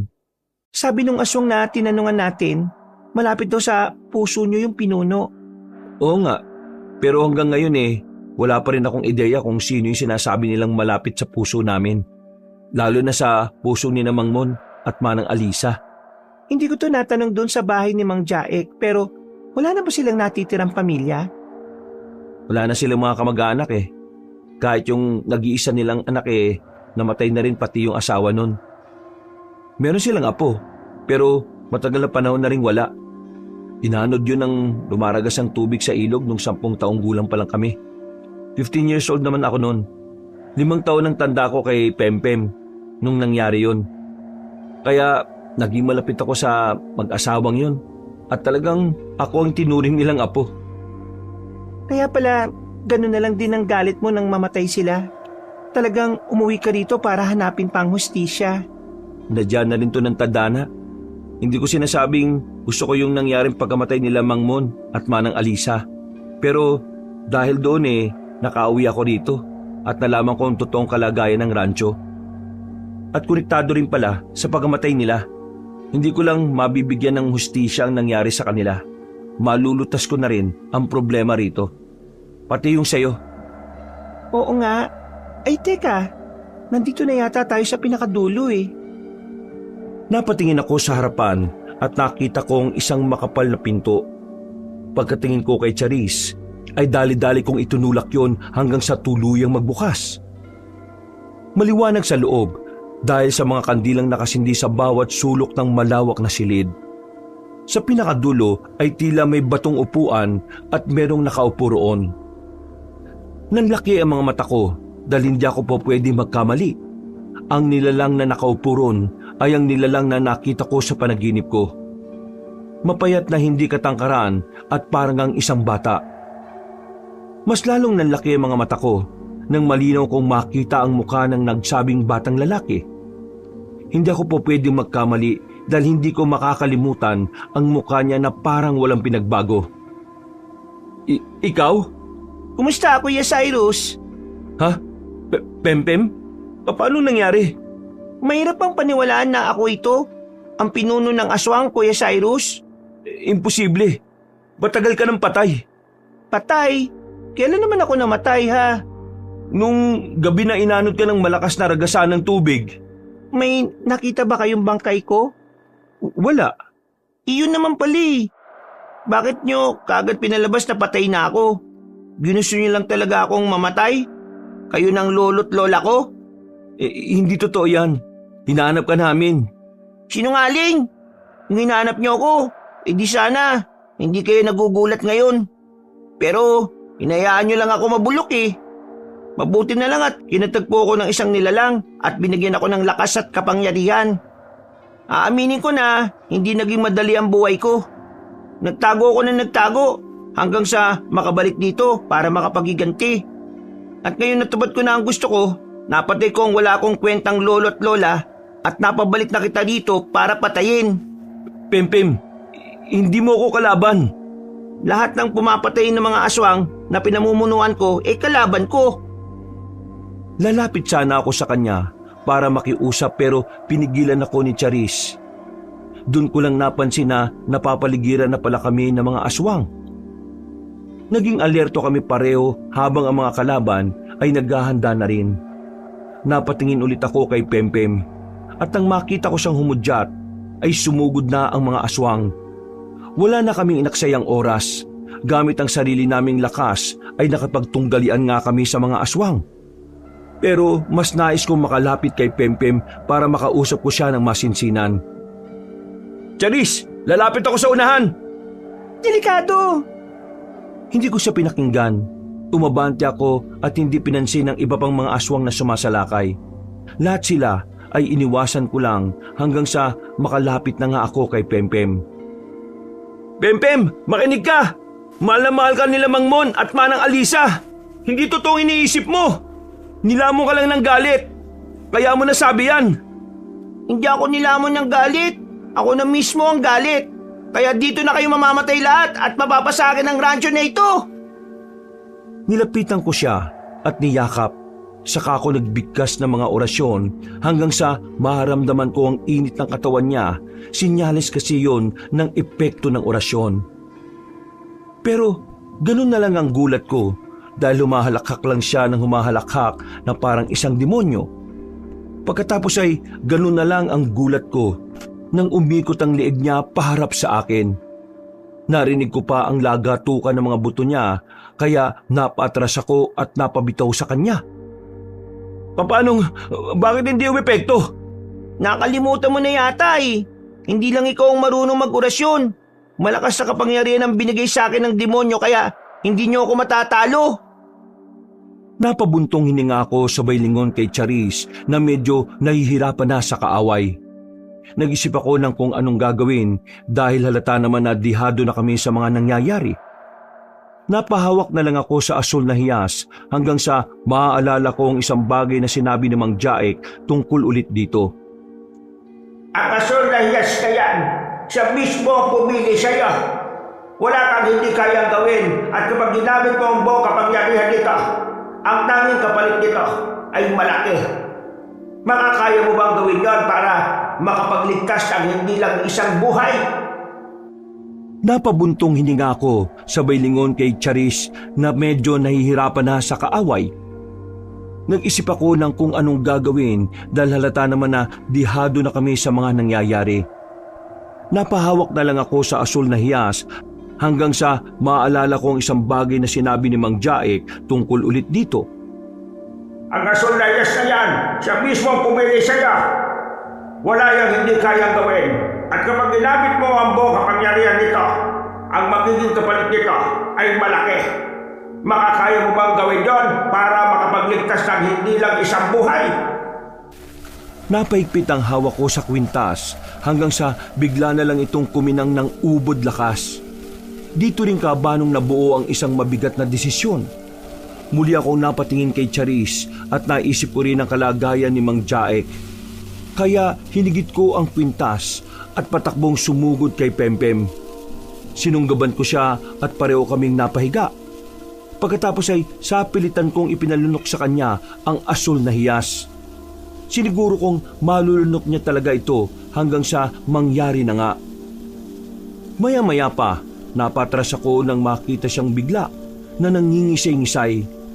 Sabi nung aswang na tinanungan natin, malapit daw sa puso nyo yung pinuno. Oo nga. Pero hanggang ngayon wala pa rin akong ideya kung sino yung sinasabi nilang malapit sa puso namin. Lalo na sa puso ni Mang Mon at Manang Alisa. Hindi ko to natanong doon sa bahay ni Mang Jaek, pero wala na ba silang natitirang pamilya? Wala na silang mga kamag-anak Kahit yung nag-iisa nilang anak namatay na rin pati yung asawa nun. Meron silang apo, pero matagal na panahon na rin wala. Inanod yun ng lumaragas ang tubig sa ilog nung 10 taong gulang pa lang kami. 15 years old naman ako noon. 5 taon ang tanda ko kay Pempem nung nangyari yun. Kaya naging malapit ako sa mag-asawang yun at talagang ako ang tinuring nilang apo. Kaya pala, ganun na lang din ang galit mo nang mamatay sila. Talagang umuwi ka rito para hanapin pang hustisya. Nadyan na rin to ng tadhana. Hindi ko sinasabing gusto ko yung nangyaring pagkamatay nila Mang Mon at Manang Alisa. Pero dahil doon nakauwi ako rito at nalaman ko ang totoong kalagayan ng rancho. At konektado rin pala sa pagkamatay nila. Hindi ko lang mabibigyan ng hustisya ang nangyari sa kanila. Malulutas ko na rin ang problema rito. Pati yung sayo. Oo nga. Ay teka, nandito na yata tayo sa pinakadulo Napatingin ako sa harapan at nakita kong isang makapal na pinto. Pagkatingin ko kay Charis, ay dali-dali kong itunulak yon hanggang sa tuluyang magbukas. Maliwanag sa loob dahil sa mga kandilang nakasindi sa bawat sulok ng malawak na silid. Sa pinakadulo ay tila may batong upuan at merong nakaupo roon. Nanlaki ang mga mata ko dahil hindi ako po pwede magkamali. Ang nilalang na nakaupo roon ay ang nilalang na nakita ko sa panaginip ko. Mapayat na hindi katangkaran at parang ang isang bata. Mas lalong nanlaki ang mga mata ko nang malinaw kong makita ang mukha ng nagsabing batang lalaki. Hindi ako po pwedeng magkamali dahil hindi ko makakalimutan ang mukha niya na parang walang pinagbago. Ikaw? Kumusta, Kuya Cyrus? Ha? Pempem? Paano nangyari? Mahirap bang paniwalaan na ako ito? Ang pinuno ng aswang, Kuya Cyrus? Imposible. Matagal ka ng patay. Patay? Kailan naman ako namatay, ha? Nung gabi na inanod ka ng malakas na ragasan ng tubig. May nakita ba kayong bangkay ko? Wala. Iyon naman pali. Bakit nyo kagad pinalabas na patay na ako? Ginusto nyo lang talaga akong mamatay? Kayo ng lolo't lola ko? Hindi totoo yan. Hinahanap ka namin. Sinungaling! Kung hinahanap nyo ako, di sana, hindi kayo nagugulat ngayon. Pero, hinayaan nyo lang ako mabulok Mabuti na lang at kinatagpo ko ng isang nilalang at binigyan ako ng lakas at kapangyarihan. Aaminin ko na, hindi naging madali ang buhay ko. Nagtago ako na nagtago hanggang sa makabalik dito para makapagiganti. At ngayon natupad ko na ang gusto ko, napatay ko ang wala akong kwentang lolo at lola at napabalik na kita dito para patayin. Pempem, hindi mo ako kalaban. Lahat ng pumapatay ng mga aswang na pinamumunuan ko, kalaban ko. Lalapit sana ako sa kanya para makiusap pero pinigilan ako ni Charis. Doon ko lang napansin na napapaligiran na pala kami ng mga aswang. Naging alerto kami pareho habang ang mga kalaban ay naghahanda na rin. Napatingin ulit ako kay Pempem at nang makita ko siyang humudyat ay sumugod na ang mga aswang. Wala na kaming inaksayang oras. Gamit ang sarili naming lakas ay nakapagtunggalian nga kami sa mga aswang. Pero mas nais kong makalapit kay Pempem para makausap ko siya ng masinsinan. Charis, lalapit ako sa unahan! Delikado! Hindi ko siya pinakinggan. Umabante ako at hindi pinansin ng iba pang mga aswang na sumasalakay. Lahat sila ay iniwasan ko lang hanggang sa makalapit na nga ako kay Pempem. Pempem, makinig ka! Mahal na mahal ka nila Mang Mon at Manang Alisa! Hindi totoong iniisip mo! Nilamon ka lang ng galit! Kaya mo nasabi yan! Hindi ako nilamon ng galit. Ako na mismo ang galit. Kaya dito na kayo mamamatay lahat at mapapasakin ang rancho na ito. Nilapitan ko siya at niyakap. Saka ako nagbigkas ng mga orasyon hanggang sa maharamdaman ko ang init ng katawan niya. Sinyales kasi yon ng epekto ng orasyon. Pero ganun na lang ang gulat ko dahil humahalakhak lang siya ng humahalakhak na parang isang demonyo. Pagkatapos ay ganun na lang ang gulat ko nang umikot ang leeg niya paharap sa akin. Narinig ko pa ang lagatukan ng mga buto niya kaya napatras ako at napabitaw sa kanya. Bakit hindi umepekto? Nakalimutan mo na yata eh. Hindi lang ikaw ang marunong mag-orasyon. Malakas na kapangyarihan ang binigay sa akin ng demonyo kaya hindi niyo ako matatalo. Napabuntong hininga ako sabay lingon kay Charis na medyo nahihirapan na sa kaaway. Nag-isip ako ng kung anong gagawin dahil halata naman na dihado na kami sa mga nangyayari. Napahawak na lang ako sa asul na hiyas hanggang sa maaalala ko ang isang bagay na sinabi ni Mang Jaek tungkol ulit dito. Ang asul na hiyas na yan, siya mismo ang pumili sa'yo. Wala kang hindi kayang gawin at kapag ginamit mo ang buong kapangyarihan nito, ang tanging kapalit nito ay malaki. Makakaya mo bang gawin yon para makapagligtas ng hindi lang isang buhay? Napabuntong hininga ako sabay lingon kay Charis na medyo nahihirapan na sa kaaway. Nag-isip ako ng kung anong gagawin dahil halata naman na dihado na kami sa mga nangyayari. Napahawak na lang ako sa asul na hiyas hanggang sa maalala ko ang isang bagay na sinabi ni Mang Jaek tungkol ulit dito. Ang asul na hiyas na yan, siya mismo ang pumili sa'yo. Wala yung hindi kayang gawin. At kapag ginamit mo ang buong kapangyarihan nito, ang magiging kapalit nito ay malaki. Makakaya mo bang gawin yon para makapagligtas ng hindi lang isang buhay? Napaigpit ang hawak ko sa kwintas hanggang sa bigla na lang itong kuminang ng ubod lakas. Dito rin kabanong nabuo ang isang mabigat na desisyon. Muli akong napatingin kay Charis at naisip ko rin ang kalagayan ni Mang Jaek. Kaya hinigit ko ang kwintas at patakbong sumugod kay Pempem. Sinunggaban ko siya at pareho kaming napahiga. Pagkatapos ay sapilitan kong ipinalunok sa kanya ang asul na hiyas. Siniguro kong malulunok niya talaga ito hanggang sa mangyari na nga. Maya-maya pa, napatras ako nang makita siyang bigla na nangingisay-ngisay.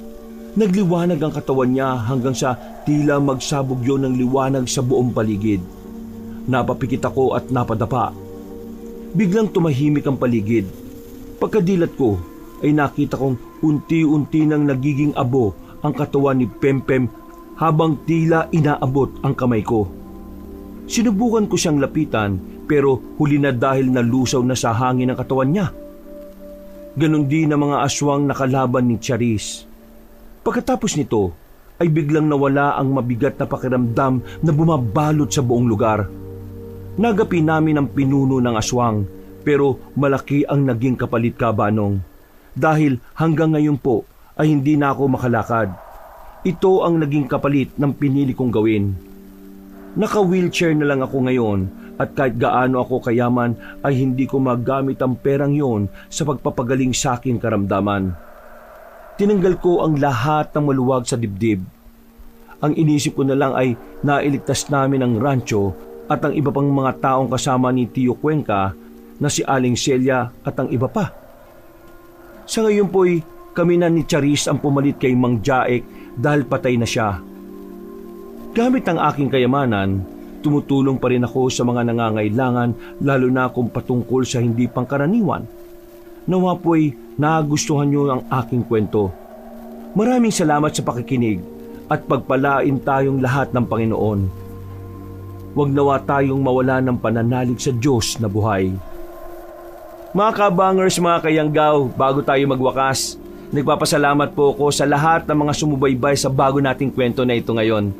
Nagliwanag ang katawan niya hanggang sa tila magsabog yon ng liwanag sa buong paligid. Napapikit ako at napadapa. Biglang tumahimik ang paligid. Pagkadilat ko ay nakita kong unti-unti nang nagiging abo ang katawan ni Pempem habang tila inaabot ang kamay ko. Sinubukan ko siyang lapitan pero huli na dahil nalusaw na sa hangin ang katawan niya. Ganon din ang mga aswang nakalaban ni Charis. Pagkatapos nito ay biglang nawala ang mabigat na pakiramdam na bumabalot sa buong lugar. Nagapi namin ang pinuno ng aswang pero malaki ang naging kapalit kabanong. Dahil hanggang ngayon po ay hindi na ako makalakad. Ito ang naging kapalit ng pinili kong gawin. Naka-wheelchair na lang ako ngayon at kahit gaano ako kayaman ay hindi ko magamit ang perang yon sa pagpapagaling sa aking karamdaman. Tinanggal ko ang lahat ng maluwag sa dibdib. Ang inisip ko na lang ay nailigtas namin ang rancho at ang iba pang mga taong kasama ni Tio Cuenca na si Aling Celia at ang iba pa. Sa ngayon po'y kami na ni Charis ang pumalit kay Mang Jaek dahil patay na siya. Gamit ang aking kayamanan, tumutulong pa rin ako sa mga nangangailangan lalo na kung patungkol sa hindi pangkaraniwan. Nawa po'y nagustuhan niyo ang aking kwento. Maraming salamat sa pakikinig at pagpalain tayong lahat ng Panginoon. Huwag nawa tayong mawala ng pananalig sa Diyos na buhay. Mga kabangers, mga kayanggaw, bago tayo magwakas, nagpapasalamat po ako sa lahat ng mga sumubaybay sa bago nating kwento na ito ngayon.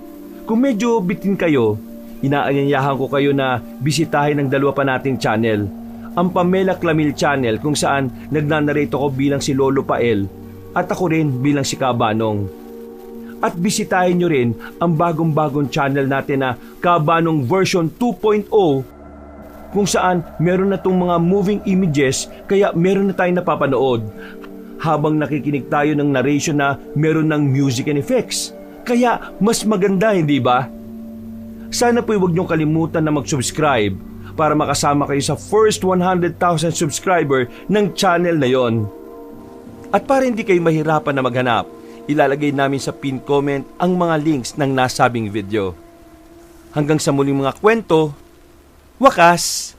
Kung medyo bitin kayo, inaanyayahan ko kayo na bisitahin ang dalawa pa nating channel. Ang Pamela Clamil channel kung saan nagnanarate ako bilang si Lolo Pael at ako rin bilang si Kabanong. At bisitahin nyo rin ang bagong-bagong channel natin na Kabanong version 2.0 kung saan meron na tong mga moving images kaya meron na tayong napapanood. Habang nakikinig tayo ng narration na meron ng music and effects. Kaya mas maganda, hindi ba? Sana po'y huwag niyong kalimutan na mag-subscribe para makasama kayo sa first 100,000 subscriber ng channel na yon. At para hindi kayo mahirapan na maghanap, ilalagay namin sa pin comment ang mga links ng nasabing video. Hanggang sa muling mga kwento, wakas!